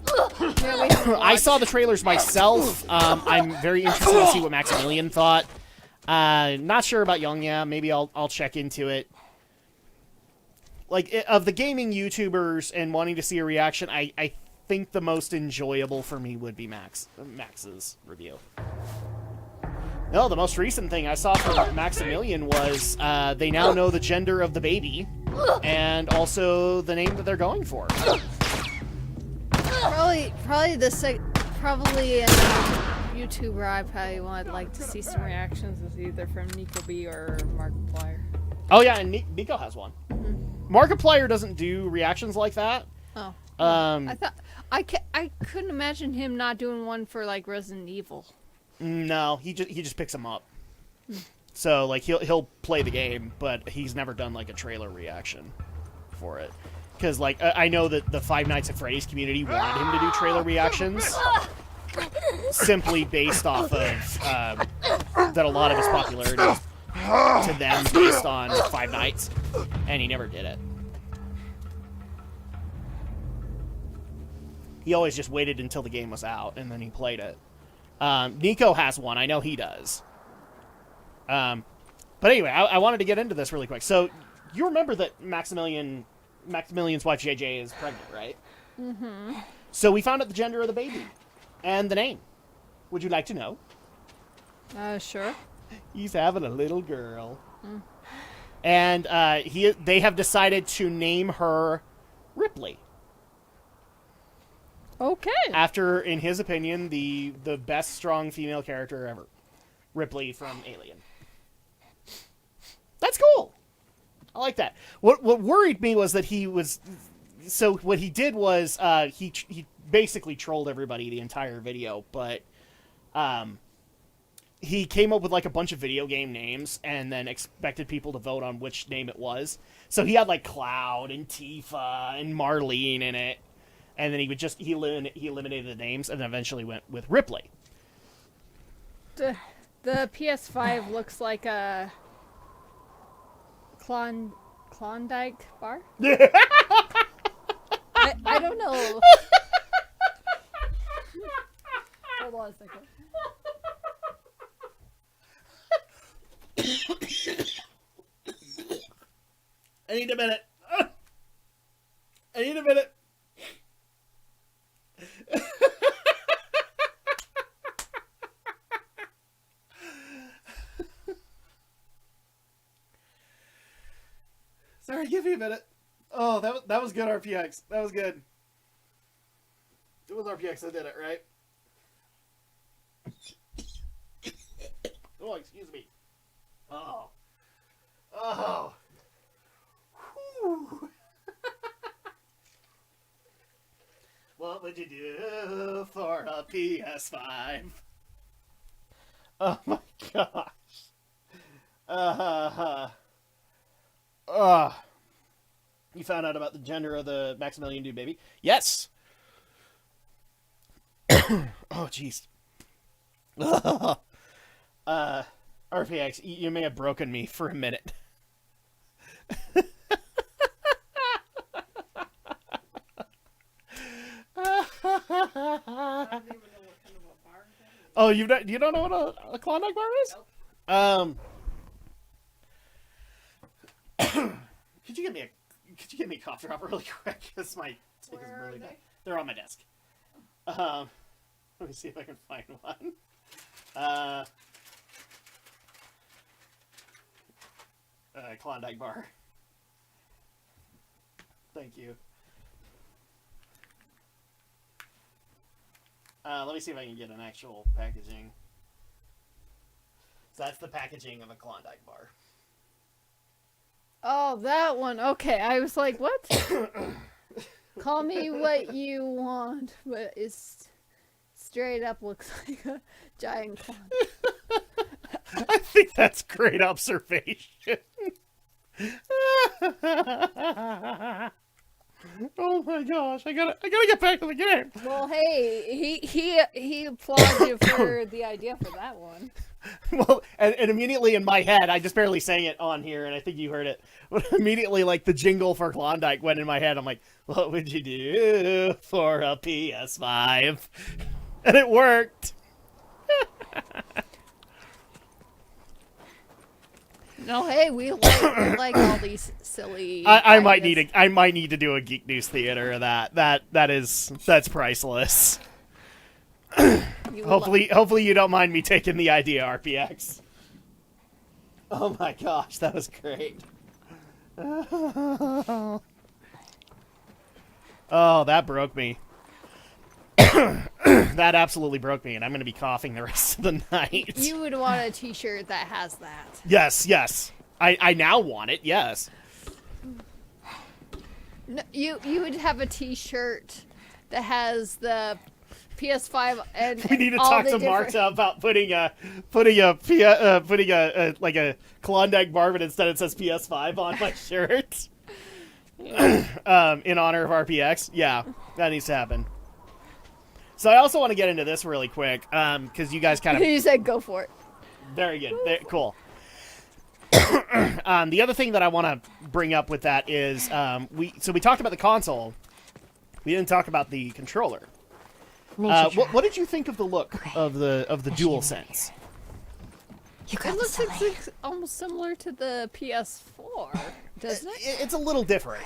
I saw the trailers myself. I'm very interested to see what Maximilian thought. Not sure about Yongye. Maybe I'll check into it. Like, of the gaming YouTubers and wanting to see a reaction, I think the most enjoyable for me would be Max's review. No, the most recent thing I saw from Maximilian was they now know the gender of the baby and also the name that they're going for. Probably a YouTuber I probably would like to see some reactions is either from Nico B or Markiplier. Oh yeah, and Nico has one. Markiplier doesn't do reactions like that. Oh. I couldn't imagine him not doing one for like Resident Evil. No, he just picks them up. So like he'll play the game, but he's never done like a trailer reaction for it. Because like I know that the Five Nights at Freddy's community wanted him to do trailer reactions, simply based off of that a lot of his popularity to them based on Five Nights, and he never did it. He always just waited until the game was out, and then he played it. Nico has one. I know he does. But anyway, I wanted to get into this really quick. So, you remember that Maximilian's wife, JJ, is pregnant, right? Mm-hmm. So, we found out the gender of the baby. And the name. Would you like to know? Sure. He's having a little girl. And they have decided to name her Ripley. Okay. After, in his opinion, the best strong female character ever. Ripley from Alien. That's cool. I like that. What worried me was that he was... So what he did was he basically trolled everybody the entire video, but he came up with like a bunch of video game names and then expected people to vote on which name it was. So he had like Cloud and Tifa and Marlene in it. And then he eliminated the names and then eventually went with Ripley. The PS5 looks like a Klondike bar? I don't know. Hold on a second. I need a minute. I need a minute. Sorry, give me a minute. Oh, that was good, RPX. That was good. It was RPX that did it, right? Oh, excuse me. Oh. Oh. Whew. What would you do for a PS5? Oh my gosh. You found out about the gender of the Maximilian dude baby? Yes. Oh jeez. RPX, you may have broken me for a minute. Oh, you don't know what a Klondike bar is? Nope. Could you get me a cough drop really quick? This might take us really bad. They're on my desk. Let me see if I can find one. Klondike bar. Thank you. Let me see if I can get an actual packaging. So that's the packaging of a Klondike bar. Oh, that one. Okay, I was like, what? Call me what you want, but it's straight up looks like a giant Klondike. I think that's great observation. Oh my gosh! I gotta get back to the game. Well, hey, he applauded you for the idea for that one. Well, and immediately in my head, I just barely sang it on here, and I think you heard it. But immediately, like the jingle for Klondike went in my head. I'm like, "What would you do for a PS5?" And it worked. No, hey, we like all these silly. I might need to do a Geek News Theater of that. That's priceless. Hopefully you don't mind me taking the idea, RPX. Oh my gosh, that was great. Oh, that broke me. That absolutely broke me, and I'm going to be coughing the rest of the night. You would want a t-shirt that has that. Yes. I now want it, yes. No, you would have a t-shirt that has the PS5 and we need to all talk the to different... Marta about putting a like a Klondike bar, but instead it says PS5 on my shirt. In honor of RPX. Yeah, that needs to happen. So I also want to get into this really quick, because you guys kind of... You said go for it. Very good. Cool. The other thing that I want to bring up with that is, we talked about the console. We didn't talk about the controller. What did you think of the look of the DualSense? You got it looks like almost similar to the PS4, doesn't it? It's a little different.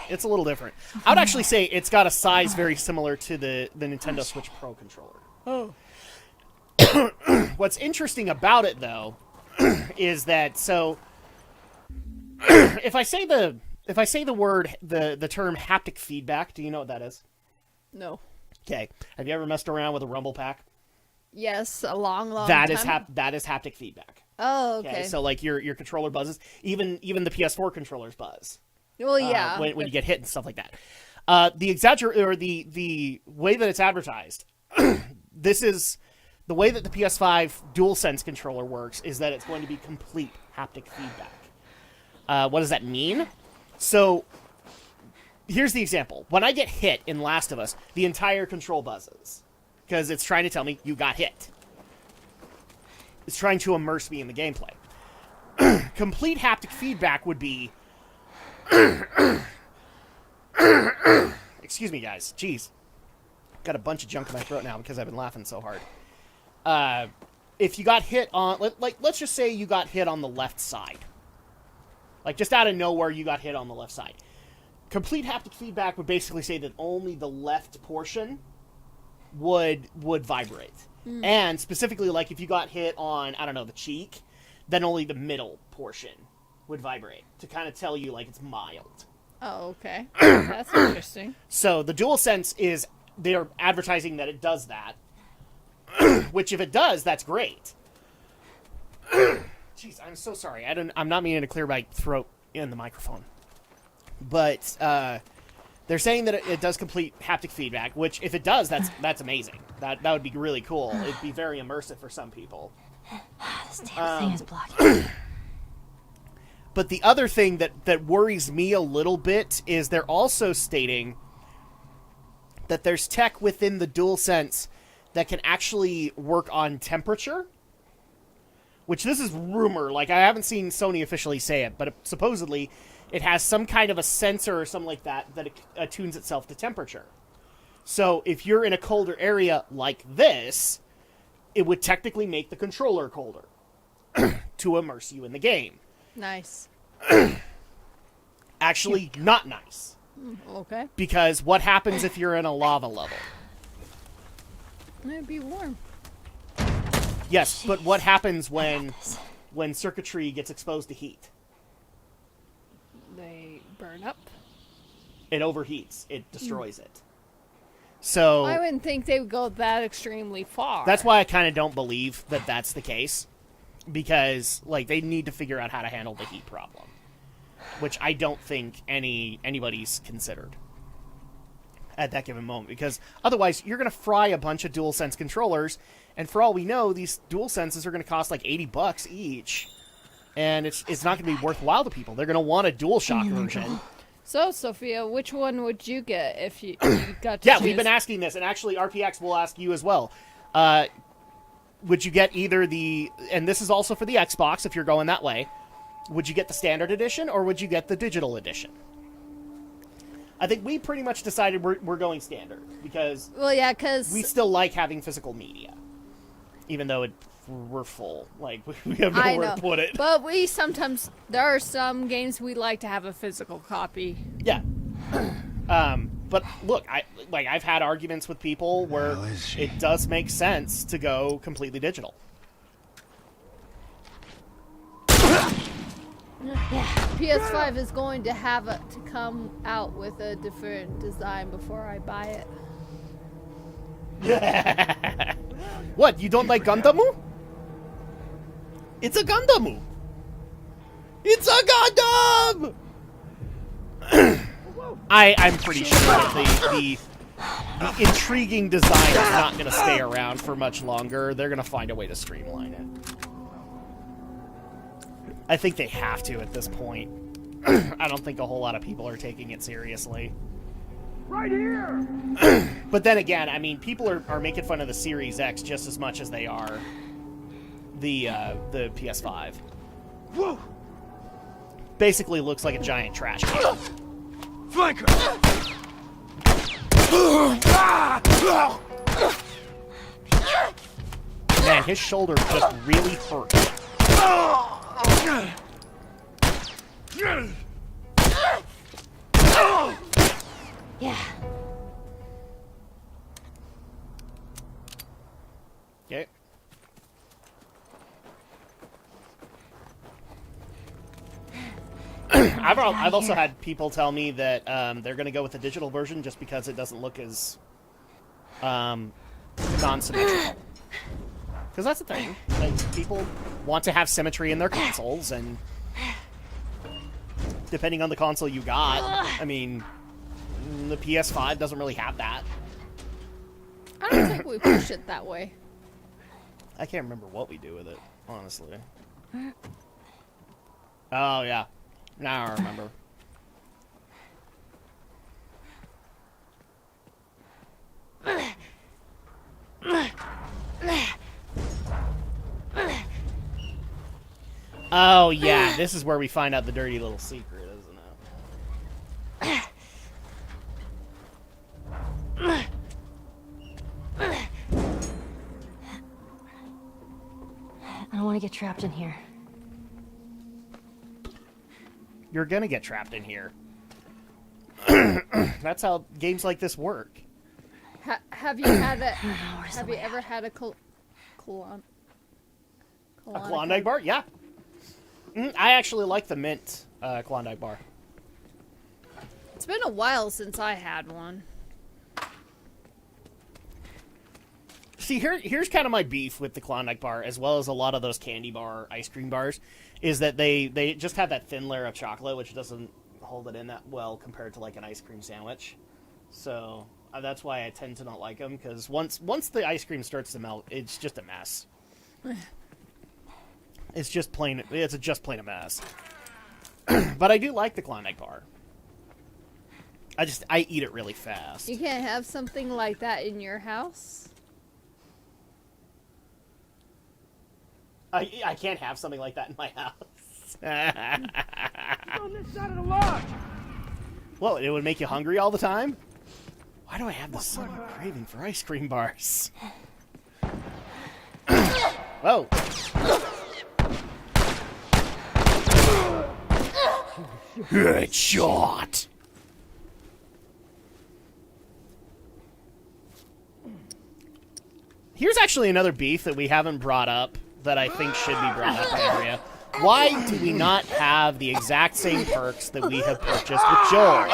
I would actually say it's got a size very similar to the Nintendo Switch Pro controller. Oh. What's interesting about it, though, is that if I say the term haptic feedback, do you know what that is? No. Okay. Have you ever messed around with a rumble pack? Yes, a long time. That is haptic feedback. Oh, okay. So like your controller buzzes, even the PS4 controllers buzz. Well, yeah. When you get hit and stuff like that. The way that it's advertised, this is the way that the PS5 DualSense controller works is that it's going to be complete haptic feedback. What does that mean? So here's the example. When I get hit in Last of Us, the entire control buzzes because it's trying to tell me you got hit. It's trying to immerse me in the gameplay. Complete haptic feedback would be... Excuse me, guys. Jeez. Got a bunch of junk in my throat now because I've been laughing so hard. If you got hit on... let's just say you got hit on the left side. Like, just out of nowhere, you got hit on the left side. Complete haptic feedback would basically say that only the left portion would vibrate. Mm. And specifically, like, if you got hit on, I don't know, the cheek, then only the middle portion would vibrate to kind of tell you, like, it's mild. Oh, okay. That's interesting. So the DualSense is, they're advertising that it does that, which if it does, that's great. Jeez, I'm so sorry. I'm not meaning to clear my throat in the microphone. But they're saying that it does complete haptic feedback, which if it does, that's amazing. That would be really cool. It'd be very immersive for some people. This damn thing is blocking. But the other thing that worries me a little bit is they're also stating that there's tech within the DualSense that can actually work on temperature which this is rumor. Like, I haven't seen Sony officially say it, but supposedly it has some kind of a sensor or something like that that attunes itself to temperature. So if you're in a colder area like this, it would technically make the controller colder to immerse you in the game. Nice. Actually, not nice. Okay. Because what happens if you're in a lava level? It'd be warm. Yes, but what happens when circuitry gets exposed to heat? They burn up. It overheats. It destroys it. So I wouldn't think they would go that extremely far. that's why I kind of don't believe that that's the case. Because, like, they need to figure out how to handle the heat problem. Which I don't think anybody's considered at that given moment. Because otherwise, you're going to fry a bunch of DualSense controllers, and for all we know, these DualSenses are going to cost like $80 each. And it's not going to be worthwhile to people. They're going to want a DualShock version. So, Sophia, which one would you get if you got to Yeah, choose? we've been asking this, and actually RPX will ask you as well. Would you get either and this is also for the Xbox if you're going that way, would you get the standard edition or would you get the digital edition? I think we pretty much decided we're going standard because we still like having physical media, even though we're full. Like, we have nowhere to put it. But there are some games we like to have a physical copy. Yeah. But look, I've had arguments with people where it does make sense to go completely digital. PS5 is going to have to come out with a different design before I buy it. What? You don't like Gundamu? It's a Gundamu. It's a Gundam. I'm pretty sure that the intriguing design is not going to stay around for much longer. They're going to find a way to streamline it. I think they have to at this point. I don't think a whole lot of people are taking it seriously. Right here! But then again, I mean, people are making fun of the Series X just as much as they are the PS5. Whoa! Basically looks like a giant trash can. Flanker! Man, his shoulder just really hurt. Yeah. Okay. I've also had people tell me that they're going to go with the digital version just because it doesn't look as non-symmetrical. Because that's the thing. Like, people want to have symmetry in their consoles, and depending on the console you got, I mean, the PS5 doesn't really have that. I don't think we push it that way. I can't remember what we do with it, honestly. Oh, yeah. Now I remember. Oh, yeah. This is where we find out the dirty little secret, isn't it? I don't want to get trapped in here. You're gonna get trapped in here. That's how games like this work. Have you had a? Have you ever had a Klondike bar? Yeah. I actually like the mint Klondike bar. It's been a while since I had one. See, here's kind of my beef with the Klondike bar, as well as a lot of those candy bar ice cream bars, is that they just have that thin layer of chocolate, which doesn't hold it in that well compared to like an ice cream sandwich. So that's why I tend to not like them, because once the ice cream starts to melt, it's just a mess. It's just plain a mess. But I do like the Klondike bar. I eat it really fast. You can't have something like that in your house? I can't have something like that in my house. On this side of the lodge. Well, it would make you hungry all the time? Why do I have this sudden craving for ice cream bars? Whoa. Headshot! Here's actually another beef that we haven't brought up that I think should be brought up in the area. Why do we not have the exact same perks that we have purchased with Joel?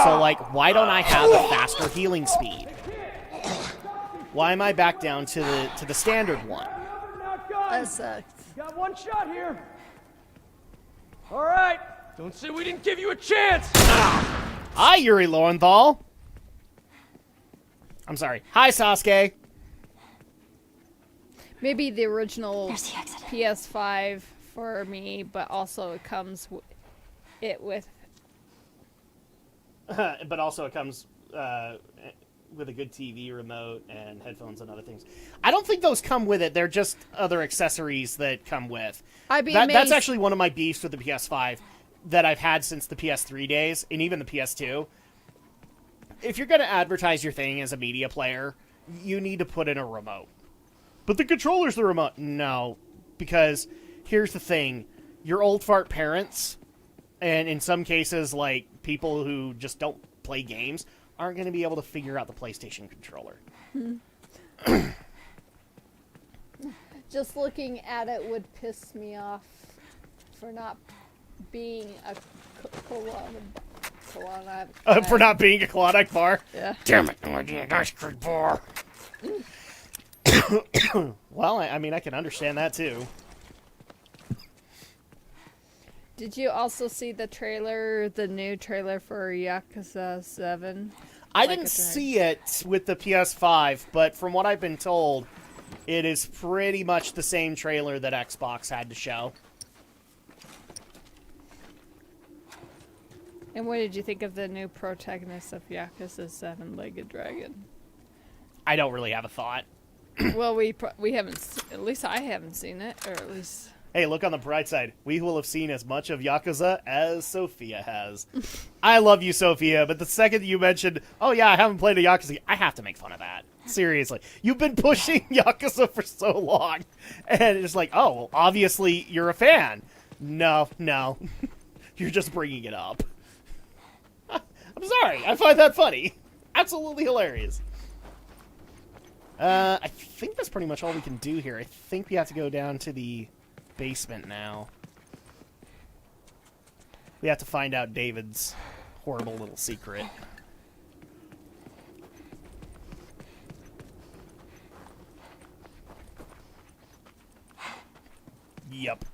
So, like, why don't I have a faster healing speed? Why am I back down to the standard one? That sucks. Got one shot here. All right. Don't say we didn't give you a chance. Hi, Yuri Lowenthal. I'm sorry. Hi, Sasuke. Maybe the original PS5 for me, but also it comes with But also it comes with a good TV remote and headphones and other things. I don't think those come with it. They're just other accessories that come with. That's actually one of my beefs with the PS5 that I've had since the PS3 days, and even the PS2. If you're going to advertise your thing as a media player, you need to put in a remote. But the controller's the remote. No, because here's the thing. Your old fart parents, and in some cases, like, people who just don't play games, aren't going to be able to figure out the PlayStation controller. Just looking at it would piss me off for not being a colonic for not being a colonic bar? Yeah. Damn it, I'm an ice cream bar. Well, I mean, I can understand that, too. Did you also see the trailer, the new trailer for Yakuza 7? I didn't see it with the PS5, but from what I've been told, it is pretty much the same trailer that Xbox had to show. And what did you think of the new protagonist of Yakuza 7-Legged Dragon? I don't really have a thought. Well, we haven't, at least I haven't seen it, or at least... Hey, look on the bright side. We will have seen as much of Yakuza as Sophia has. I love you, Sophia, but the second you mentioned, oh yeah, I haven't played a Yakuza, I have to make fun of that. Seriously. You've been pushing Yakuza for so long, and it's like, oh, well, obviously you're a fan. No. You're just bringing it up. I'm sorry, I find that funny. Absolutely hilarious. I think that's pretty much all we can do here. I think we have to go down to the basement now. We have to find out David's horrible little secret. Yep.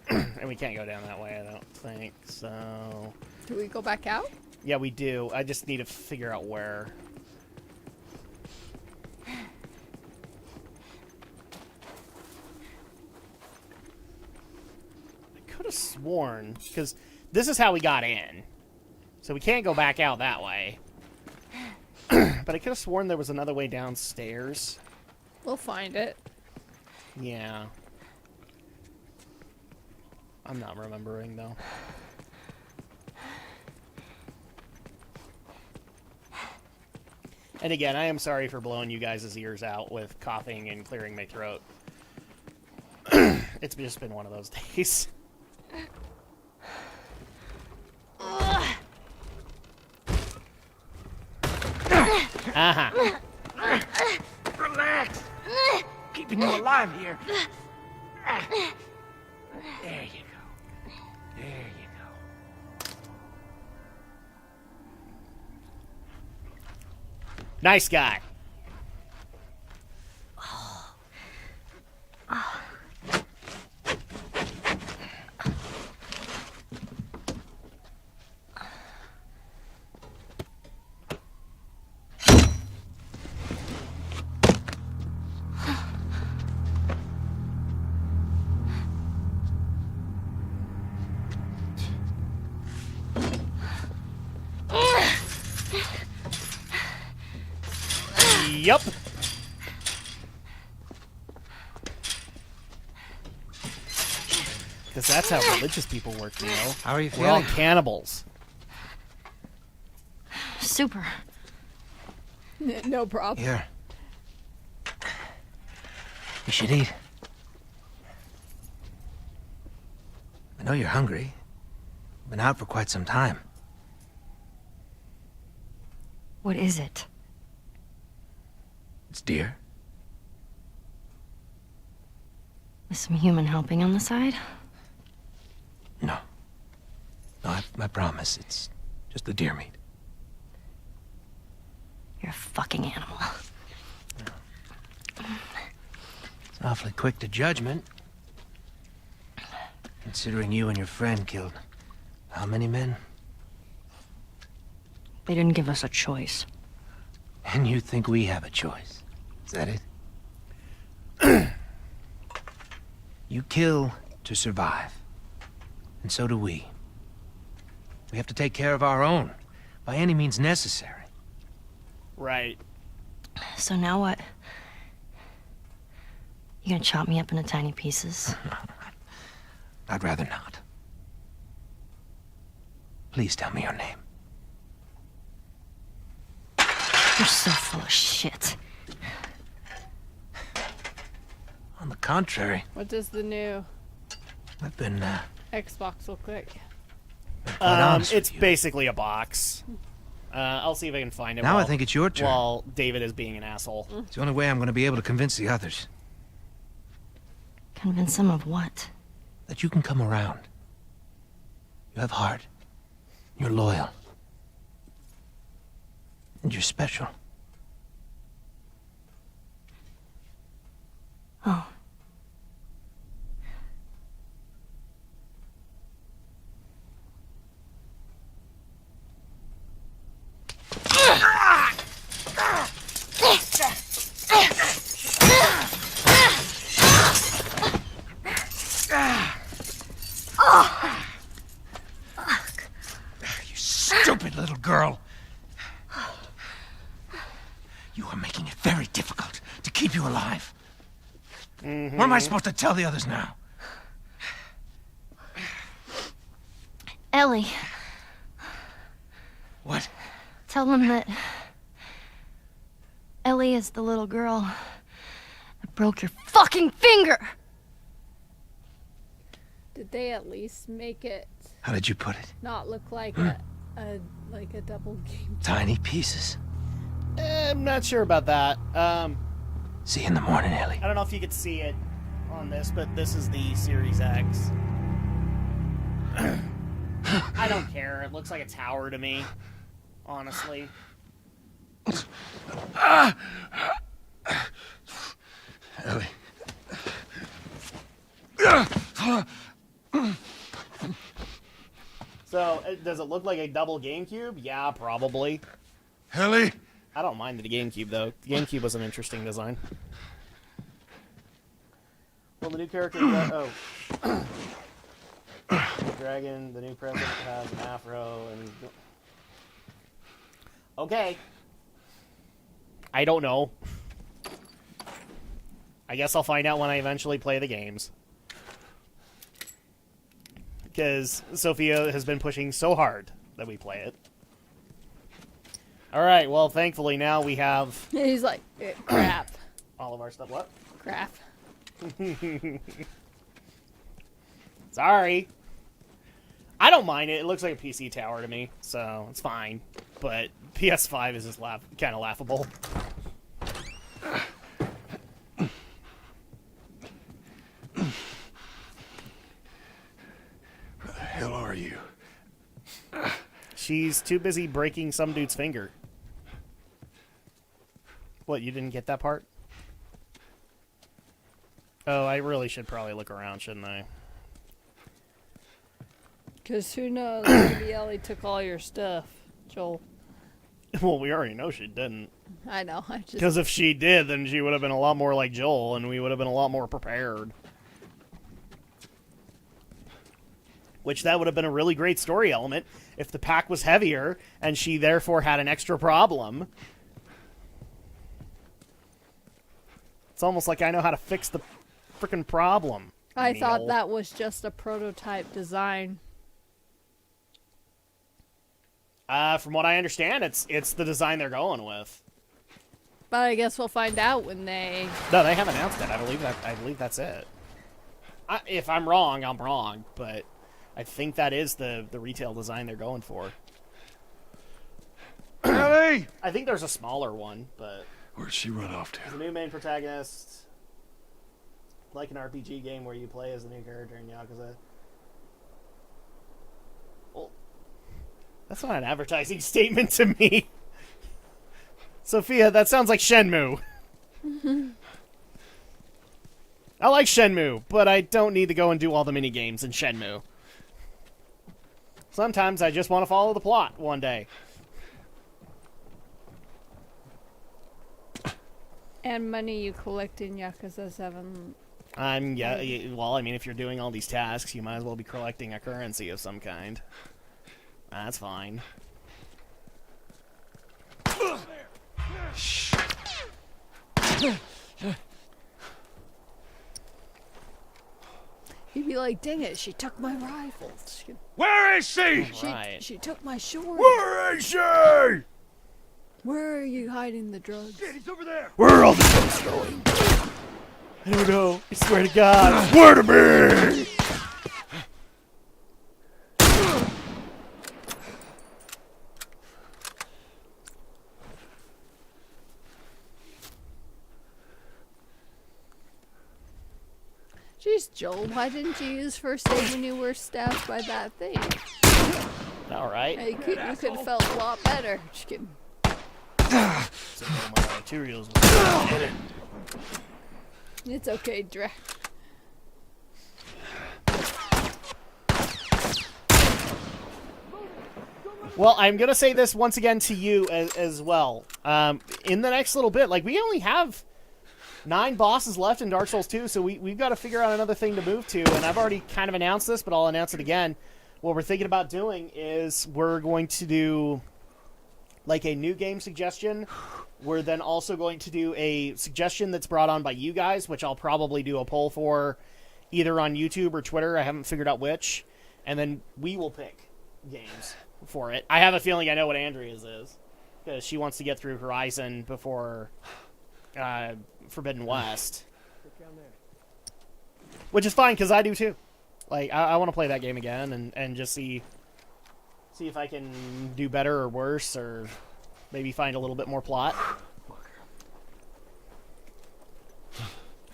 And we can't go down that way, I don't think, so... Do we go back out? Yeah, we do. I just need to figure out where. I could have sworn, because this is how we got in. So we can't go back out that way. But I could have sworn there was another way downstairs. We'll find it. Yeah. I'm not remembering, though. And again, I am sorry for blowing you guys' ears out with coughing and clearing my throat. It's just been one of those days. Uh-huh. Relax. Keeping you alive here. There you go. There you go. Nice guy. Yep. Because that's how religious people work, you know? How are you We're all feeling? cannibals. Super. No problem. Here. You should eat. I know you're hungry. Been out for quite some time. What is it? It's deer. With some human helping on the side? No. No, I promise. It's just the deer meat. You're a fucking animal. It's awfully quick to judgment. Considering you and your friend killed how many men? They didn't give us a choice. And you think we have a choice? Is that it? You kill to survive. And so do we. We have to take care of our own, by any means necessary. Right. So now what? You gonna chop me up into tiny pieces? I'd rather not. Please tell me your name. You're so full of shit. On the contrary, What does the new I've been, Xbox look like? quite honest with It's you. basically a box. I'll see if I can find it. Now I while- think it's your turn. While David is being an asshole. It's the only way I'm going to be able to convince the others Convince them of what? that you can come around. You have heart. You're loyal. And you're special. Oh. You stupid little girl. You are making it very difficult to keep you alive. What am I supposed to tell the others now? Ellie, What? tell them that Ellie is the little girl that broke your fucking finger! Did they at least make it How did you put it? not look like a double game? Tiny pieces. I'm not sure about that. See you in the morning, Ellie. I don't know if you could see it on this, but this is the Series X. I don't care. It looks like a tower to me, honestly. Ellie. So, does it look like a double GameCube? Yeah, probably. Ellie? I don't mind the GameCube, though. The GameCube was an interesting design. Well, the new character... oh. The dragon, the new president has an afro, and... Okay. I don't know. I guess I'll find out when I eventually play the games. Because Sophia has been pushing so hard that we play it. Alright, well, thankfully now we have He's like, crap, all of our stuff. What? crap. Sorry. I don't mind it. It looks like a PC tower to me, so it's fine. But PS5 is just kind of laughable. Where the hell are you? She's too busy breaking some dude's finger. What, you didn't get that part? Oh, I really should probably look around, shouldn't I? Because who knows, maybe Ellie took all your stuff, Joel. Well, we already know she didn't. I know, I just... Because if she did, then she would have been a lot more like Joel, and we would have been a lot more prepared. Which that would have been a really great story element if the pack was heavier, and she therefore had an extra problem. It's almost like I know how to fix the frickin' problem. I thought that was just a prototype design. From what I understand, it's the design they're going with. But I guess we'll find out when they... No, they haven't announced it. I believe that's it. If I'm wrong, I'm wrong, but I think that is the retail design they're going for. Ellie! I think there's a smaller one, but... Where'd she run off to? The new main protagonist, like an RPG game where you play as a new character in Yakuza. Well, that's not an advertising statement to me. Sophia, that sounds like Shenmue. I like Shenmue, but I don't need to go and do all the mini games in Shenmue. Sometimes I just want to follow the plot one day. And money you collect in Yakuza 7. Well, I mean, if you're doing all these tasks, you might as well be collecting a currency of some kind. That's fine. He'd be like, dang it, she took my rifle. Where is she? She took my sword. Where is she? Where are you hiding the drugs? He's over there. Where are all the drugs going? I don't know. I swear to God. Swear to me! Jeez, Joel, why didn't you use first aid when you were stabbed by that thing? All right. You could have felt a lot better. Just kidding. So my materials will It's okay, Drak. Well, I'm going to say this once again to you as well. In the next little bit, like, we only have 9 bosses left in Dark Souls 2, so we've got to figure out another thing to move to, and I've already kind of announced this, but I'll announce it again. What we're thinking about doing is we're going to do, like, a new game suggestion. We're then also going to do a suggestion that's brought on by you guys, which I'll probably do a poll for either on YouTube or Twitter. I haven't figured out which. And then we will pick games for it. I have a feeling I know what Andrea's is, because she wants to get through Horizon before Forbidden West. Which is fine, because I do too. Like, I want to play that game again and just see if I can do better or worse, or maybe find a little bit more plot.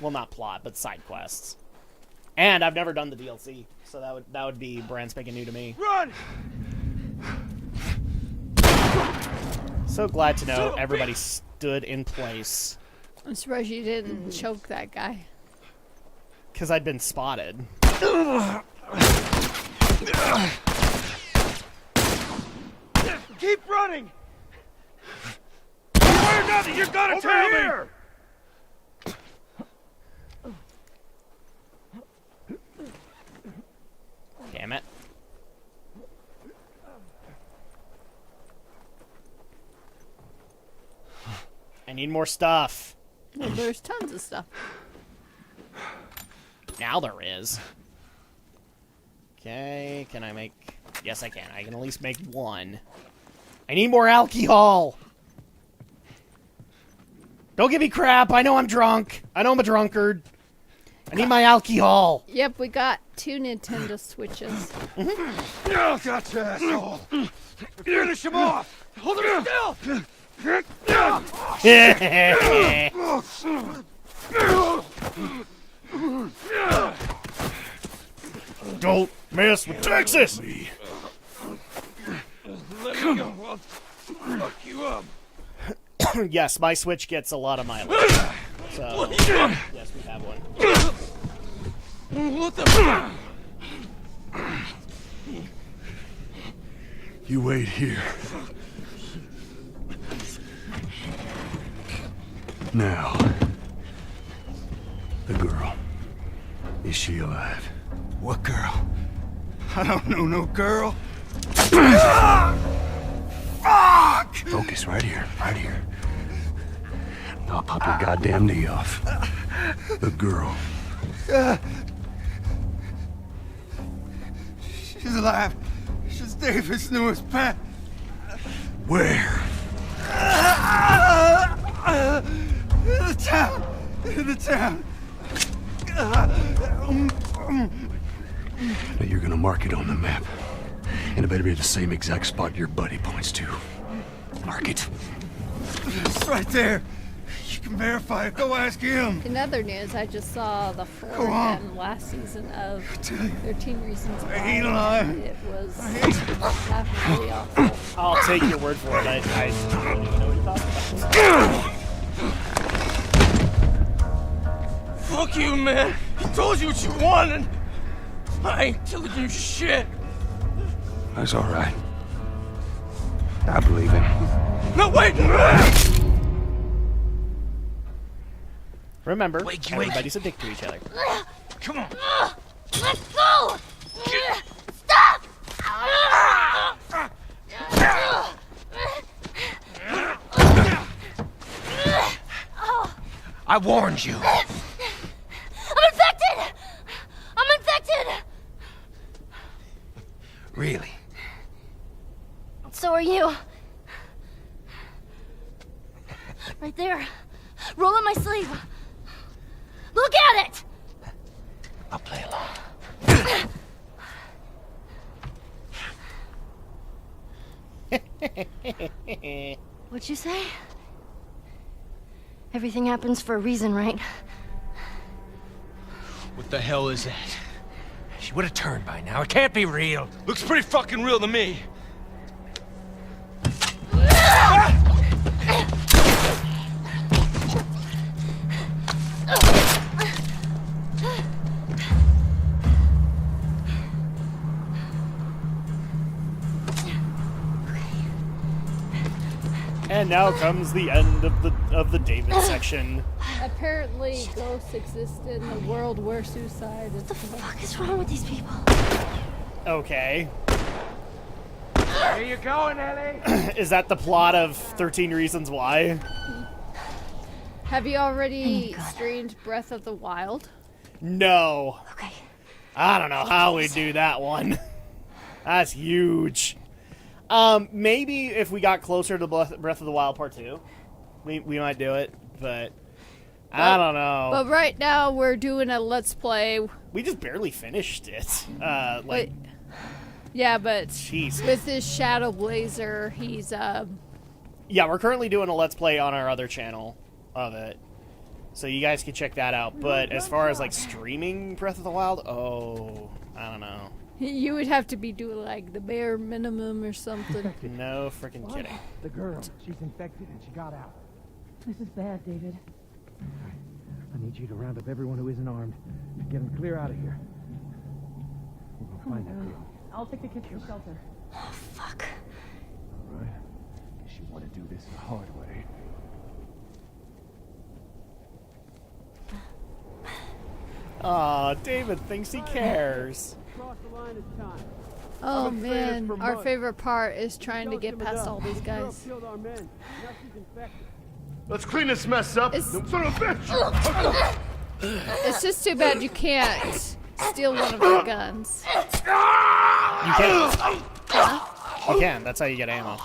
Well, not plot, but side quests. And I've never done the DLC, so that would be brand spanking new to me. Run! So glad to know everybody stood in place. I'm surprised you didn't choke that guy. Because I'd been spotted. Keep running! Where nothing, you gotta tell me! Damn it. I need more stuff. Well, there's tons of stuff. Now there is. Okay, can I make... Yes, I can. I can at least make one. I need more alcohol! Don't give me crap! I know I'm drunk! I know I'm a drunkard! I need my alcohol! Yep, we got 2 Nintendo Switches. Oh, gotcha, asshole! Finish him off! Hold him still! Don't mess with Texas! Let me go, I'll fuck you up. Yes, my Switch gets a lot of mileage. So, yes, we have one. What the... You wait here. Now, the girl. Is she alive? What girl? I don't know no girl. Fuck! Focus right here, right here. I'll pop your goddamn knee off. The girl. She's alive. She's David's newest pet. Where? In the town. In the town. Now you're gonna mark it on the map. And it better be the same exact spot your buddy points to. Mark it. It's right there. You can verify it. Go ask him. In other news, I just saw the fourth Go on. and last season of 13 Reasons Why. I ain't lying. It was absolutely awful. I'll take your word for it. I don't even know what you're talking about. Fuck you, man. He told you what you wanted. I ain't telling you shit. That's all right. I believe him. No, wait! Remember, everybody's a dick to each other. Come on. Let's go! Stop! I warned you. I'm infected! I'm infected! Really? So are you. Right there. Roll up my sleeve. Look at it! I'll play along. What'd you say? Everything happens for a reason, right? What the hell is that? She would have turned by now. It can't be real. Looks pretty fucking real to me. And now comes the end of the David section. Apparently, ghosts exist in the world where suicide is. What the fuck is wrong with these people? Okay. Where you going, Ellie? Is that the plot of 13 Reasons Why? Have you already streamed Breath of the Wild? No. Okay. I don't know how we do that one. That's huge. Maybe if we got closer to Breath of the Wild Part 2, we might do it, but I don't know. But right now we're doing a Let's Play. We just barely finished it. Wait. Yeah, but jeez. With this Shadow Blazer, he's Yeah, we're currently doing a Let's Play on our other channel of it. So you guys can check that out. But as far as like streaming Breath of the Wild, I don't know. You would have to be doing like the bare minimum or something. No freaking kidding. The girl, she's infected and she got out. This is bad, David. I need you to round up everyone who isn't armed and get them clear out of here. We're gonna find that girl. I'll take the kids to shelter. Oh, fuck. All right. Guess you want to do this the hard way. Aw, David thinks he cares. Oh man, our favorite part is trying to get past all these guys. Let's clean this mess up. Son of a bitch! It's just too bad you can't steal one of their guns. You can. You can. That's how you get ammo.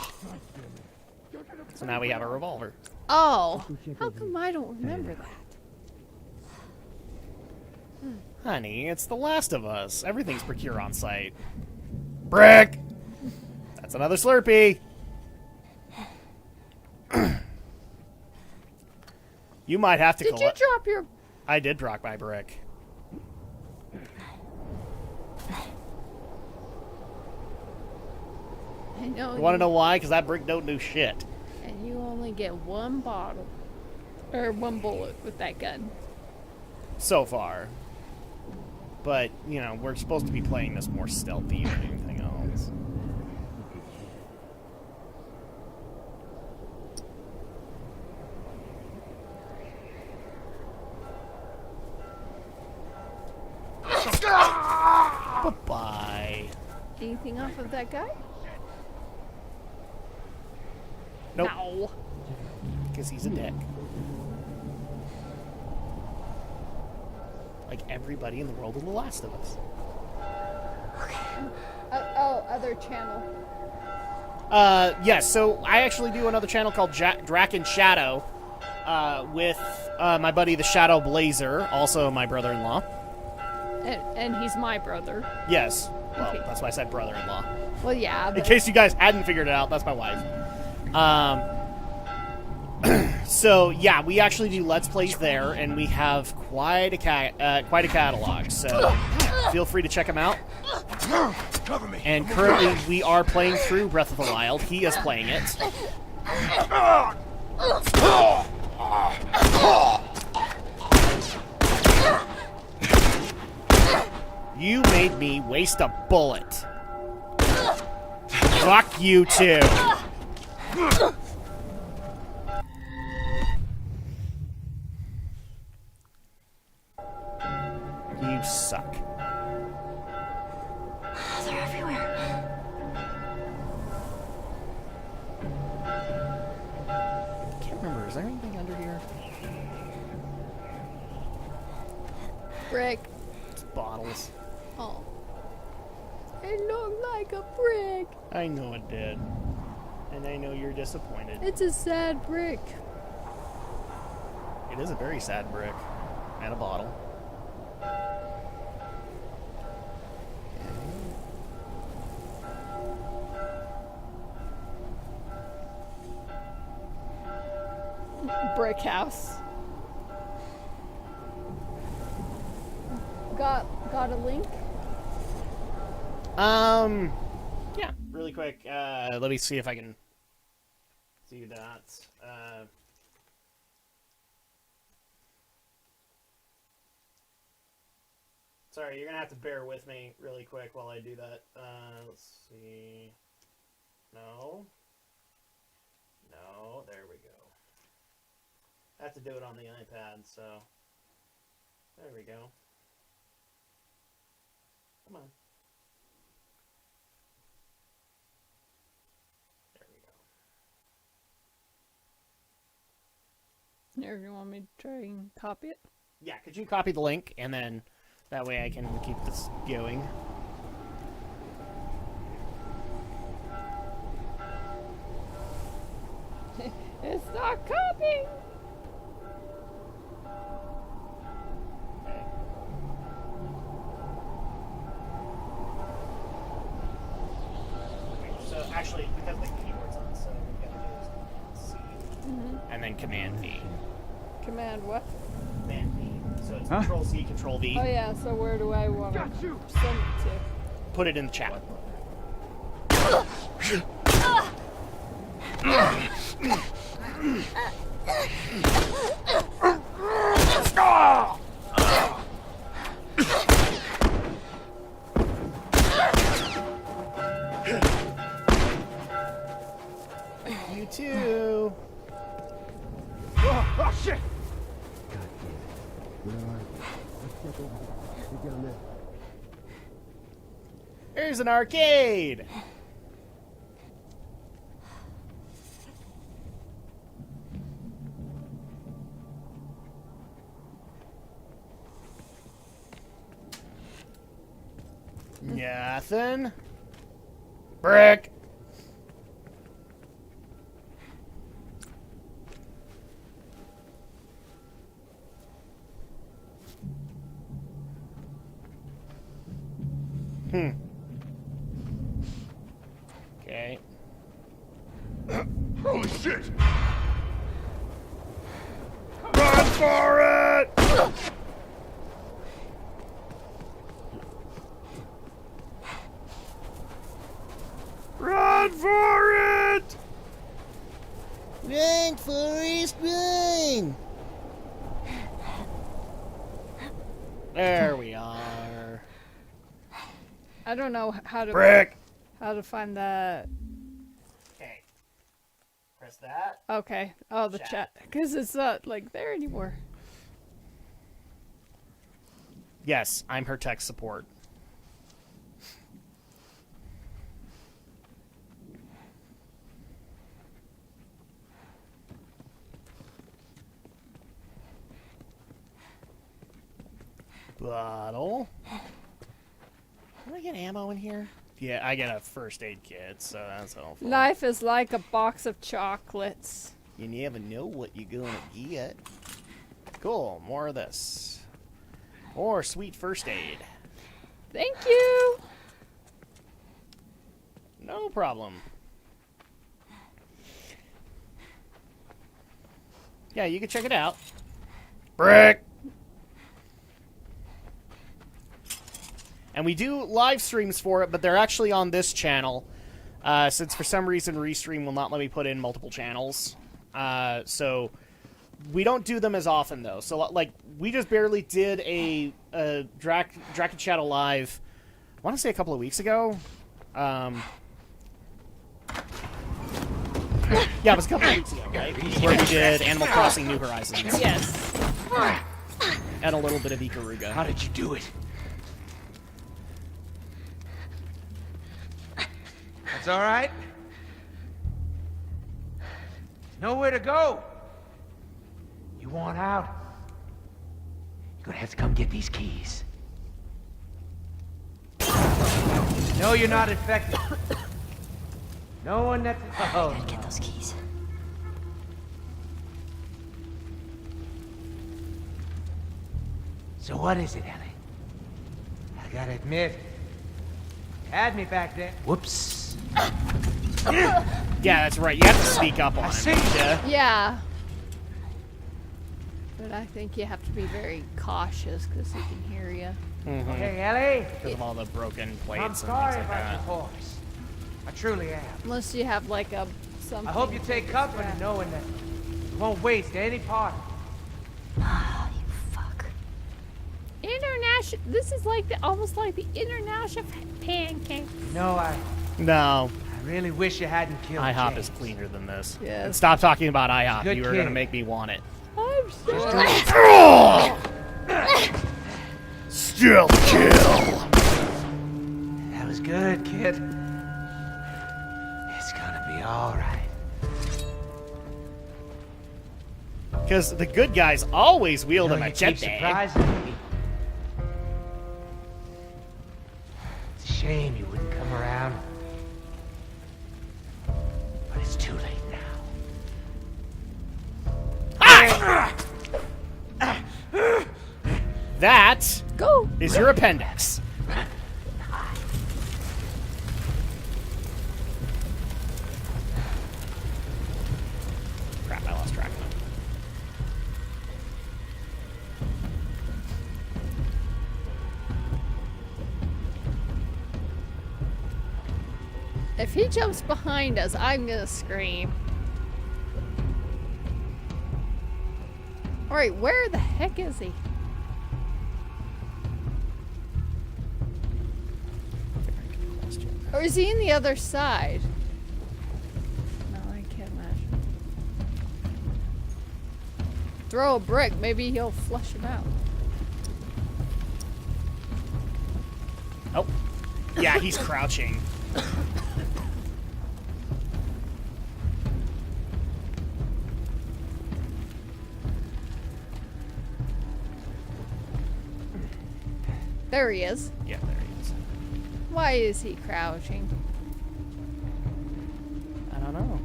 So now we have a revolver. Oh, how come I don't remember that? Honey, it's The Last of Us. Everything's procure on site. Brick! That's another Slurpee. You might have to Did you drop your... I did drop my brick. I know. You want to know why? Because that brick don't do shit. And you only get one bottle. Or one bullet with that gun. So far. But, you know, we're supposed to be playing this more stealthy than anything else. Bye-bye. Anything off of that guy? Nope. No. Because he's a dick. Like everybody in the world in The Last of Us. Okay. Other channel. Yes, so I actually do another channel called Drak and Shadow with my buddy the Shadow Blazer, also my brother-in-law. And he's my brother. Yes. Well, Okay. that's why I said brother-in-law. Well, yeah. In case you guys hadn't figured it out, that's my wife. So yeah, we actually do Let's Plays there, and we have quite a catalog. So feel free to check them out. Cover me. And currently, we are playing through Breath of the Wild. He is playing it. You made me waste a bullet. Fuck you too. You suck. They're everywhere. I can't remember. Is there anything under here? Brick. It's bottles. Oh. It looked like a brick. I know it did. And I know you're disappointed. It's a sad brick. It is a very sad brick. And a bottle. Brick house. Got a link? Yeah, really quick. Let me see if I can see that. Sorry, you're gonna have to bear with me really quick while I do that. Let's see. No. No, there we go. I have to do it on the iPad, so there we go. Come on. There we go. Here, you want me to try and copy it? Yeah, could you copy the link, and then that way I can keep this going. It's not copying! So actually, because the keyboard's on, so we gotta do is C, and then Command V. Command what? Command V. So it's Control C, Control V. Oh yeah, so where do I want to send it to? Put it in the chat. You too. Oh, shit! There's an arcade. Nothing. Brick. Okay. Holy shit! Run for it! Run for it! Run, Forrest, run! There we are. I don't know how to Brick. How to find that. Okay. Press that. Okay. Oh, the chat. Because it's not like there anymore. Yes, I'm her tech support. Bottle. Can I get ammo in here? Yeah, I get a first aid kit, so that's helpful. Life is like a box of chocolates. You never know what you're gonna get. Cool, more of this. More sweet first aid. Thank you. No problem. Yeah, you can check it out. Brick! And we do live streams for it, but they're actually on this channel. Since for some reason Restream will not let me put in multiple channels. So we don't do them as often, though. So, like, we just barely did a Drak Let Channel Live, I want to say a couple of weeks ago. Yeah, it was a couple of weeks ago, right? Where we did Animal Crossing New Horizons. Yes. And a little bit of Ikaruga. How did you do it? That's all right. Nowhere to go. You want out? You're gonna have to come get these keys. No, you're not infected. No one that's... Oh, I gotta get those keys. So what is it, Ellie? I gotta admit, you had me back there. Whoops. Yeah, that's right. You have to sneak up on him. Yeah. But I think you have to be very cautious because he can hear you. Mm-hmm. Hey, Ellie. Because of all the broken plates I'm and sorry things like about your that. horse. I truly am. Unless you have like a something. I hope you take comfort in knowing that you won't waste any part of it. International. This is like almost like the international pancake. No. I really wish you hadn't killed IHOP James. is cleaner than this. Yes. And stop talking about IHOP. Good You were kid. going to make me want it. I'm Still kill. That was good, kid. It's gonna be all right. Because the good guys always wield You them know, a you keep jetpack. surprising me. It's a shame you wouldn't come around. But it's too late now. That Go. is your appendix. Crap, I lost track of him. If he jumps behind us, I'm gonna scream. Alright, where the heck is he? Or is he in the other side? No, I can't imagine. Throw a brick, maybe he'll flush him out. Oh. Yeah, he's crouching. There he is. Yeah, there he is. Why is he crouching? I don't know.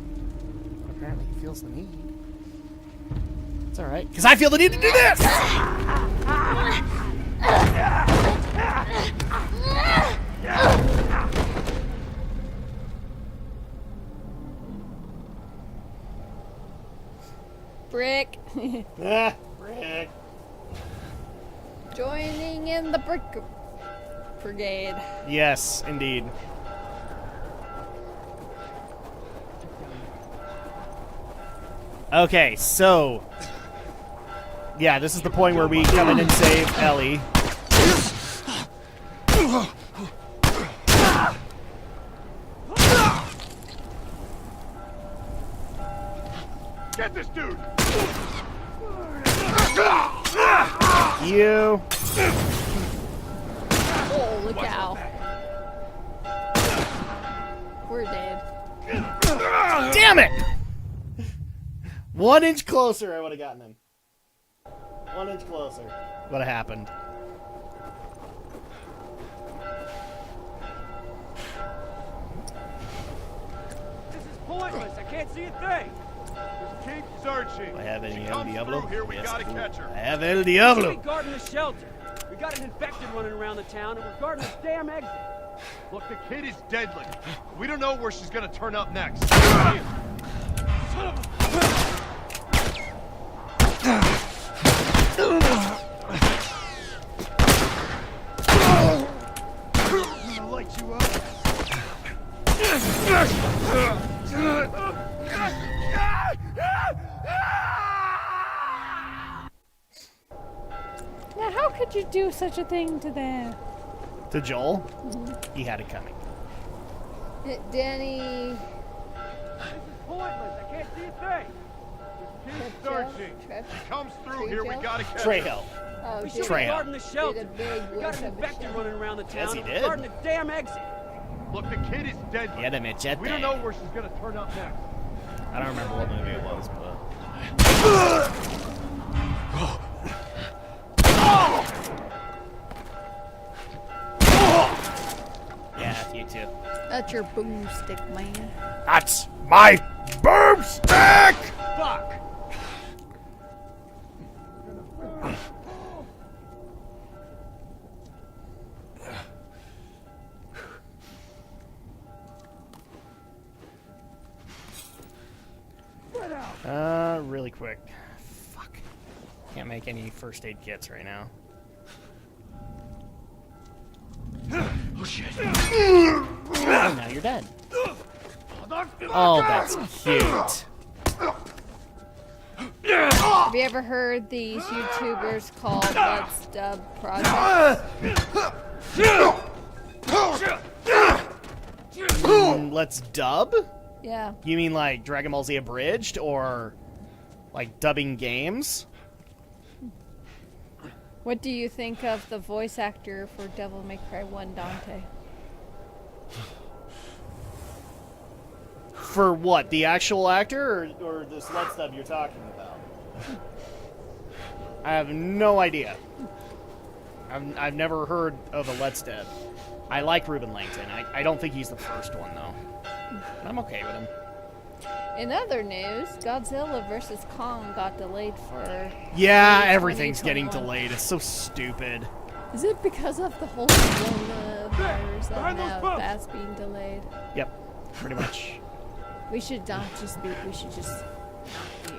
But apparently he feels the need. It's alright. Because I feel the need to do this! Brick. Brick. Joining in the brick brigade. Yes, indeed. Okay, so... Yeah, this is the point where we come in and save Ellie. Get this dude! You. Oh, look out. We're dead. Damn it! 1 inch closer, I would have gotten him. 1 inch closer. What happened? pointless. I can't see a thing. Just keep searching. I have any She El comes Diablo? through here, we Yes, gotta I do. catch her. I have El We Diablo. should be guarding the shelter. We got an infected running around the town, and we're guarding the damn exit. Look, the kid is deadly. We don't know where she's gonna turn up next. I'm gonna light you up. Now, how could you do such a thing to them? To Joel, he had it coming. Danny. Pointless. I can't see a thing. Keep searching. Trip. She comes through here, we gotta catch her. Trejo. Oh, We should be Trejo. guarding the shelter. Did a big We got voice an of a infected show. running around the town, Yes, he and we're did. guarding the damn exit. Look, the kid is deadly. Yeah, the machete. We don't know where she's gonna turn up next. I don't remember what movie it was, but yeah, you too. That's your boomstick, man. That's my boomstick! Fuck! Really quick. Fuck. Can't make any first aid kits right now. Oh shit. Oh, now you're dead. Oh, that's cute. Have you ever heard these YouTubers called Let's Dub Project? Let's dub? Yeah. You mean like Dragon Ball Z Abridged or like dubbing games? What do you think of the voice actor for Devil May Cry 1 Dante? For what? The actual actor or this Let's dub you're talking about? I have no idea. I've never heard of a Let's dub. I like Ruben Langton. I don't think he's the first one though. I'm okay with him. In other news, Godzilla vs. Kong got delayed for... Yeah, everything's getting 2021. delayed. It's so stupid. Is it because of the whole coronavirus that Behind those now bumps. that's being delayed? Yep, pretty much. We should not just be... We should just not be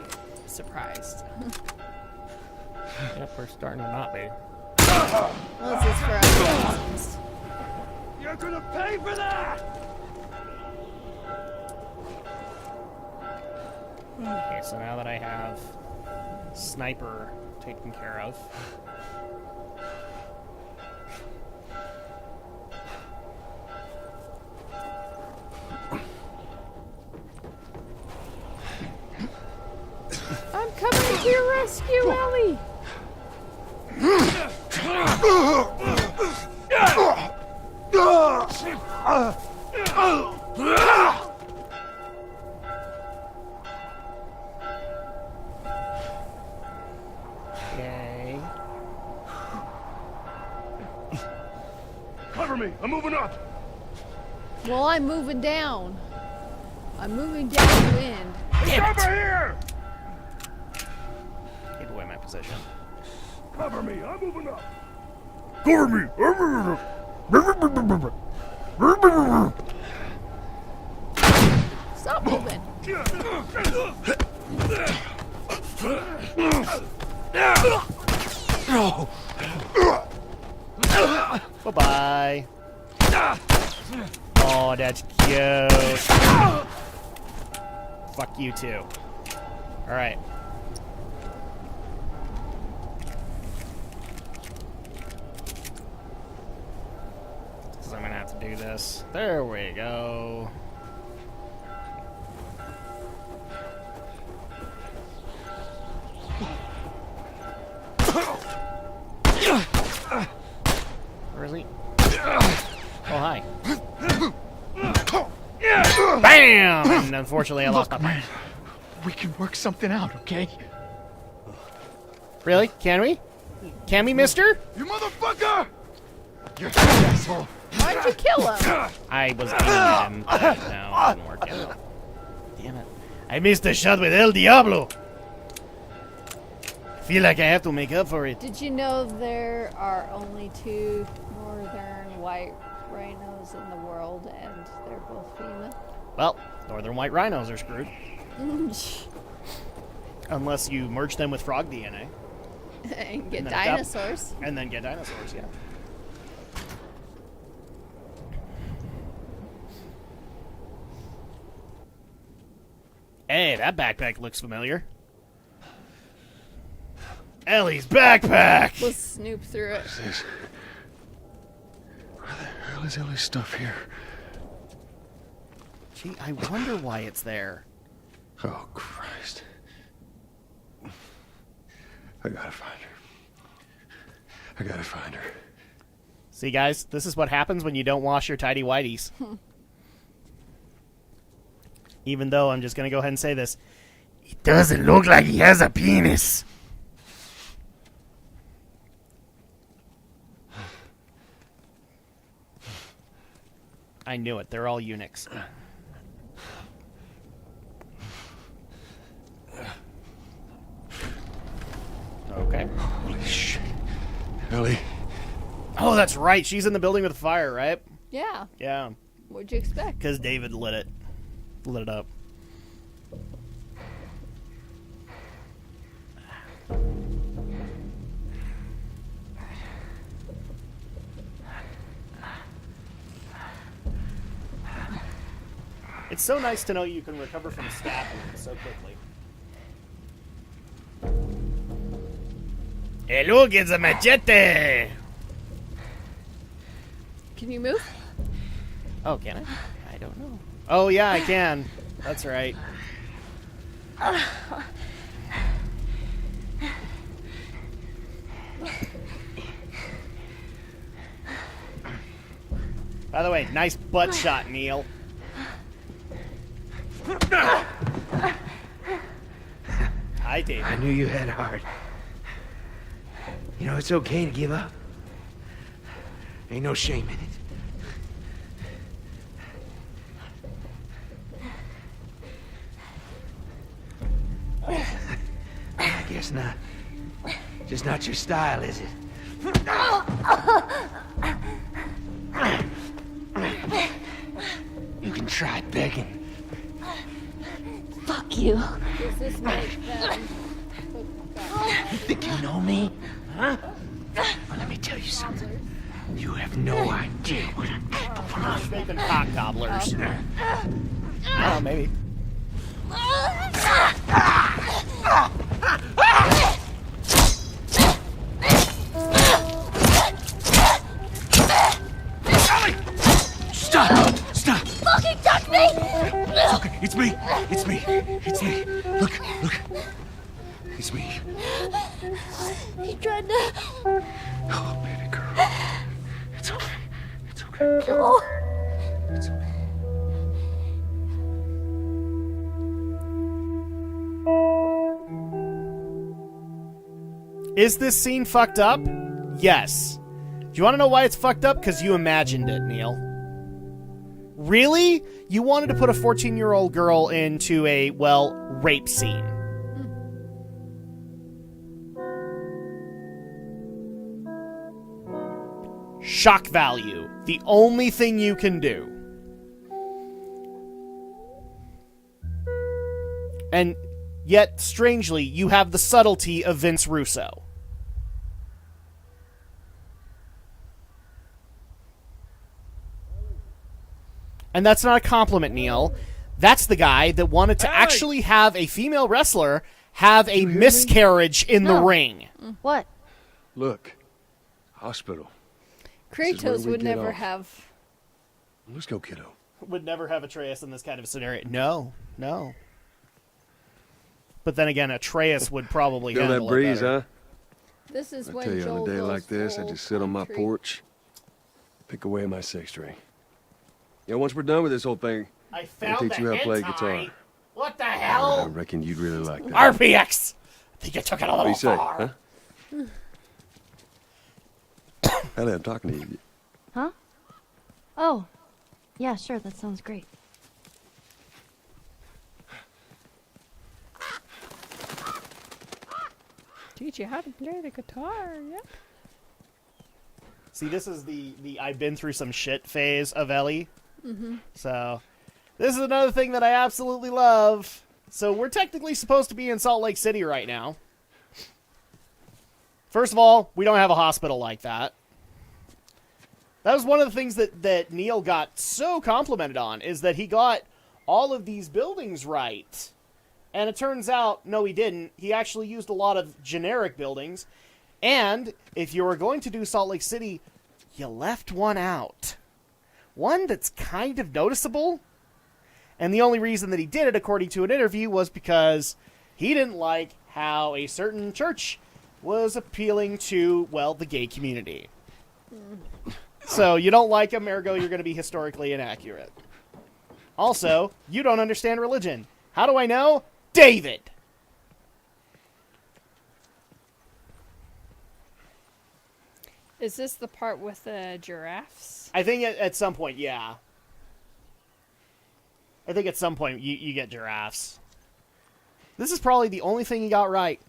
surprised. Yep, we're starting to not be. Well, this is for other reasons. You're gonna pay for that! Okay, so now that I have Sniper taken care of. I'm coming to your rescue, Ellie! Yay. Cover me, I'm moving up. Well, I'm moving down. I'm moving downwind. Damn Cover it! here! Keep away my position. Cover me, I'm moving up. Cover me! Stop moving. Bye-bye. Oh, that's cute. Fuck you too. Alright. So I'm gonna have to do this. There we go. Where is he? Oh, hi. BAM! And unfortunately, I lost my plan. We can work something out, okay? Really? Can we? Can we, mister? You motherfucker! You're an asshole. Why'd you kill him? I was aiming at him, but no, it didn't work out. damn it. I missed a shot with El Diablo. I feel like I have to make up for it. Did you know there are only 2 northern white rhinos in the world, and they're both female? Well, northern white rhinos are screwed. Unless you merge them with frog DNA. And get and dinosaurs. And then get dinosaurs, yeah. Hey, that backpack looks familiar. Ellie's backpack! Let's snoop through it. What's this? Where the hell is Ellie's stuff here? Gee, I wonder why it's there. Oh, Christ. I gotta find her. I gotta find her. See, guys, this is what happens when you don't wash your tidy whities. Even though I'm just gonna go ahead and say this. It doesn't look like he has a penis. I knew it. They're all eunuchs. Okay. Holy shit. Ellie. Oh, that's right. She's in the building with the fire, right? Yeah. Yeah. What'd you expect? Because David lit it up. It's so nice to know you can recover from stabbing so quickly. Hey, look, it's a machete! Can you move? Oh, can I? I don't know. Oh, yeah, I can. That's right. By the way, nice butt shot, Neil. Hi, David. I knew you had heart. You know, it's okay to give up. Ain't no shame in it. I guess not. Just not your style, is it? You can try begging. Fuck you. Does this make them... You think you know me? Huh? Well, let me tell you something. You have no idea what I'm capable of. Make them cock gobblers. Oh, maybe. Stop! Stop! Fucking touch me! It's okay. It's me. It's me. It's me. Look. It's me. He tried to... Oh, baby girl. It's okay. It's okay. No. It's okay. Is this scene fucked up? Yes. Do you want to know why it's fucked up? Because you imagined it, Neil. Really? You wanted to put a 14-year-old girl into a, well, rape scene. Shock value. The only thing you can do. And yet, strangely, you have the subtlety of Vince Russo. And that's not a compliment, Neil. That's the guy that wanted to actually have a female wrestler have a miscarriage in the ring. What? Look. Hospital. Kratos would never have... Let's go, kiddo. Would never have Atreus in this kind of scenario. No. But then again, Atreus would probably Feel handle that breeze, it better. huh? This is I when tell you, Joel on a day goes like this, I full just sit on my country. porch, pick away at my six string. You know, once we're done with this whole thing, I I'll found teach the you how to play hentai. guitar. What the I hell? reckon you'd really like that. RPX! I think I took it a What do little you say, far. huh? Ellie, I'm talking to you. Huh? Oh. Yeah, sure, that sounds great. teach you how to play the guitar. Yeah. See, this is the I've been through some shit phase of Ellie. Mm-hmm. So, this is another thing that I absolutely love. So, we're technically supposed to be in Salt Lake City right now. First of all, we don't have a hospital like that. That was one of the things that Neil got so complimented on, is that he got all of these buildings right. And it turns out, no, he didn't. He actually used a lot of generic buildings. And if you were going to do Salt Lake City, you left one out. One that's kind of noticeable. And the only reason that he did it, according to an interview, was because he didn't like how a certain church was appealing to, well, the gay community. So, you don't like them, ergo you're going to be historically inaccurate. Also, you don't understand religion. How do I know? David! Is this the part with the giraffes? I think at some point, yeah. I think at some point you get giraffes. This is probably the only thing he got right.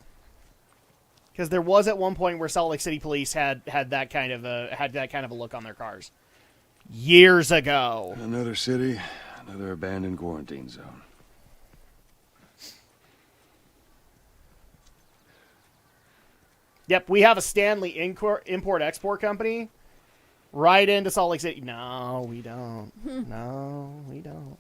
Because there was at one point where Salt Lake City police had that kind of a look on their cars. Years ago. Another city, another abandoned quarantine zone. Yep, we have a Stanley import-export company right into Salt Lake City. No, we don't. No, we don't.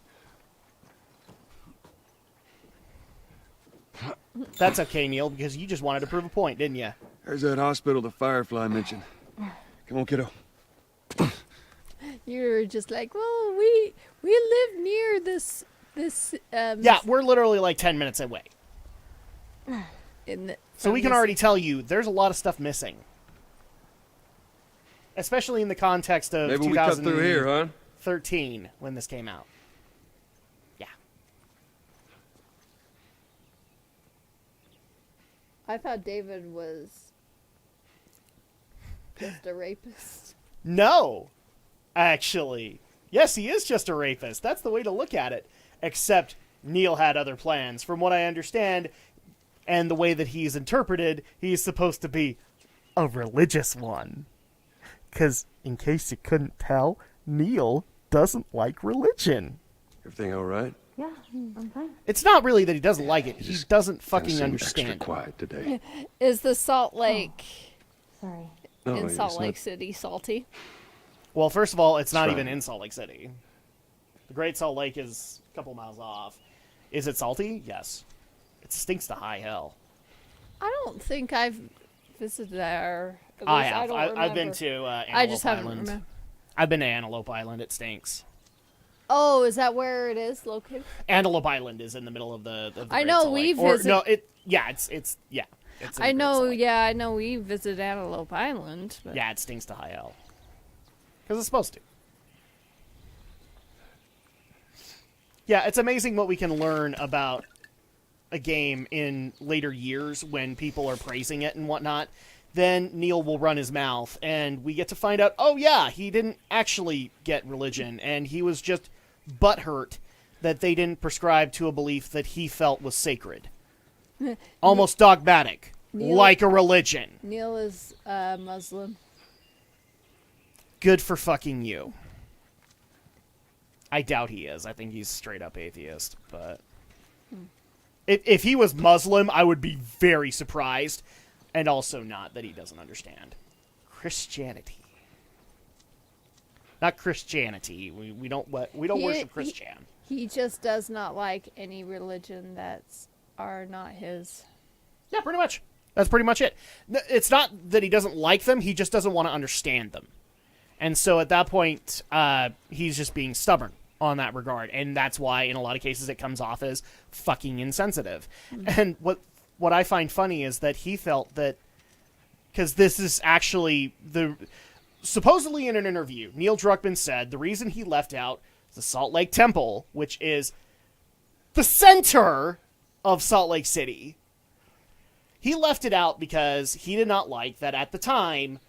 That's okay, Neil, because you just wanted to prove a point, didn't you? There's that hospital the Firefly mentioned. Come on, kiddo. You're just like, well, we live near this. Yeah, we're literally like 10 minutes away. So we can already tell you there's a lot of stuff missing. Especially in the context of Maybe we cut through here, huh? 13 when this came out. Yeah. I thought David was just a rapist. No. Actually. Yes, he is just a rapist. That's the way to look at it. Except Neil had other plans. From what I understand, and the way that he's interpreted, he's supposed to be a religious one. Because, in case you couldn't tell, Neil doesn't like religion. Everything all right? Yeah, I'm fine. It's not really that he doesn't like it. He doesn't fucking Seem understand. Extra quiet today. Is the Salt Lake Sorry. in Salt Lake City salty? Well, first of all, it's not right. even in Salt Lake City. The Great Salt Lake is a couple miles off. Is it salty? Yes. It stinks to high hell. I don't think I've visited there. I have. don't I've been remember. to Antelope I just haven't Island. remembered. I've been to Antelope Island. It stinks. Oh, is that where it is located? Antelope Island is in the middle of the I Great know Salt we Lake. Or, visit. no, it's It's in the I Great know. Salt Lake. Yeah, I know. We visited Antelope Island. But... Yeah, it stinks to high hell. Because it's supposed to. Yeah, it's amazing what we can learn about a game in later years when people are praising it and whatnot. Then Neil will run his mouth, and we get to find out, oh yeah, he didn't actually get religion, and he was just butthurt that they didn't prescribe to a belief that he felt was sacred. Almost dogmatic, like a religion. Neil is Muslim. Good for fucking you. I doubt he is. I think he's straight up atheist, but... If he was Muslim, I would be very surprised. And also not that he doesn't understand Christianity. Not Christianity. We don't worship Christian. He just does not like any religion that's are not his. Yeah, pretty much. That's pretty much it. It's not that he doesn't like them. He just doesn't want to understand them. And so at that point, he's just being stubborn on that regard. And that's why, in a lot of cases, it comes off as fucking insensitive. Mm-hmm. And what I find funny is that he felt that, because this is actually supposedly in an interview, Neil Druckmann said the reason he left out the Salt Lake Temple, which is the center of Salt Lake City, he left it out because he did not like that at the time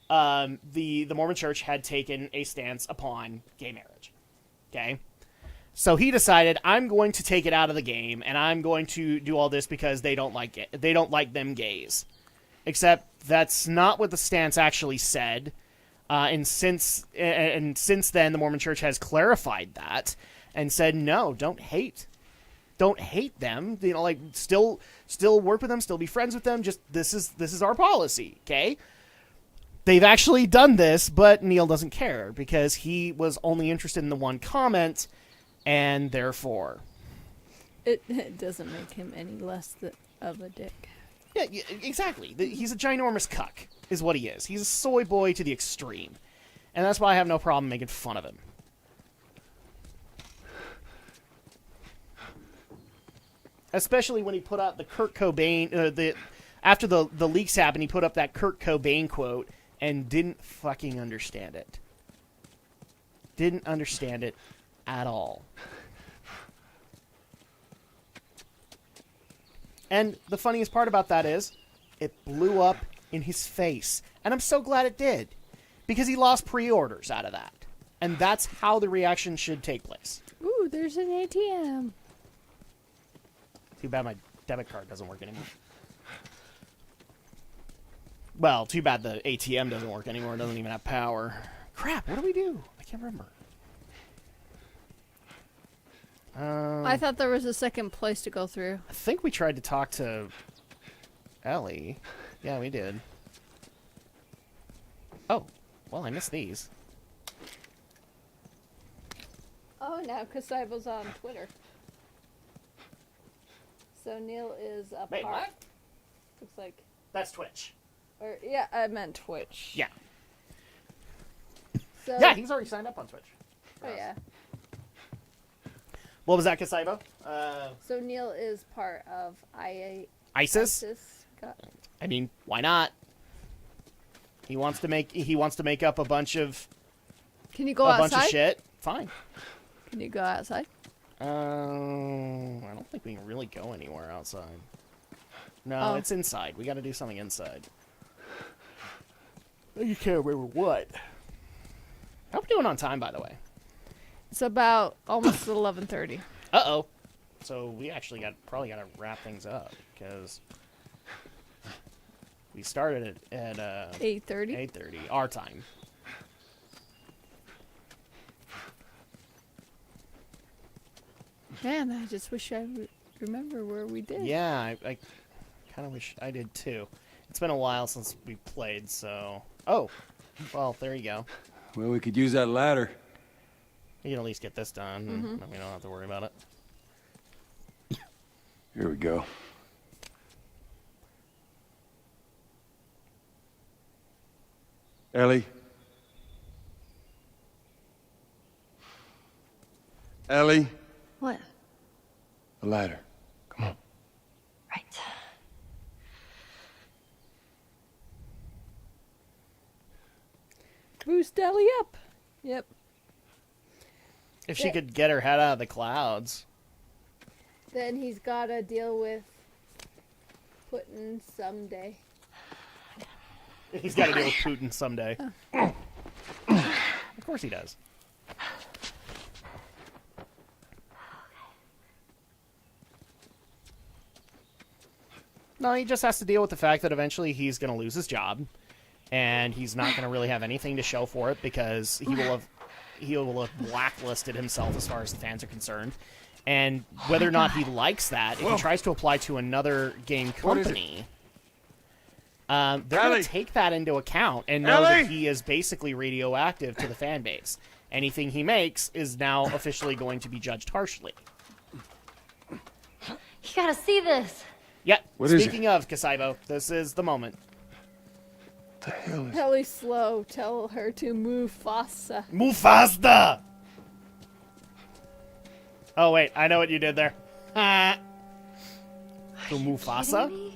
the Mormon Church had taken a stance upon gay marriage. Okay? So he decided, I'm going to take it out of the game, and I'm going to do all this because they don't like it. They don't like them gays. Except that's not what the stance actually said. And since then, the Mormon Church has clarified that and said, no, don't hate them. You know, like still work with them, still be friends with them. Just this is our policy, okay? They've actually done this, but Neil doesn't care because he was only interested in the one comment, and therefore, it doesn't make him any less of a dick. Yeah, exactly. He's a ginormous cuck, is what he is. He's a soy boy to the extreme. And that's why I have no problem making fun of him. Especially when he put out the Kurt Cobain... after the leaks happened, he put up that Kurt Cobain quote and didn't fucking understand it. Didn't understand it at all. And the funniest part about that is, it blew up in his face. And I'm so glad it did. Because he lost pre-orders out of that. And that's how the reaction should take place. Ooh, there's an ATM. Too bad my debit card doesn't work anymore. Well, too bad the ATM doesn't work anymore. It doesn't even have power. Crap, what do we do? I can't remember. I thought there was a second place to go through. I think we tried to talk to Ellie. Yeah, we did. Oh, well, I missed these. Oh, now Kasaibo's on Twitter. So Neil is a Wait, part. what? Looks like. That's Twitch. Or yeah, I meant Twitch. Yeah. So, yeah, he's already signed up on Twitch. Oh yeah. What was that, Kasaibo? So Neil is part of ISIS? I mean, why not? He wants to make up a bunch of. Can you go outside? Bunch of shit. Fine. Can you go outside? I don't think we can really go anywhere outside. No, it's inside. We got to do something inside. You can't remember what. How are we doing on time, by the way? It's about almost 11:30. Uh-oh. So we actually probably got to wrap things up because we started at 8:30. 8:30 our time. Man, I just wish I remember where we did. Yeah, I kind of wish I did too. It's been a while since we played, so. Oh, well, there you go. Well, we could use that ladder. We can at least get this done. And we don't have to worry about it. Here we go. Ellie? Ellie? What? The ladder. Come on. Right. Boost Ellie up. Yep. If she could get her head out of the clouds. Then he's got to deal with Putin someday. He's got to deal with Putin someday. Of course he does. No, he just has to deal with the fact that eventually he's going to lose his job, and he's not going to really have anything to show for it because he will have blacklisted himself as far as the fans are concerned. And whether or not he likes that, if he tries to apply to another game company, they're going to take that into account and know that he is basically radioactive to the fan base. Anything he makes is now officially going to be judged harshly. You gotta see this. Yeah, what is speaking of, Kasaibo, this is the moment. What the hell is Ellie slow. Tell her to move faster. Move faster! Oh, wait, I know what you did there. To Mufasa?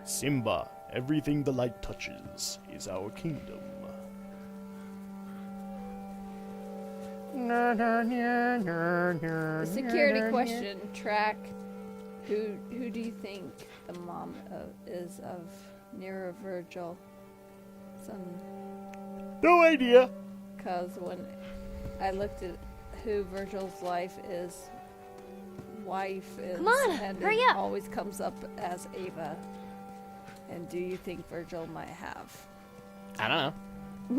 Simba, everything the light touches is our kingdom. The security question, Track. Who do you think the mom is of Nero Virgil? No idea. Because when I looked at who Virgil's wife is, Come on, and hurry it up. always comes up as Ava. And do you think Virgil might have? I don't know.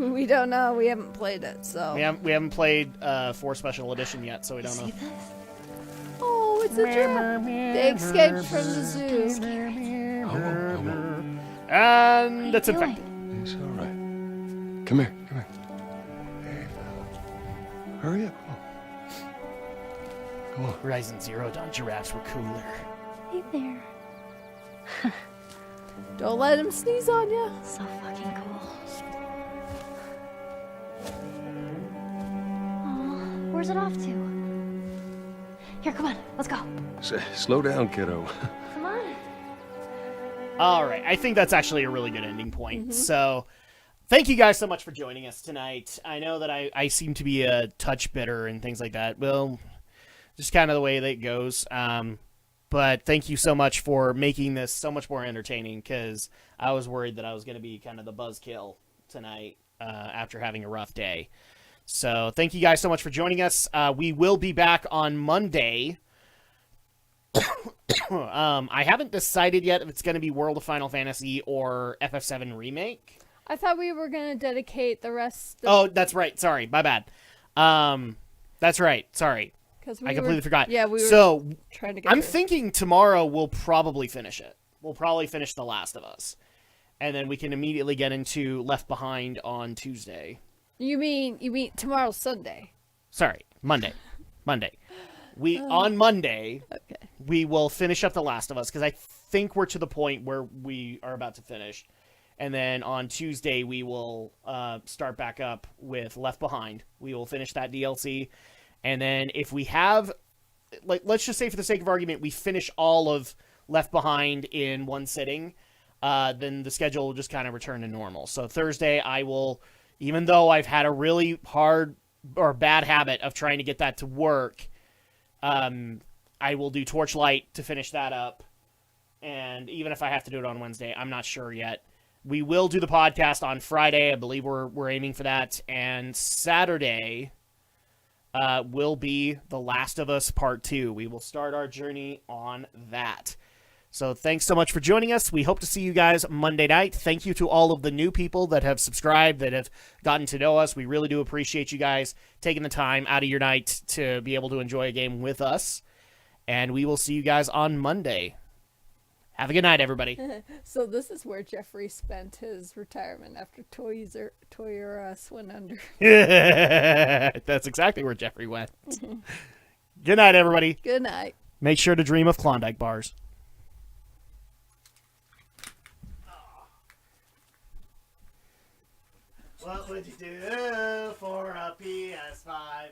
We don't know. We haven't played it, so. We haven't played 4 Special Edition yet, so we don't know. Oh, it's a giraffe. They escaped from the zoo. And it's infected. It's all right. Come here. Hey, fella. Hurry up. Come on. Horizon Zero Dawn giraffes were cooler. Hey there. Don't let him sneeze on you. So fucking cool. Aw, where's it off to? Here, come on, let's go. Slow down, kiddo. Come on. All right, I think that's actually a really good ending point. So, thank you guys so much for joining us tonight. I know that I seem to be a touch bitter and things like that. Well, just kind of the way that it goes. But thank you so much for making this so much more entertaining, because I was worried that I was going to be kind of the buzzkill tonight after having a rough day. So thank you guys so much for joining us. We will be back on Monday. I haven't decided yet if it's going to be World of Final Fantasy or FF7 Remake. I thought we were going to dedicate the rest. Oh, that's right. Sorry. My bad. That's right. Sorry. I completely forgot. Yeah, we were so trying to get I'm thinking tomorrow we'll probably finish it. We'll probably finish The Last of Us. And then we can immediately get into Left Behind on Tuesday. You mean tomorrow's Sunday? Sorry, Monday. On Monday, we will finish up The Last of Us, because I think we're to the point where we are about to finish. And then on Tuesday, we will start back up with Left Behind. We will finish that DLC. And then if we have, let's just say for the sake of argument, we finish all of Left Behind in one sitting, then the schedule will just kind of return to normal. So Thursday, I will, even though I've had a really hard or bad habit of trying to get that to work, I will do Torchlight to finish that up. And even if I have to do it on Wednesday, I'm not sure yet. We will do the podcast on Friday. I believe we're aiming for that. And Saturday will be The Last of Us Part 2. We will start our journey on that. So thanks so much for joining us. We hope to see you guys Monday night. Thank you to all of the new people that have subscribed, that have gotten to know us. We really do appreciate you guys taking the time out of your night to be able to enjoy a game with us. And we will see you guys on Monday. Have a good night, everybody. So this is where Jeffrey spent his retirement after Toys R Us went under. That's exactly where Jeffrey went. Good night, everybody. Good night. Make sure to dream of Klondike bars. What would you do for a PS5?